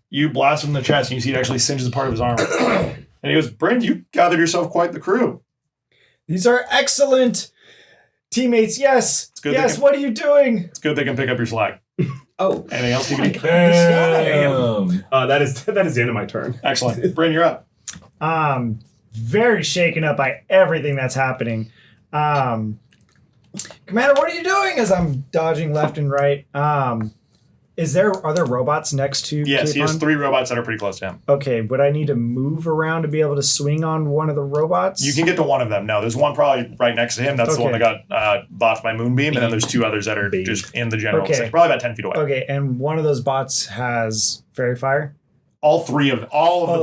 You blast him in the chest, and you see it actually singes a part of his armor. And he goes, Bryn, you gathered yourself quite the crew. These are excellent teammates. Yes. It's good Yes. they What are you doing? It's good they can pick up your slack. Oh, Anything else you can do? Damn. That is the end of my turn. Excellent. Bryn, you're up. Very shaken up by everything that's happening. Commander, what are you doing? As I'm dodging left and right. Are there robots next to Yes, he has Capon? 3 robots that are pretty close to him. Okay, would I need to move around to be able to swing on one of the robots? You can get to one of them. No, there's one probably right next to him. That's the one Okay. that got botched by Moonbeam. And then there's 2 others that are just in the general Okay. thing. Probably about 10 feet away. Okay, and one of those bots has fairy fire. All of the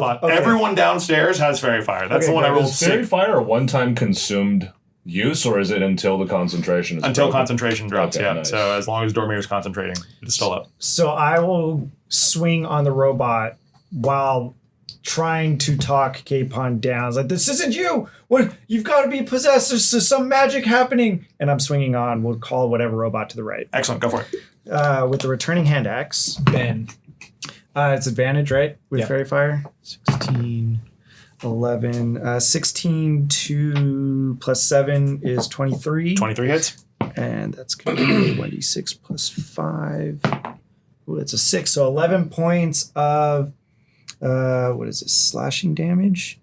bots. Okay. Everyone downstairs has fairy fire. That's Okay, the one I great. rolled Is fairy 6 fire a one-time consumed use, or is it until the concentration is until broken? concentration drops. Okay, Yeah. nice. So as long as Dormir is concentrating, it's still up. So I will swing on the robot while trying to talk Capon down. It's like, this isn't you. What? You've got to be possessed. There's some magic happening. And I'm swinging on. We'll call whatever robot to the right. Excellent. Go for it. With the returning hand axe. Ben. It's advantage, right? With Yeah. fairy fire. 16, 11. 16 2 plus 7 is 23. 23 hits. And that's going to be 1d6 plus 5. Ooh, it's a 6. So 11 points of, what is this, slashing damage?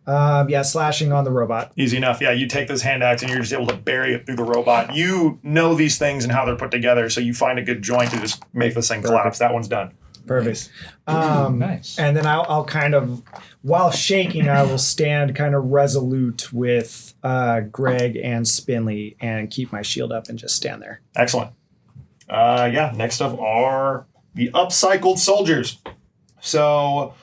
Slashing on the robot. Easy enough. Yeah, you take this hand axe and you're just able to bury it through the robot. You know these things and how they're put together, so you find a good joint to just make this thing collapse. That one's done. Perfect. Nice. And then I'll kind of, while shaking, I will stand kind of resolute with Greg and Spindly and keep my shield up and just stand there. Excellent. Next up are the upcycled soldiers. So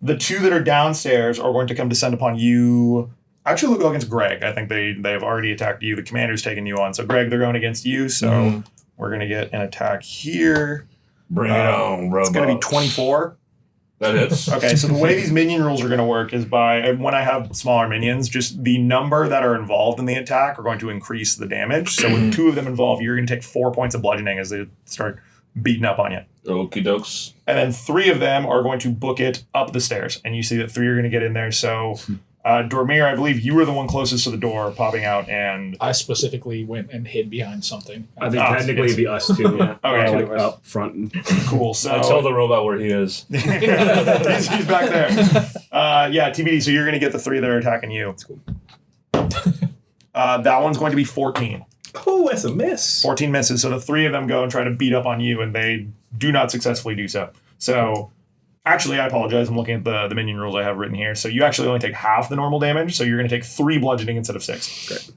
the 2 that are downstairs are going to come descend upon you. Actually, they'll go against Greg. I think they've already attacked you. The commander's taken you on. So Greg, they're going against you. So we're going to get an attack here. Bring it on, It's going to be robots. 24. That hits. Okay, so the way these minion rules are going to work is by when I have smaller minions, just the number that are involved in the attack are going to increase the damage. So with 2 of them involved, you're going to take 4 points of bludgeoning as they start beating up on you. Okie dokes. And then 3 of them are going to book it up the stairs. And you see that 3 are going to get in there. So, Dormir, I believe you were the one closest to the door popping out. And I specifically went and hid behind something. I think technically it'd be us too. Okay. Like up front. cool. So I tell the robot where he is. he's back there. Yeah, TBD. So you're going to get the 3 that are attacking you. That's cool. That one's going to be 14. Oh, that's a miss. 14 misses. So the 3 of them go and try to beat up on you, and they do not successfully do so. So, actually, I apologize. I'm looking at the minion rules I have written here. So you actually only take half the normal damage. So you're going to take 3 bludgeoning instead of 6. Great.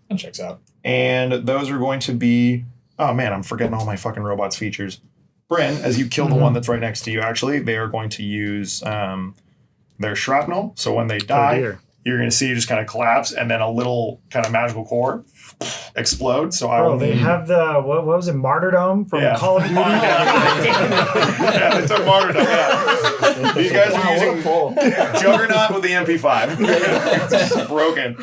That checks out. And those are going to be... Oh, man, I'm forgetting all my fucking robots' features. Brin, as you kill the one that's right next to you, actually, they are going to use their shrapnel. So when they die... dear. You're going to see it just kind of collapse, and then a little kind of magical core explode. So I Bro, will they need... have the what was it, Martyrdom from Yeah. Call of Duty? Yeah, they took Martyrdom, yeah. These guys are using Juggernaut with the MP5. It's broken.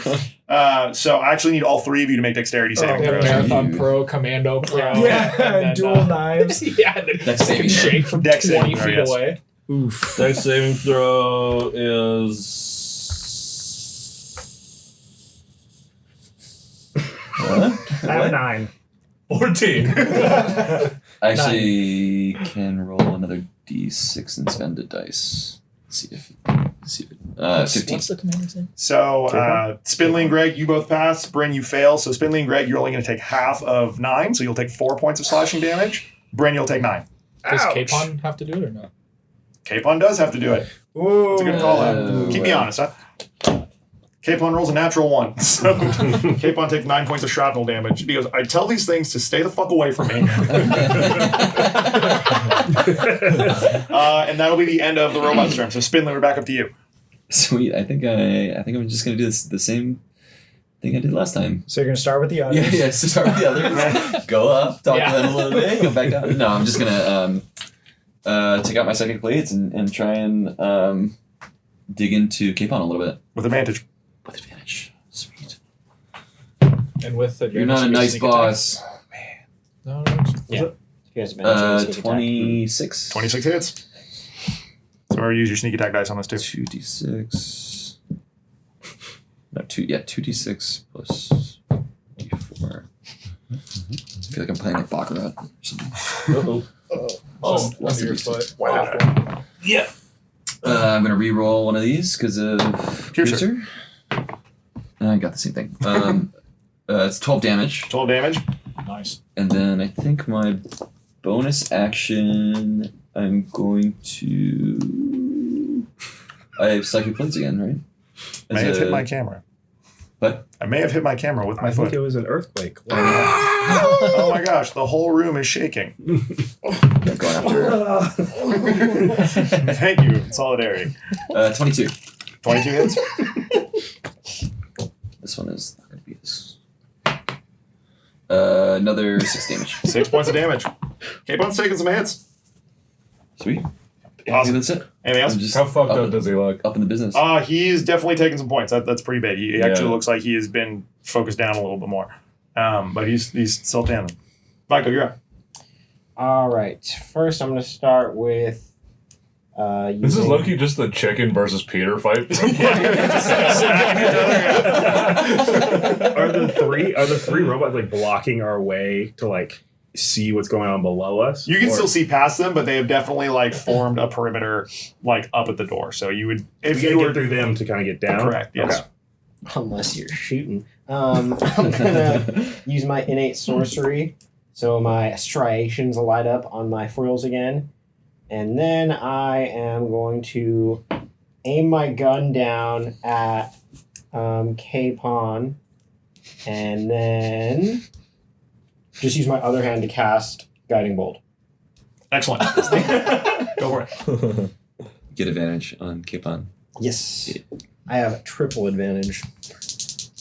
So I actually need all 3 of you to make dexterity saving They have throws. Marathon Pro, Commando Pro. Yeah, and then, dual knives. Yeah, and then Dex saving fucking shake from Dex 20 saving throw, feet yes. away. Oof. Dex saving throw is. What? I have 9. 14. I actually can roll another d6 and spend a dice. See if 15. What's the commander's name? So Spindly and Greg, you both pass. Brin, you fail. So Spindly and Greg, you're only going to take half of 9. So you'll take 4 points of slashing damage. Brin, you'll take 9. Does Ouch. Capon have to do it or not? Capon does have to do it. Ooh. That's a good call out. Keep me honest, huh? Capon rolls a natural 1. So Capon takes 9 points of shrapnel damage. He goes, I tell these things to stay the fuck away from me. And that'll be the end of the robot's turn. So Spindly, we're back up to you. Sweet. I think I'm just gonna do the same thing I did last time. So you're gonna start with the others. Yeah. So start with the others. Go up, talk to them a little bit, go back down. No, I'm just gonna take out my psychic blades and try and dig into Capon a little bit With advantage. with advantage. Sweet. And with the You're not a nice boss. No, You guys have been sneak attack. 26. 26 hits. So or use your sneak attack dice on this too. 2d6. No, 2d6 plus d4. I feel like I'm playing like Baccarat or something. Oh, less than your d6. foot. Wow. Yeah. I'm gonna re-roll one of these because of Piercer. I got the same thing. It's 12 damage, 12 damage. Nice. and then I think my bonus action, I'm going to. I have psychic blades again, right? May have hit my camera. What? I may have hit my camera with my I think foot. it was an earthquake. Oh my gosh, the whole room is shaking. I'm going after Thank you. In solidarity. 22. 22 hits. This one is not going to be this. Another 6 damage. 6 points of damage. Capon's taking some hits. Sweet. Awesome. That's it. Anything else? I'm just How fucked up does he look? up in the business. He's definitely taking some points. That's pretty big. He actually Yeah. looks like he has been focused down a little bit more. But he's still standing. Michael, you're up. All right. First, I'm going to start with. This is Loki just the chicken versus Peter fight. Are the three robots like blocking our way to like see what's going on below us? You can Or- still see past them, but they have definitely like formed a perimeter like up at the door. So you would, if we you gotta were get through them to kind of get down. correct, yes. Okay. Unless you're shooting. I'm gonna use my innate sorcery, so my striations light up on my foils again, and then I am going to aim my gun down at Capon, and then just use my other hand to cast Guiding Bolt. Excellent. Go for it. Get advantage on Capon. Yes, I have triple advantage.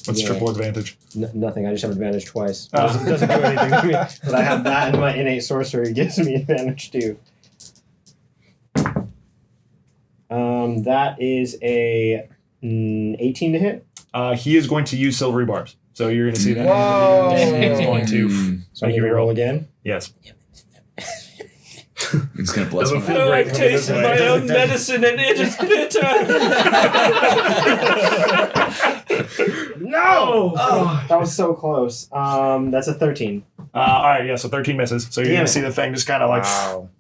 What's Yeah. triple advantage? Nothing. I just have advantage twice. Oh. It doesn't do anything to me. But I have that, and my innate sorcery gives me advantage too. That is a 18 to hit. He is going to use silvery barbs. So you're going to see that. Whoa. He's going to. So I need to roll again. Yes. He's gonna bless Doesn't me. feel great I've coming this tasted way. my own medicine and it is bitter. No! Oh, that was so close. That's a 13. All right, yeah, so 13 misses. So you're Damn going it. to see the thing just kind of like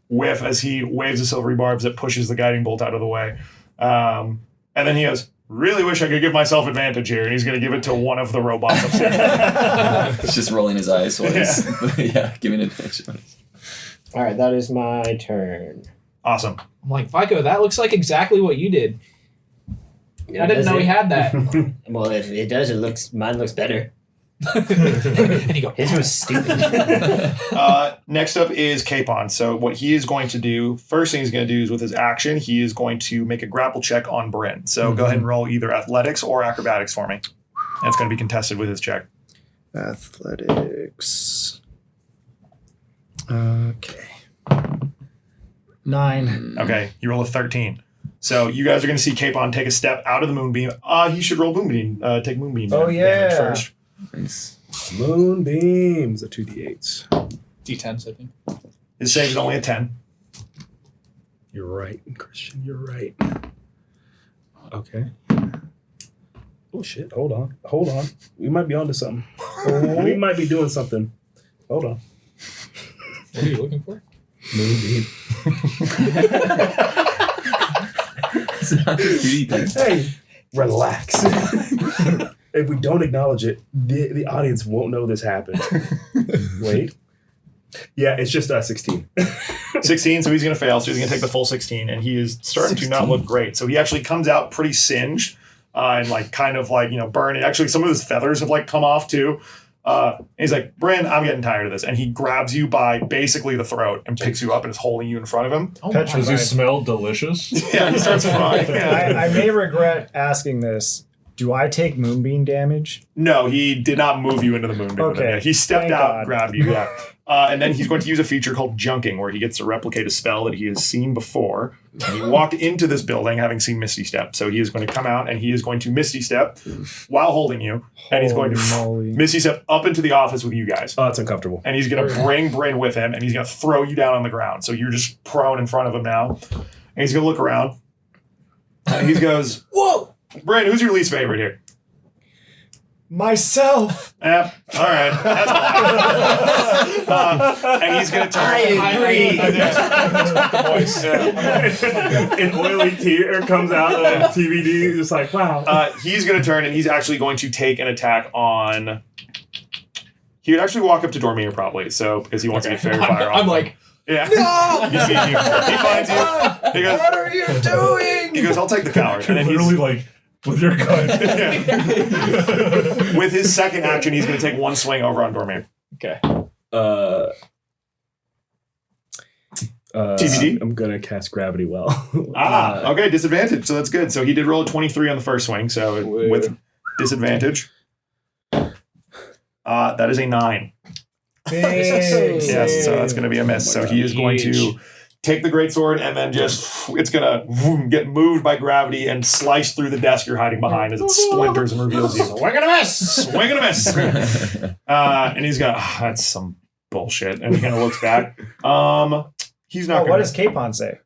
whiff as he waves the silvery barbs that pushes the guiding bolt out of the way. And then he goes, really wish I could give myself advantage here. And he's going to give it to one of the robots upstairs. He's just rolling his eyes while he's giving it attention. All right, that is my turn. Awesome. I'm like, FICO, that looks like exactly what you did. I didn't know he had that. Well, if it does, mine looks better. And you go, His was stupid. Next up is Capon. So what he is going to do, first thing he's going to do is with his action, he is going to make a grapple check on Brin. So go ahead and roll either athletics or acrobatics for me. That's going to be contested with his check. Athletics. Okay. 9. Okay, you roll a 13. So you guys are going to see Capon take a step out of the moonbeam. He should roll moonbeam. Take moonbeam Oh, damage yeah. first. Nice. Moonbeams, a 2d8s. D10s, I think. His save is only a 10. You're right, Christian. You're right. Okay. Oh shit! Hold on. We might be onto something. We might be doing something. Hold on. What are you looking for? Moonbeam. Hey, relax. If we don't acknowledge it, the audience won't know this happened. Wait. Yeah, it's just 16. 16, so he's going to fail. So he's going to take the full 16, and he is starting to not look great. So he actually comes out pretty singed and like kind of like, burn. And actually, some of his feathers have like come off too. And he's like, Brin, I'm getting tired of this. And he grabs you by basically the throat and picks you up and is holding you in front of him. Oh, Petrified. Does he smell delicious? Yeah, he starts frying. I may regret asking this. Do I take moonbeam damage? No, he did not move you into the moonbeam. Okay. He stepped Thank out, God. grabbed you. Yeah. And then he's going to use a feature called junking, where he gets to replicate a spell that he has seen before. And he walked into this building having seen Misty Step. So he is going to come out and he is going to Misty Step while holding you. And he's going to Holy moly. Misty Step up into the office with you guys. Oh, it's uncomfortable. And he's going to bring Brin with him and he's going to throw you down on the ground. So you're just prone in front of him now. And he's going to look around. And he goes, whoa! Brin, who's your least favorite here? Myself. Yep. All right. That's fine. And he's going to turn. I agree. The voice. Yeah. An oily tear comes out of TVD. Just like, wow. He's going to turn and he's actually going to take an attack on. He would actually walk up to Dormir probably, so because he wants to get fairy fire off. I'm like, yeah. No! He sees you. He finds you. He goes, What are you doing? He goes, I'll take the coward. And then he's, Literally like with your gun. with his second action, he's going to take one swing over on Dormir. okay. TBD? I'm gonna cast Gravity Well. Okay, disadvantage. So that's good. So he did roll a 23 on the first swing, so with disadvantage. That is a 9. Yes, so that's going to be a miss. So he is going to take the greatsword and then just, it's going to get moved by gravity and slice through the desk you're hiding behind as it splinters and reveals you. Swing and a miss. Swing and a miss. And he's going, that's some bullshit. And he kind of looks back. He's not going What to. does Capon say?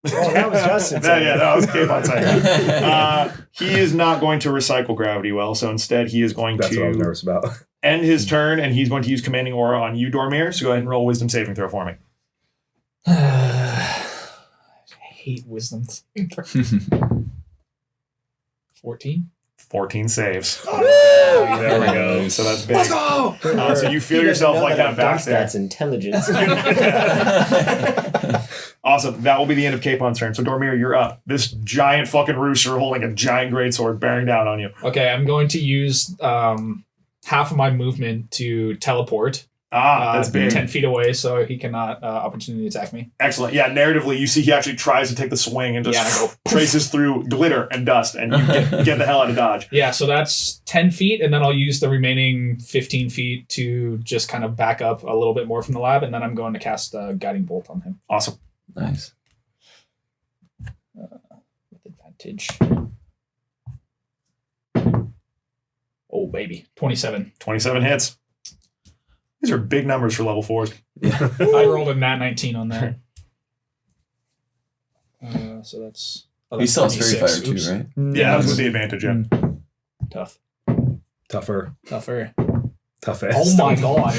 Oh, that was Justin. That was Capon saying. He is not going to recycle gravity well, so instead he is going That's what I was to nervous about. end his turn, and he's going to use Commanding Aura on you, Dormir. So go ahead and roll Wisdom saving throw for me. I hate wisdom. 14? 14 saves. There we go. So that's big. So you feel yourself like that back there. That's intelligence. Awesome. That will be the end of Capon's turn. So Dormir, you're up. This giant fucking rooster holding a giant greatsword bearing down on you. Okay, I'm going to use half of my movement to teleport. That's big. 10 feet away so he cannot opportunity attack me. Excellent. Yeah, narratively, you see he actually tries to take the swing and just traces through glitter and dust, and you get the hell out of Dodge. Yeah, so that's 10 feet, and then I'll use the remaining 15 feet to just kind of back up a little bit more from the lab, and then I'm going to cast a Guiding Bolt on him. Awesome. Nice. With advantage. Oh, baby. 27. 27 hits. These are big numbers for level 4s. I rolled a nat 19 on that. So that's... He still has fairy 26. fire too, Oops. right? Yeah, that was with the advantage, yeah. Tough. Tougher. Tougher. Toughest. Oh my god.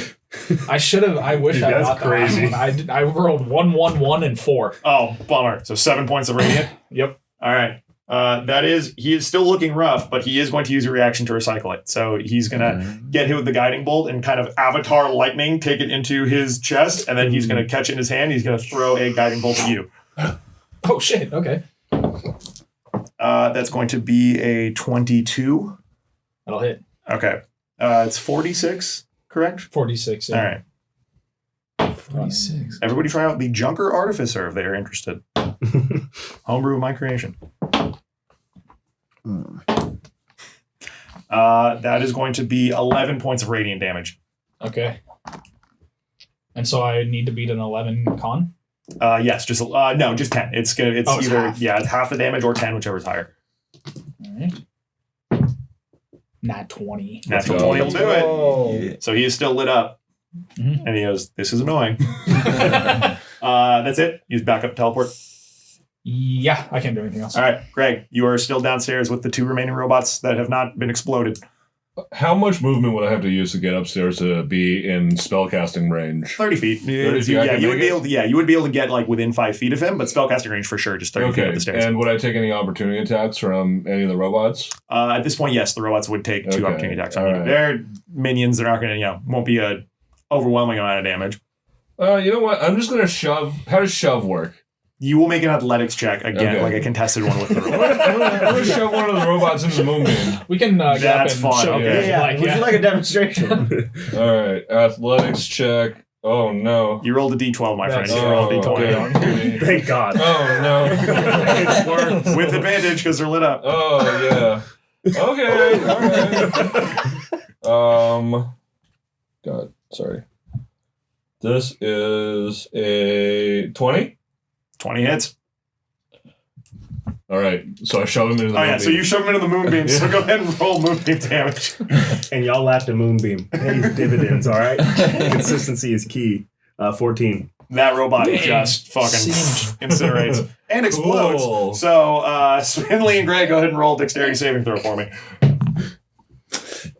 I should have... I wish Dude, I that's got crazy. the last one. I rolled 1, 1, 1, and 4. Oh, bummer. So 7 points of radiant. Yep. All right. He is still looking rough, but he is going to use a reaction to recycle it. So he's going to get hit with the guiding bolt and kind of avatar lightning, take it into his chest, and then he's going to catch it in his hand. He's going to throw a guiding bolt at you. Oh, shit. Okay. That's going to be a 22. That'll hit. Okay. It's 46, correct? 46. Yeah. All right. 46. Everybody try out the Junker Artificer if they are interested. Homebrew of my creation. That is going to be 11 points of radiant damage. Okay. And so I need to beat an 11 con? Yes, just no, just 10. It's either half. it's half the damage or 10, whichever's higher. All right. Nat 20. Natural go. 20 will do it. Yeah. So he is still lit up, Mhm. and he goes, "This is annoying." That's it. Use backup teleport. Yeah, I can't do anything else. All right, Greg, you are still downstairs with the 2 remaining robots that have not been exploded. How much movement would I have to use to get upstairs to be in spellcasting range? 30 feet. 30 feet, I Yeah, can you would make be it? able to. Yeah, you would be able to get like within 5 feet of him, but spellcasting range for sure, just 30 feet up Okay, the stairs. and would I take any opportunity attacks from any of the robots? At this point, yes, the robots would take 2 Okay, opportunity attacks. I all mean, right. they're minions. They're not going to, won't be a overwhelming amount of damage. You know what? I'm just gonna shove. How does shove work? You will make an athletics check again, Okay. like a contested one with the I'm robot. gonna shove one of the robots into the moonbeam. We can get up That's and fine, show you. okay. if you Yeah, like, would yeah. you like a demonstration? All right, athletics check. Oh no. You rolled a d12, my friend. That's- You rolled a d20. okay. Thank God. Oh no. It's worked. With advantage because they're lit up. Oh yeah. Okay. All right. God, sorry. This is a 20. 20 hits. All right, so I shove him into the Oh, yeah, moonbeam. so you shove him into the moonbeam, so go ahead and roll moonbeam damage. And y'all laughed at Moonbeam. Pays dividends, all right? Consistency is key. 14. That robot Dang. just fucking Singed. incinerates and explodes. Cool. So, Spindly and Greg, go ahead and roll dexterity saving throw for me.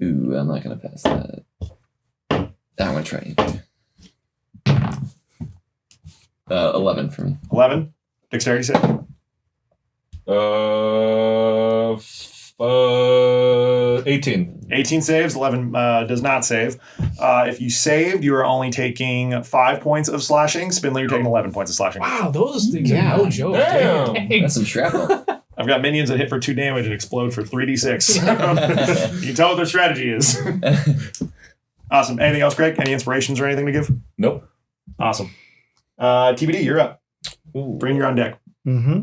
Ooh, I'm not gonna pass that. I'm gonna try. 11 for me. 11. Dexterity save. 18. 18 saves, 11 does not save. If you saved, you are only taking 5 points of slashing. Spindly, you're taking 11 points of slashing. Wow, those things Yeah. are no joke. Damn. Dang. That's some shrapnel. I've got minions that hit for 2 damage and explode for 3d6. You can tell what their strategy is. Awesome. Anything else, Greg? Any inspirations or anything to give? Nope. Awesome. TBD, you're up. Ooh. Bring your on deck. Mm-hmm.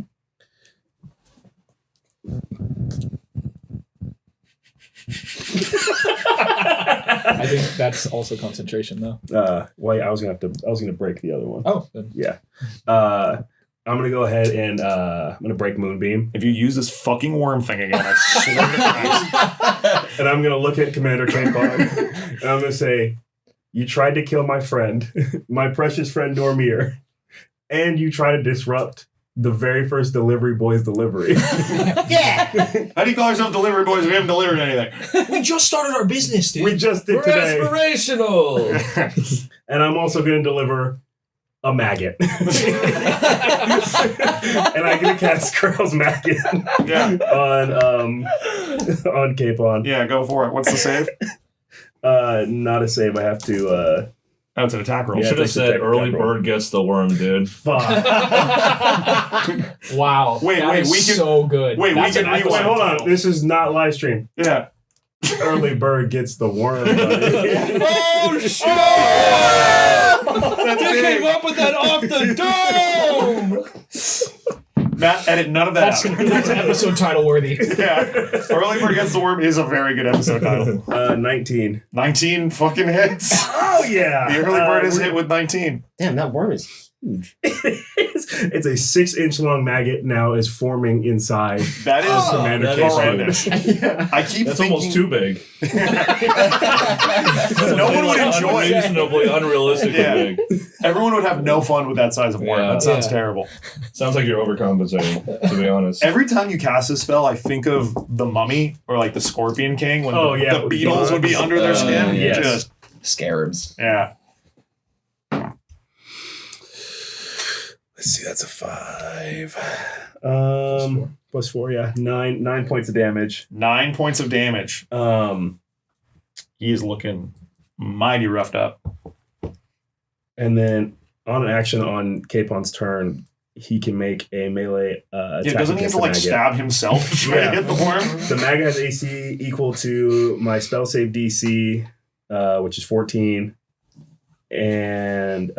I think that's also concentration, though. Well, I was gonna break the other one. Oh, then. Yeah. I'm gonna go ahead and I'm gonna break Moonbeam, If you use this fucking worm thing again, I swear to Christ. and I'm gonna look at Commander Capon, and I'm gonna say, "You tried to kill my friend, my precious friend Dormir, and you tried to disrupt the very first delivery boy's delivery." Yeah. How do you call yourself delivery boys if you haven't delivered anything? We just started our business, dude. We just did We're today, aspirational. and I'm also gonna deliver a maggot, and I'm gonna cast Squirrel's maggot Yeah. on Capon. Yeah, go for it. What's the save? Not a save. I have to. Oh, it's an attack roll. You Yeah, should have it's a said technical early roll. bird gets the worm, dude. Fuck. Wow. Wait, that wait, is we can- so good. wait, we That's can an rewind. Wait, excellent hold on. title. This is not live stream. Yeah. Early bird gets the worm. buddy. Oh shit! That's They big. came up with that off the dome. Matt, edit none of that That's, out. that's episode title worthy. Yeah. Early Bird Gets the Worm is a very good episode title. 19. 19 fucking hits. Oh yeah. The Early Bird is hit with 19. Damn, that worm is huge. It's a 6-inch long maggot now is forming inside. That is Commander that K. is horrendous. I keep That's thinking almost too big. no one would enjoy it. Unreasonably, unrealistically Yeah. big. Everyone would have no fun with that size of worm. Yeah. That sounds terrible. Sounds like you're overcompensating, to be honest. Every time you cast this spell, I think of the Mummy or like the Scorpion King when Oh, yeah, the with beetles would be bugs. under their skin. yes. Just Scarabs. yeah. Let's see, that's a 5. Plus 4, yeah. 9 points of damage. 9 points of damage. He is looking mighty roughed up. And then on an action on Capon's turn, he can make a melee attack. Yeah, doesn't he have against to the like maggot. stab himself to try to Yeah. hit the worm? The maggot has AC equal to my spell save DC, which is 14, and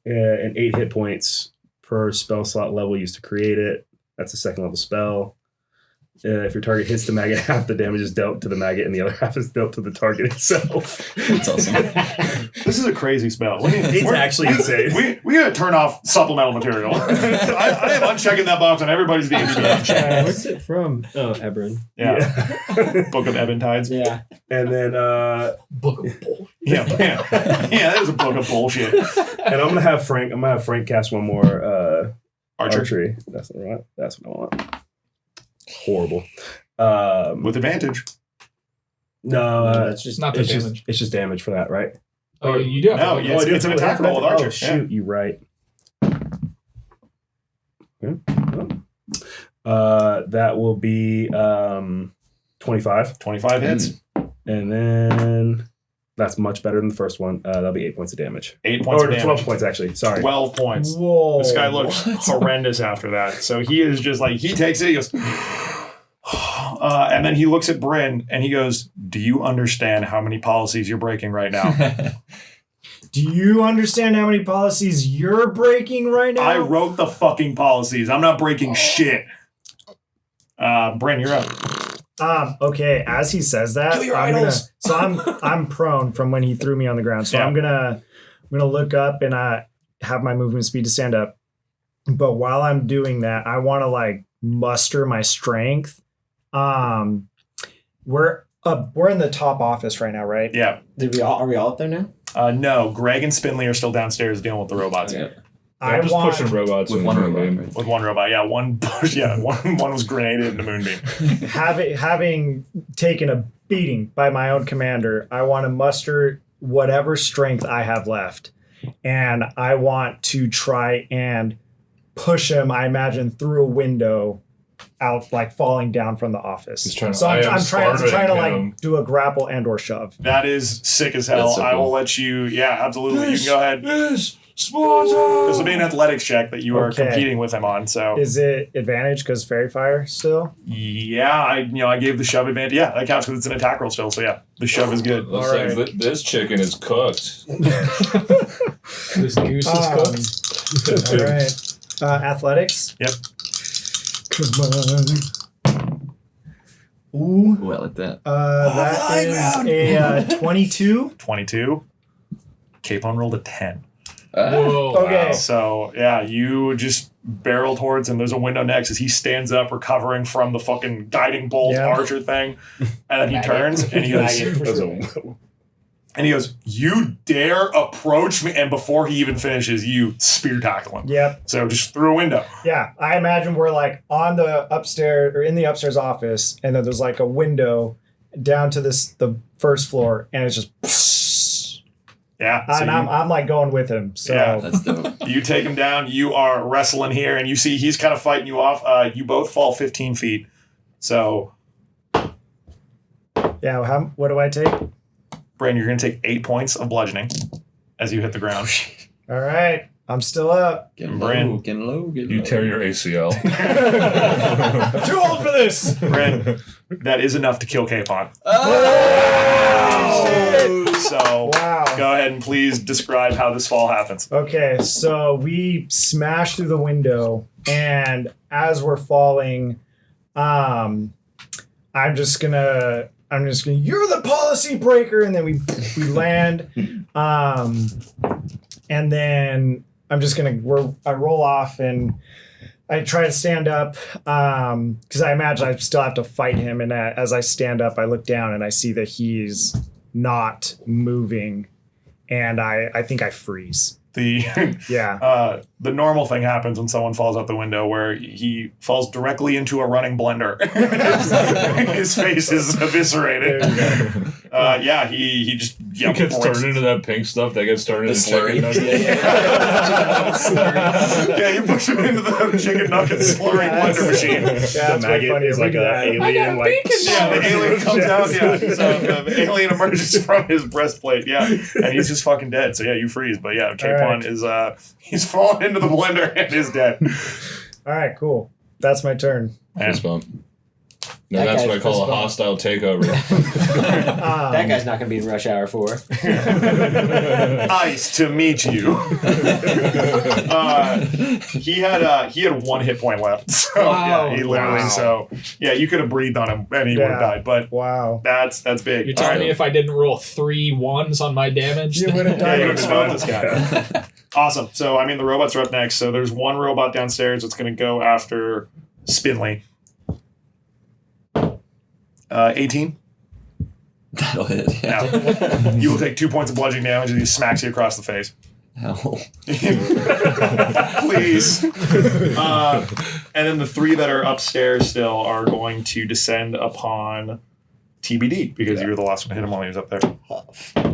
8 hit points per spell slot level used to create it. That's a second level spell. If your target hits the maggot, half the damage is dealt to the maggot, and the other half is dealt to the target itself. That's awesome. This is a crazy spell. It's actually insane. We gotta turn off supplemental material. I am unchecking that box on everybody's D&D. What's it from? Oh, Ebron. Yeah. Yeah. Book of Eventides. Yeah. And then Book of bull. Yeah, that is a book of bullshit. and I'm gonna have Frank cast one more Archer. archery. That's what I want. That's what I want. Horrible. With advantage. No, That's just It's not the it's damage. just damage for that, right? Oh, you do have No, to yeah, I do it's an have attack to roll with Archer. Oh, shoot, you're right. Okay. That will be 25. 25 hits. And then that's much better than the first one. That'll be 8 points of damage. 8 points Or of damage. 12 points, actually. Sorry. 12 points. Whoa. This guy looks horrendous after that. So he is just like, he takes it, he goes, and then he looks at Brin and he goes, do you understand how many policies you're breaking right now? Do you understand how many policies you're breaking right now? I wrote the fucking policies. I'm not breaking shit. Brin, you're up. Okay, as he says that, Kill your I'm idols. I'm prone from when he threw me on the ground. So Yeah. I'm gonna look up and have my movement speed to stand up. But while I'm doing that, I want to like muster my strength. We're in the top office right now, right? Yeah. Are we all up there now? No, Greg and Spindly are still downstairs dealing with the robots. Yeah. I'm just pushing robots With in one the robot, game. right? With one robot. Yeah, one was grenaded in the moonbeam. having taken a beating by my own commander, I want to muster whatever strength I have left. And I want to try and push him, I imagine, through a window out, like falling down from the office. He's trying to- So I am I'm trying to starving like him. do a grapple and or shove. That is sick as hell. That's so I will cool. let you, yeah, absolutely. You can go ahead. Is Sparta! This will be an athletics check that you are Okay. competing with him on. So Is it advantage because fairy fire still? yeah, I gave the shove advantage. Yeah, that counts because it's an attack roll still. So yeah, the shove is good. Looks All like right. this chicken is cooked. This goose is cooked. All right. Athletics. Yep. Come on. Ooh. Ooh, I like that. That is a 22. 22. Capon rolled a 10. Whoa. Okay. So yeah, you just barrel towards him. There's a window next as he stands up, recovering from the fucking guiding bolt Yeah. archer thing, and then he Maggot. turns and he goes, Maggot for That's sure. "You dare approach me!" And before he even finishes, you spear tackle him. Yep. So just through a window. Yeah. I imagine we're like on the upstairs or in the upstairs office, and then there's like a window down to the first floor, and it's just. Yeah. So And I'm like going with him. So Yeah. That's dope. you take him down. You are wrestling here, and you see he's kind of fighting you off. You both fall 15 feet. So, yeah. What do I take? Brandon, you're going to take 8 points of bludgeoning as you hit the ground. All right. I'm still up. Getting Brin. low, getting low, getting You low. tear your ACL. I'm too old for this. Brandon, that is enough to kill Capon. Oh! So Wow. go ahead and please describe how this fall happens. Okay, so we smash through the window, and as we're falling, I'm just gonna, you're the policy breaker, and then we land, and then I'm just gonna, I roll off, and I try to stand up, because I imagine I still have to fight him, and as I stand up, I look down, and I see that he's not moving, and I think I freeze. The normal thing happens when someone falls out the window, where he falls directly into a running blender. His face is eviscerated. He just He gets turned into that pink stuff that gets turned into slurry. chicken nuggets. Yeah, you push him into the chicken nugget slurry blender machine. Yeah, The maggot is like an alien, like Yeah, the alien comes out. Yeah, so the alien emerges from his breastplate. Yeah, and he's just fucking dead. So yeah, you freeze. But yeah, Capon is he's fallen into the blender and is dead. All right, cool. That's my turn. Fist bump. No, That that's guy's what I call a fist bump. hostile takeover. That guy's not going to be in rush hour 4. Nice to meet you. He had 1 hit point left. So Wow. yeah, he literally. Wow. So yeah, you could have breathed on him and he would have Yeah. died. But Wow. that's big. You're telling me if I didn't roll 3 1s on my damage, You would have Yeah, died. you in exposed a this guy. Awesome. So I mean, the robots are up next. So there's one robot downstairs that's going to go after Spindly. 18. That'll hit. Yeah. Now, you will take 2 points of bludgeoning damage as he smacks you across the face. Hell. Please. And then the 3 that are upstairs still are going to descend upon TBD because you were the last one to hit him while he was up there.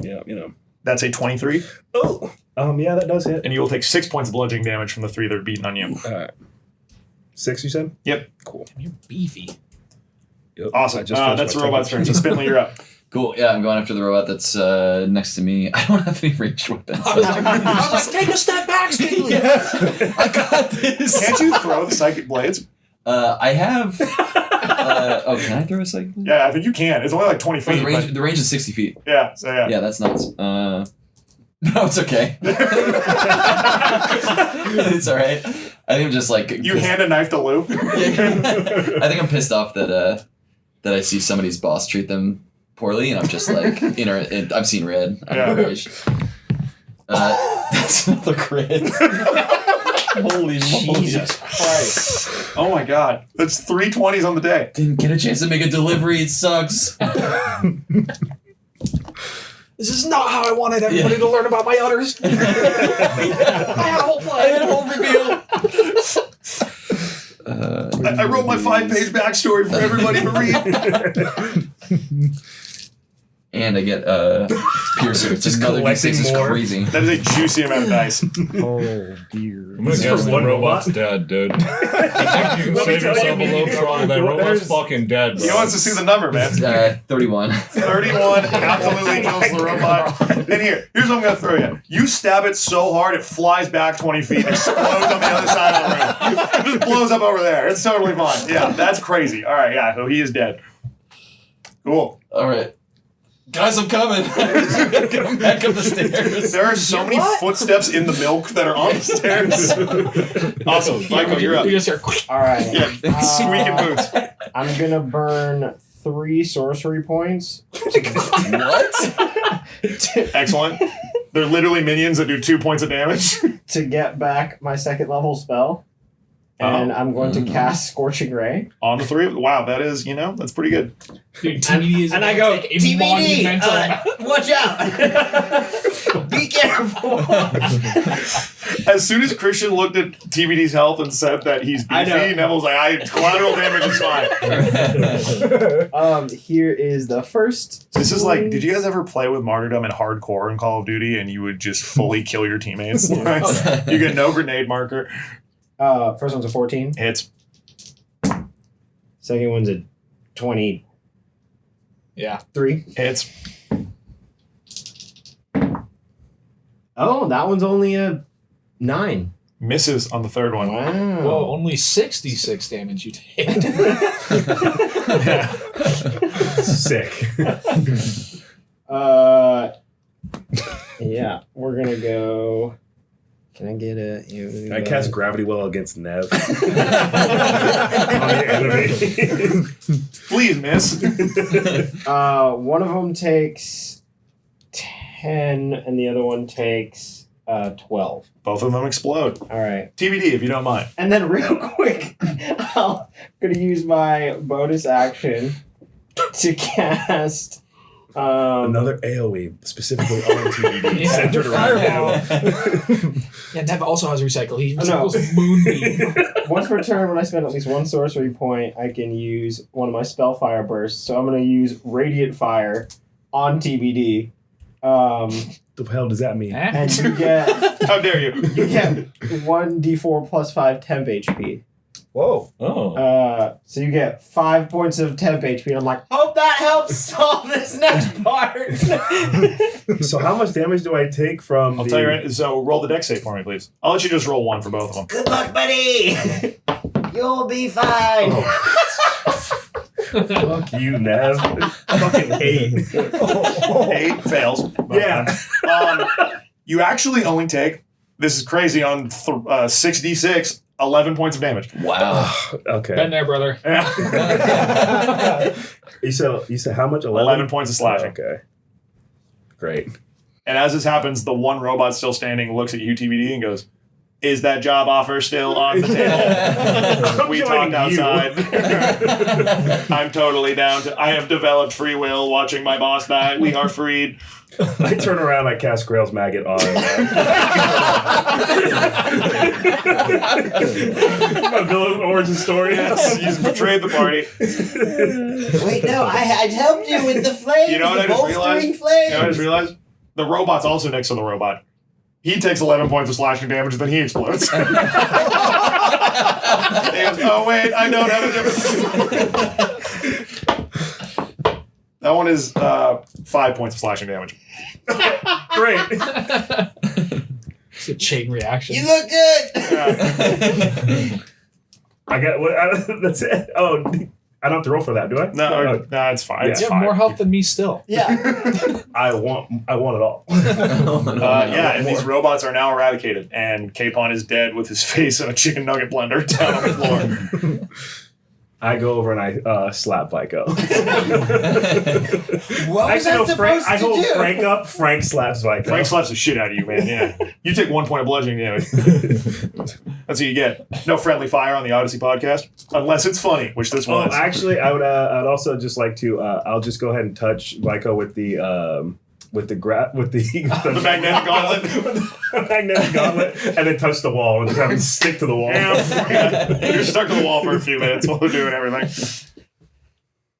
yeah, you know. That's a 23, Oh, yeah, that does hit. and you will take 6 points of bludgeoning damage from the 3 that are beating on you. 6, you said? Yep. Cool. you're beefy. Yep. Awesome. I just finished That's the my robot's turn. turn. So Spindly, you're up. Cool. Yeah, I'm going after the robot that's next to me. I don't have any ranged weapons. Take a step back, Spindly. I got this. Can't you throw the psychic blades? I have. Can I throw a psychic blade? Yeah, I think you can. It's only like 20 Oh, feet. the range is 60 feet. But yeah, so yeah. Yeah, that's nuts. No, it's okay. It's all right. I think I'm just like You hand a knife to Lou. I think I'm pissed off that that I see somebody's boss treat them poorly, and I'm just like, I'm seeing red. I'm Yeah. rage. That's another crit. Holy moly! Jesus Christ. Oh my god. That's 3 20s on the day. Didn't get a chance to make a delivery. It sucks. This is not how I wanted everybody to learn about my udders. I had a whole plan. I had a whole reveal. I wrote my 5-page backstory for everybody to read. And I get Piercer. Just another collecting D6 is more. crazy. That is a juicy amount of dice. Oh dear. I'm gonna guess the one robot's robot? dead, dude. You think you can Let me save tell yourself you, a little trouble? That robot's there's- fucking dead, bro. He wants to see the number, man. 31. 31 absolutely kills the robot. And here's what I'm going to throw you. You stab it so hard it flies back 20 feet and explodes on the other side of the room. It just blows up over there. It's totally fine. Yeah, that's crazy. All right, yeah, so he is dead. Cool. All right. Guys, I'm coming. Come back up the stairs. There are so many footsteps in the milk that are on the stairs. Awesome. Michael, you're up. You just hear, All right. Yeah, squeaking boots. I'm going to burn 3 sorcery points. What? Excellent. They're literally minions that do 2 points of damage. To get back my 2nd level spell. And I'm going to cast Scorching Ray. On the 3. Wow, that is, that's pretty good. dude, TBD is And I gonna go, take a TBD, monumental amount. watch out. Be careful. As soon as Christian looked at TBD's health and said that he's I know. beefy, Neville's like, collateral damage is fine. Here is the first. This is like, did you guys ever play with martyrdom and hardcore in Call of Duty and you would just fully kill your teammates? You get no grenade marker. First one's a 14. Hits. Second one's a 23. Yeah. Hits. Oh, that one's only a 9. Misses on the third one. Wow. Whoa, only 66 damage you take. Sick. Yeah, we're gonna go. Can I get a? I cast Gravity Well against Nev. On the enemy. Please, miss. One of them takes 10, and the other one takes 12. Both of them explode. All right, TBD, if you don't mind. and then real quick, I'm gonna use my bonus action to cast. Another AoE specifically on TBD Yeah. centered around Fireball. him. Yeah, Dev also has recycle. He Oh, no. recycles Moonbeam. Once per turn, when I spend at least one sorcery point, I can use one of my spell fire bursts. So I'm going to use Radiant Fire on TBD. The hell does that mean? Eh? And you get How dare you? 1d4 plus 5 temp HP. Whoa. Oh. So you get 5 points of temp HP. And I'm like, hope that helps solve this next part. So how much damage do I take from I'll the... tell you right. So roll the dex save for me, please. I'll let you just roll one for both of them. Good luck, buddy. You'll be fine. Fuck you, Nev. Fucking hate. 8 fails. Yeah. You actually only take, this is crazy, on 6d6, 11 points of damage. Wow. Okay. Been there, brother. You said how much? 11 points of slashing. Okay. Great. And as this happens, the one robot still standing looks at you, TBD, and goes, "Is that job offer still on the table?" We talked joining you. outside. I'm totally down to. I have developed free will watching my boss die. We are freed. I turn around, I cast Grail's Maggot on my villain origin story. Yes, you've betrayed the party. Wait, no, I helped you with the flames. You know what the I just realized? bolstering flames. You know what I just realized? The robot's also next to the robot. He takes 11 points of slashing damage, then he explodes. He goes, oh, wait, I don't have a different... That one is 5 points of slashing damage. Great. It's a chain reaction. You look good. I got what? That's it. Oh, I don't have to roll for that, do I? No, it's fine. Yeah. It's You have fine. more health than me still. Yeah. I want it all. Yeah, and these robots are now eradicated, and Capon is dead with his face in a chicken nugget blender down on the floor. I go over and I slap Vico. What was Actually, that no, supposed I to hold do? Frank up. Frank slaps Vico. Frank slaps the shit out of you, man. Yeah, you take 1 point of bludgeoning damage. That's what you get. No friendly fire on the Odyssey podcast, unless it's funny, which this Well, was. actually, I'd also just like to. I'll just go ahead and touch Vico with the The magnetic gauntlet. the magnetic gauntlet, and then touch the wall and just have him stick to the wall. Yeah. You're stuck to the wall for a few minutes while we're doing everything.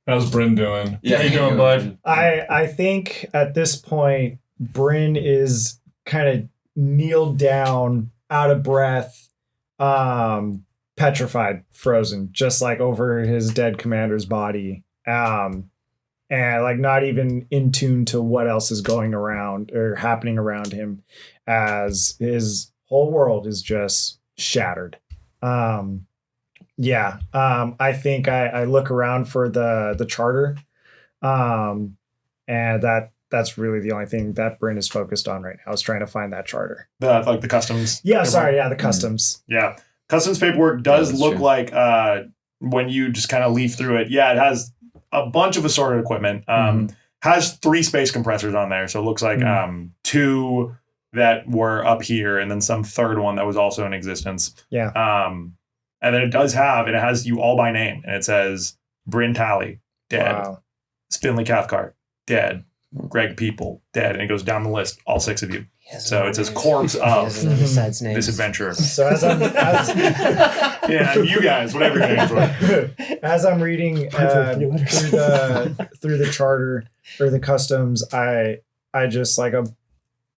How's Brin doing? Yeah, How you doing, bud? I think at this point, Brin is kind of kneeled down, out of breath, petrified, frozen, just like over his dead commander's body. And like not even in tune to what else is going around or happening around him, as his whole world is just shattered. I think I look around for the charter, and that's really the only thing that Brin is focused on right now, is trying to find that charter. Like the customs. Yeah, sorry, yeah, the customs. Yeah. Customs paperwork does that's look true. like when you just kind of leaf through it. Yeah, it has a bunch of assorted equipment. Has 3 space compressors on there. So it looks like 2 that were up here and then some third one that was also in existence. Yeah. And then it has you all by name. And it says Brin Tally, dead. Wow. Spindly Cathcart, dead. Greg People, dead. And it goes down the list, all 6 of you. So it says corpse of Besides names. this adventurer. So as Yeah, and you guys, whatever your names were. as I'm reading through the charter or the customs, I just like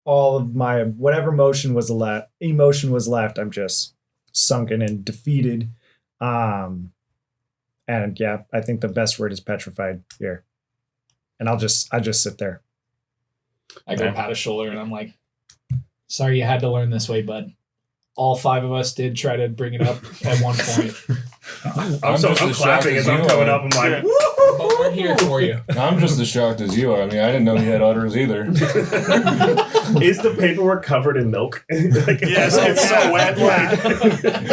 all of my whatever emotion was left, I'm just sunken and defeated. And yeah, I think the best word is petrified here. And I just sit there. I go pat his shoulder and I'm like, sorry you had to learn this way, bud. all 5 of us did try to bring it up at one point. I'm just as shocked clapping as as I'm you coming are. up. I'm like, But we're here for you. I'm just as shocked as you are. I mean, I didn't know he had udders either. is the paperwork covered in milk? Like, Yes, it's so wet.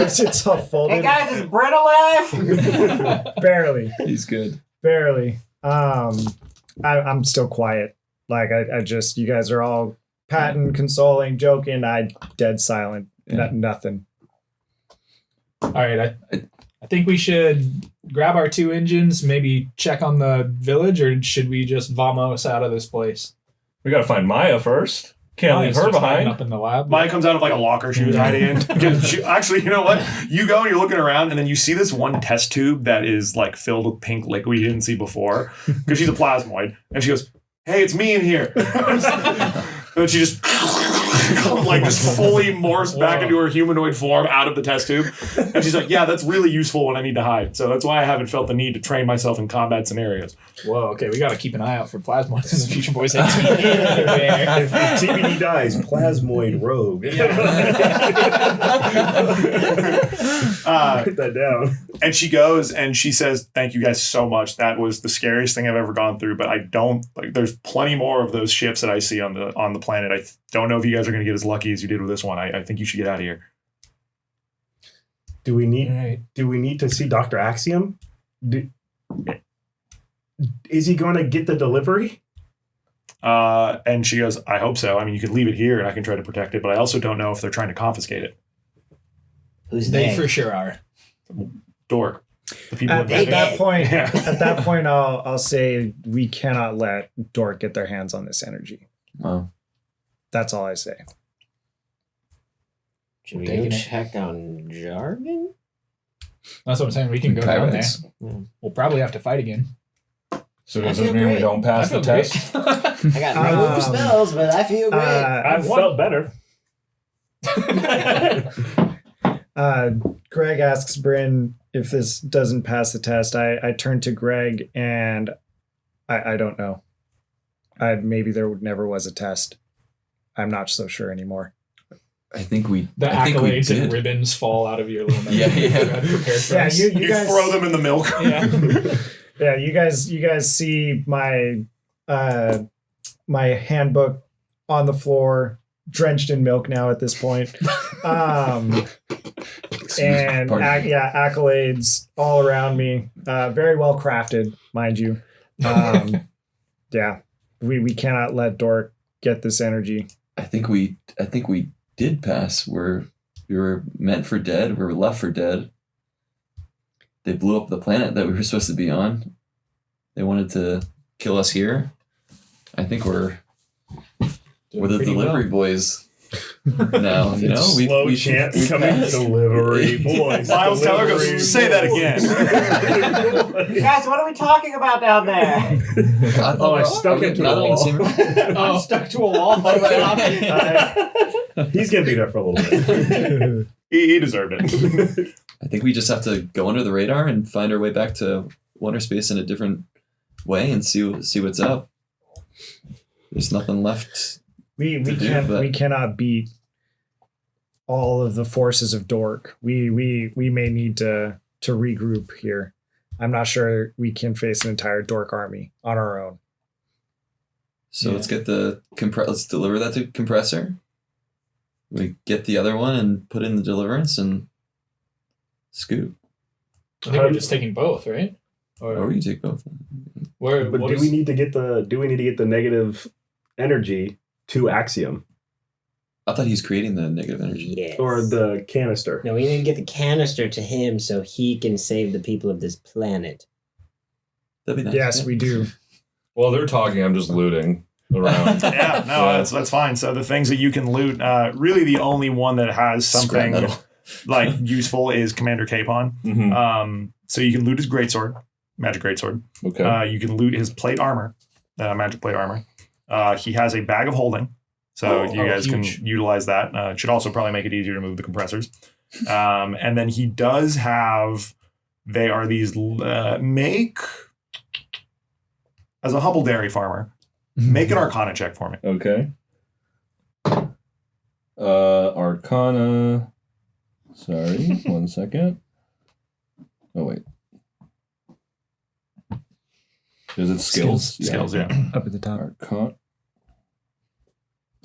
It's all Hey folded. guys, is Brin alive? Barely. He's good. Barely. I'm still quiet. Like I just, you guys are all patting, consoling, joking. I dead silent. Yeah. Nothing. All right, I think we should grab our 2 engines, maybe check on the village, or should we just vamos out of this place? We gotta find Maya first. Can't leave Maya's her just hiding behind. up in the lab. Mine comes out of like a locker she was hiding in. Actually, you know what? You go and you're looking around, and then you see this one test tube that is like filled with pink liquid you didn't see before, because she's a plasmoid, and she goes, "Hey, it's me in here." And she just like just fully morphs back into her humanoid form out of the test tube, and she's like, "Yeah, that's really useful when I need to hide. So that's why I haven't felt the need to train myself in combat scenarios." Whoa, okay, we gotta keep an eye out for plasmoids in the future, boys. if TBD dies, plasmoid rogue. Write that down. And she goes and she says, "Thank you guys so much. That was the scariest thing I've ever gone through. But I don't like. There's plenty more of those ships that I see on the planet. I don't know if you guys are going to get as lucky as you did with this one. I think you should get out of here." Do we need? Right. Do we need to see Dr. Axiom? Is he going to get the delivery? And she goes, "I hope so. I mean, you can leave it here and I can try to protect it, but I also don't know if they're trying to confiscate it." Who's They they? for sure are. Dork. The people At that that point, Yeah. at that point, I'll say we cannot let Dork get their hands on this energy. Wow. That's all I say. Should we Taking go it. check on Jargon? That's what I'm saying. We can go down there. Pirates. We'll probably have to fight again. So I does this feel mean we great. don't pass the test? I got no Um, spells, but I feel great. I've felt better. Greg asks Brin if this doesn't pass the test. I turn to Greg and I don't know. Maybe there never was a test. I'm not so sure anymore. I think we. The I think we accolades and did. ribbons fall out of your little nose. Yeah, yeah. You had prepared for Yeah, us. you You guys throw them in the milk. Yeah. Yeah, you guys see my my handbook on the floor, drenched in milk now at this point. And Pardon me. accolades all around me. Very well crafted, mind you. Yeah, we cannot let Dork get this energy. I think we did pass. We were meant for dead. We were left for dead. They blew up the planet that we were supposed to be on. They wanted to kill us here. I think we're the Pretty delivery boys now. You know, Slow chant coming. passed. Delivery boys. Miles Teller goes, Delivery "Say that boys." Guys, what are we talking about down there? Oh, I stuck him to the wall. I'm stuck to a wall. He's gonna be there for a little bit. He deserved it." I think we just have to go under the radar and find our way back to Wonder Space in a different way and see what's up. There's nothing left. We To do, can't but- we cannot beat all of the forces of Dork. We may need to regroup here. I'm not sure we can face an entire Dork army on our own. So Yeah. let's get let's deliver that to compressor. We get the other one and put in the deliverance and scoop. I think we're just taking both, right? Or we can take both. Where, But what do is- we need to get the negative energy to Axiom I thought he's creating the negative energy. Yes. or the canister? No, we need to get the canister to him so he can save the people of this planet. That'd be nice. Yes, yeah. we do. While they're talking, I'm just looting around. Yeah, no, that's fine. So the things that you can loot, really the only one that has Scrap something metal. like useful is Commander Capon. Mhm. So you can loot his greatsword, magic greatsword. Okay. You can loot his plate armor, magic plate armor. He has a bag of holding, so you guys huge. can utilize that. It should also probably make it easier to move the compressors. And then he does have. They are these make as a humble dairy farmer. Make an Arcana check for me. Okay. Arcana. Sorry, 1 second. Oh, wait. Is it skills? Skills, yeah. Up at the top. Arcana.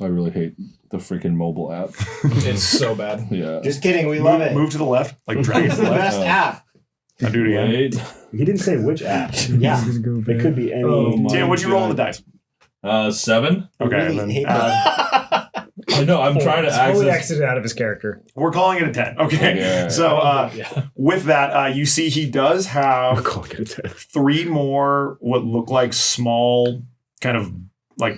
I really hate the freaking mobile app. It's so bad. Yeah. Just kidding. We love it. Move to the left, like drag it It's to the the left. best app. I'll do it again. Wait. He didn't say which app. Yeah. It could be any. Oh, my Dan, what'd you roll on the dice? 7. Okay, Really and then hate I know, I'm trying to He's fully access. exited out of his character. we're calling it a 10. Okay. Yeah. So Yeah. with that, you see he does I'm have calling it a 10. 3 more what look like small kind of like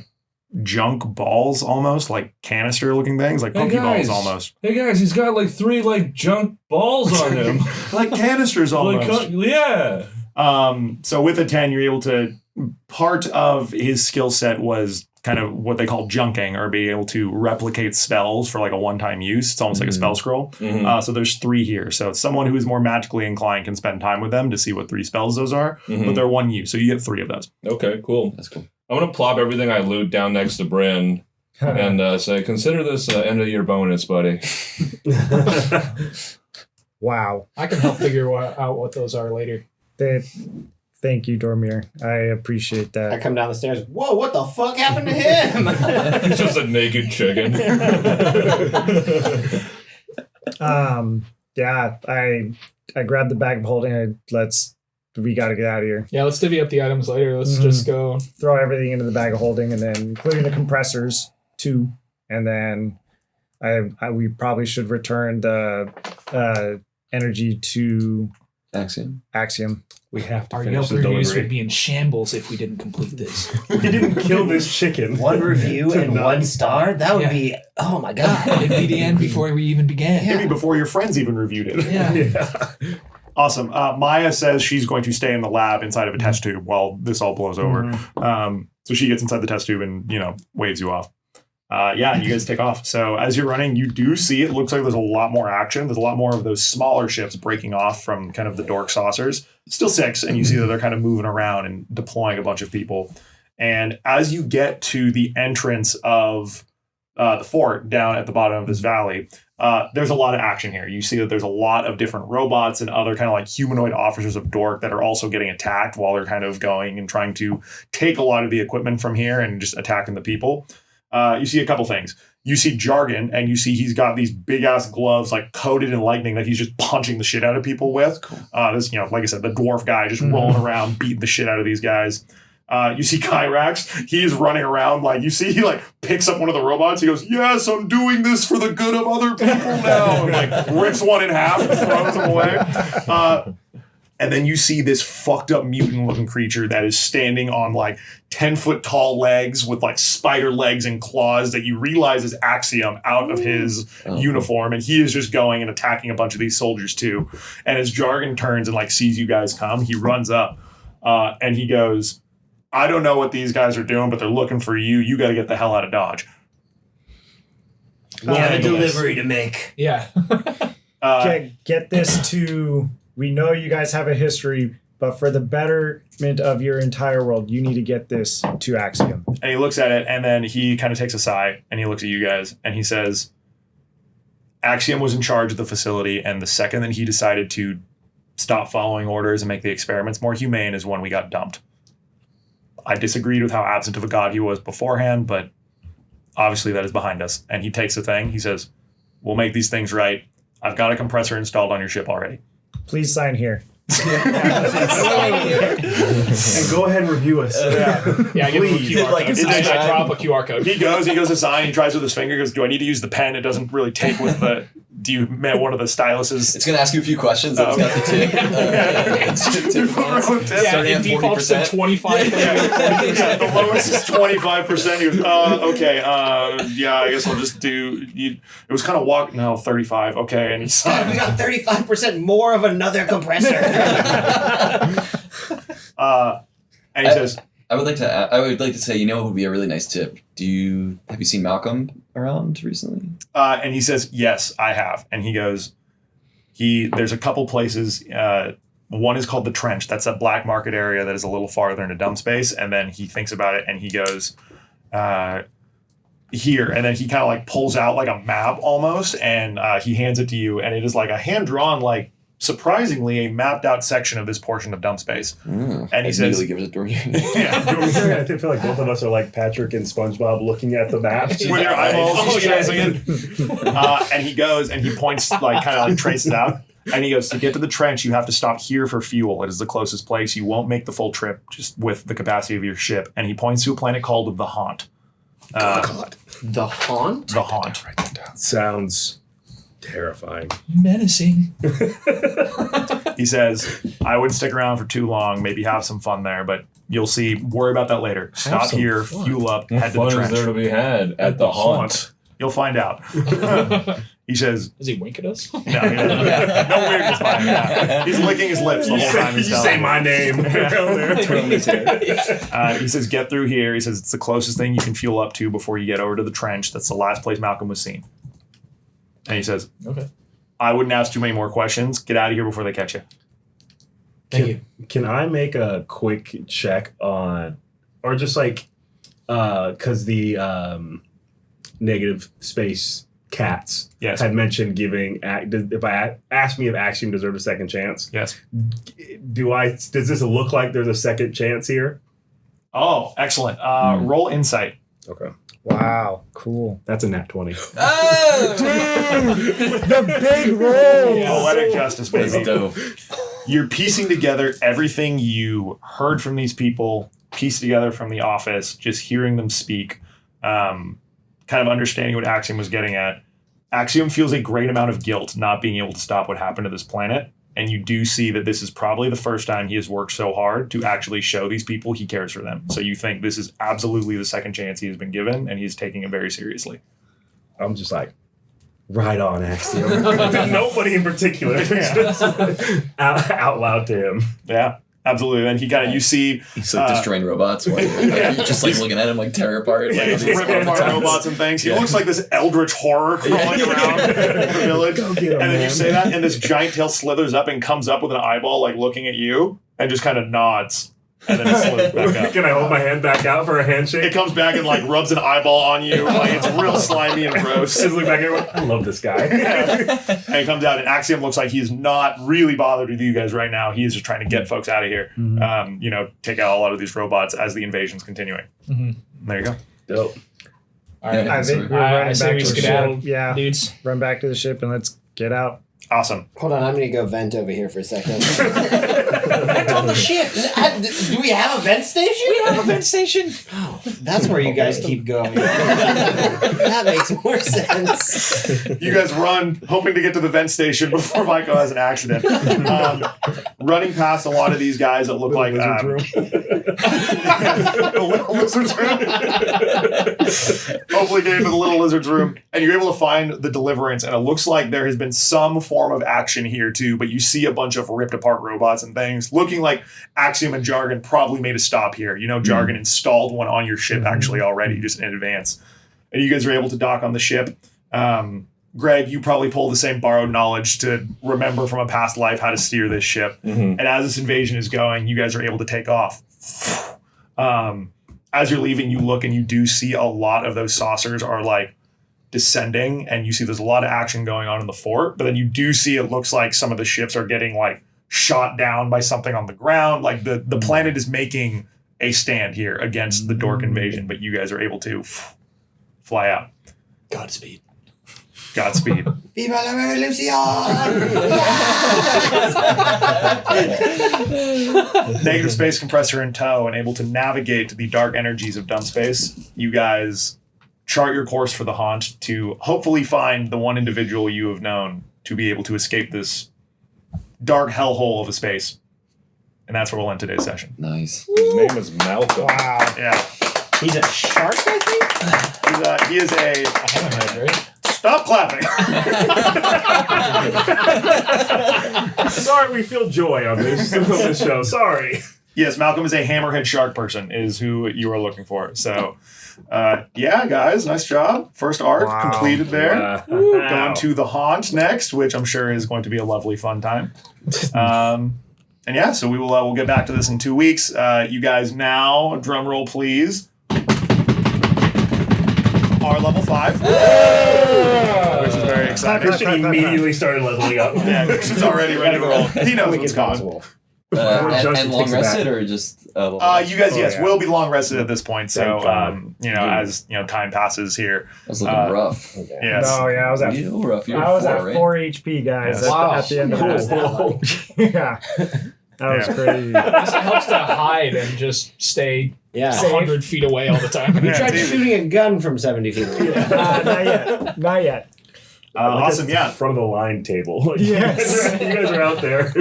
junk balls almost, like canister looking things, like Hey, Pokeballs guys. almost. Hey guys, he's got like 3 like junk balls on him. Like canisters almost. Like, yeah. So with a 10, you're able to, part of his skill set was kind of what they call junking, or being able to replicate spells for like a one-time use. It's almost like a spell scroll. Mhm. So there's 3 here. So someone who is more magically inclined can spend time with them to see what 3 spells those are, but Mhm. they're 1 use. So you get 3 of those. Okay, cool. That's cool. I'm gonna plop everything I loot down next to Brin and say, consider this end of year bonus, buddy. Wow. I can help figure out what those are later. Thank you, Dormir. I appreciate I that. come down the stairs. Whoa, what the fuck happened to him? He's just a naked chicken. Yeah, I grabbed the bag of holding. We got to get out of here. Yeah, let's divvy up the items later. Let's just go. Throw everything into the bag of holding, and then including the compressors too. And then we probably should return the energy to Axiom. Axiom. We have to Our finish Yelp the reviews delivery. would be in shambles if we didn't complete this. We didn't kill this chicken. One review To and none. 1 star? That would Yeah. be, oh my God. It'd be the end before we even began. Maybe before your friends even reviewed it. Yeah. Yeah. Awesome. Maya says she's going to stay in the lab inside of a test tube while this all blows over. So she gets inside the test tube and, waves you off. And you guys take off. So as you're running, you do see it looks like there's a lot more action. There's a lot more of those smaller ships breaking off from kind of the dork saucers. Still 6, and you see that they're kind of moving around and deploying a bunch of people. And as you get to the entrance of the fort down at the bottom of this valley, there's a lot of action here. You see that there's a lot of different robots and other kind of like humanoid officers of Dork that are also getting attacked while they're kind of going and trying to take a lot of the equipment from here and just attacking the people. You see a couple things. You see Jargon, and you see he's got these big ass gloves like coated in lightning that he's just punching the shit out of people with. This, like I said, the dwarf guy just rolling around, beating the shit out of these guys. You see Kyrax, he's running around, like you see he like picks up one of the robots, he goes, yes, I'm doing this for the good of other people now, and like rips one in half and throws him away. And then you see this fucked up mutant looking creature that is standing on like 10-foot tall legs with like spider legs and claws that you realize is Axiom out of his uniform. And he is just going and attacking a bunch of these soldiers too. And as Jargon turns and like sees you guys come, he runs up and he goes, I don't know what these guys are doing, but they're looking for you. You got to get the hell out of Dodge. We have a delivery to make. Yeah. Get this to. We know you guys have a history, but for the betterment of your entire world, you need to get this to Axiom. And he looks at it, and then he kind of takes a sigh, and he looks at you guys, and he says, Axiom was in charge of the facility, and the second that he decided to stop following orders and make the experiments more humane is when we got dumped. I disagreed with how absent of a god he was beforehand, but obviously that is behind us. And he takes the thing, he says, we'll make these things right. I've got a compressor installed on your ship already. Please sign here. And go ahead and review us. Yeah, I give him a Please. QR Like, code. it's I just- drop a QR code. He goes to sign, he tries with his finger, goes, do I need to use the pen? It doesn't really take with the, do you met one of the styluses? It's going to ask you a few questions. It's got the tip. It's tip on it. Yeah, Starting it at defaults to 40%. 25. Yeah, the lowest is 25%. He goes, okay, I guess I'll just do, it was kind of 35, okay, and he We signed. got 35% more of another compressor. And he says, I would like to say, what would be a really nice tip? Have you seen Malcolm around recently? and he says, yes, I have. And he goes, there's a couple places, one is called the Trench. That's a black market area that is a little farther into Dumpspace. And then he thinks about it and he goes, here, and then he kind of like pulls out like a map almost, and he hands it to you, and it is like a hand-drawn, like surprisingly a mapped out section of this portion of Dumpspace. And he says, gives it to you. yeah. I feel like both of us are like Patrick and SpongeBob looking at the map. With your eyeballs, he's tracing it. And he goes and he points, like kind of like traces out. And he goes, to get to the trench, you have to stop here for fuel. It is the closest place. You won't make the full trip just with the capacity of your ship. And he points to a planet called the Haunt. The Haunt? The Haunt. Sounds terrifying. Menacing. He says, I wouldn't stick around for too long, maybe have some fun there, but you'll see. Worry about that later. Stop here, fuel up, What head to the fun is trench. there to be had at the haunt? You'll find out. He says, Does he wink at us? no, he doesn't. No weirdness by him. Yeah. He's licking his lips the whole time You he's telling say you. my name. He says, get through here. He says, it's the closest thing you can fuel up to before you get over to the trench. That's the last place Malcolm was seen. And he says, Okay. I wouldn't ask too many more questions. Get out of here before they catch you. Thank you. Can I make a quick check on, or just like, because the negative space cats Yes. had mentioned giving, if I asked me if Axiom deserved a second chance, Yes. does this look like there's a second chance here? Oh, excellent. Roll insight. Okay. Wow, cool. That's a nat 20. The big roll. Poetic justice, That's baby. dope. You're piecing together everything you heard from these people, pieced together from the office, just hearing them speak, kind of understanding what Axiom was getting at. Axiom feels a great amount of guilt not being able to stop what happened to this planet. And you do see that this is probably the first time he has worked so hard to actually show these people he cares for them. So you think this is absolutely the second chance he has been given, and he's taking it very seriously. I'm just like, right on, Axiom. Nobody in particular. Just out loud to him. Yeah, absolutely. And he kind of, you see, He's like destroying robots. While you're just like looking at him like tear apart. yeah, Like, he's these ripping apart robots and things. He Yeah. looks like this eldritch horror crawling around the village. Go get him, And then you man. say that, and this giant tail slithers up and comes up with an eyeball, like looking at you, and just kind of nods. And then it slithers back up. Can I hold my hand back out for a It handshake? comes back and like rubs an eyeball on you. Like it's real slimy and gross. Just look back at everyone. I love this guy. And it comes out, and Axiom looks like he's not really bothered with you guys right now. He is just trying to get folks out of here. Take out a lot of these robots as the invasion's continuing. Mhm. There you go. Dope. All right. I think we're I running say back we to the skedaddle, ship. Yeah, dudes. run back to the ship and let's get out. Awesome. Hold on, I'm gonna go vent over here for a second. Vent on the ship. Do we have a vent station? We have a vent station. Oh, that's where you guys keep going. That makes more sense. You guys run, hoping to get to the vent station before Michael has an accident. Running past a lot of these guys that look like Lizard's room. the little lizard's room. Hopefully get into the little lizard's room, and you're able to find the deliverance, and it looks like there has been some form of action here too, but you see a bunch of ripped apart robots and things, looking like Axiom and Jargon probably made a stop here. You know, Jargon installed one on your ship actually already, just in advance. And you guys are able to dock on the ship. Greg, you probably pull the same borrowed knowledge to remember from a past life how to steer this ship. Mm-hmm. And as this invasion is going, you guys are able to take off. As you're leaving, you look and you do see a lot of those saucers are like descending, and you see there's a lot of action going on in the fort, but then you do see it looks like some of the ships are getting like shot down by something on the ground. Like the planet is making a stand here against the Dork invasion, but you guys are able to fly out. Godspeed. Godspeed. Viva la revolution! Negative space compressor in tow and able to navigate the dark energies of Dumpspace. You guys chart your course for the haunt to hopefully find the one individual you have known to be able to escape this dark hellhole of a space. And that's where we'll end today's session. Nice. His name is Malcolm. Wow. Yeah. He's a shark, I think? He is a... I haven't heard, right? Stop clapping! Sorry, we feel joy on this show. Sorry. Yes, Malcolm is a hammerhead shark person, is who you are looking for. So, yeah, guys, nice job. First arc Wow. completed there. Wow. Going to the haunt next, which I'm sure is going to be a lovely, fun time. And yeah, so we'll get back to this in 2 weeks. You guys now, drum roll please. Our level level 5. Which is very exciting. Christian immediately started leveling up. Yeah, Christian's already ready to roll. He knows Quick what's as coming. possible. And long rested or just You guys, yes, yeah. will be long rested at this point. So, Thank God. as time passes here. I was looking rough. Okay. Yes. No, yeah, I was at Real rough. You were I was 4, at right? 4 HP, guys. Yes. At the end of Cool. that. Yeah, that was Yeah. crazy. This helps to hide and just stay Yeah. 100 feet away all the time. We Yeah, tried it's easy. shooting a gun from 70 feet away. Not yet. Not yet. Awesome, yeah. Front of the line table. Like, Yes. you guys are out there.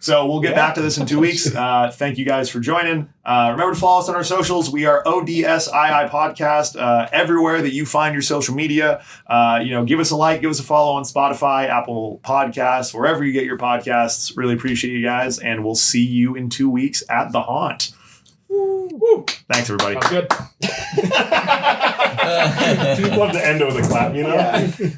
So we'll get back to this in 2 weeks. Thank you guys for joining. Remember to follow us on our socials. We are ODSII Podcast everywhere that you find your social media. Give us a like, give us a follow on Spotify, Apple Podcasts, wherever you get your podcasts. Really appreciate you guys, and we'll see you in 2 weeks at the Haunt. Woo. Thanks, everybody. Sounds good. You'd love to end with a clap, you know? Yeah.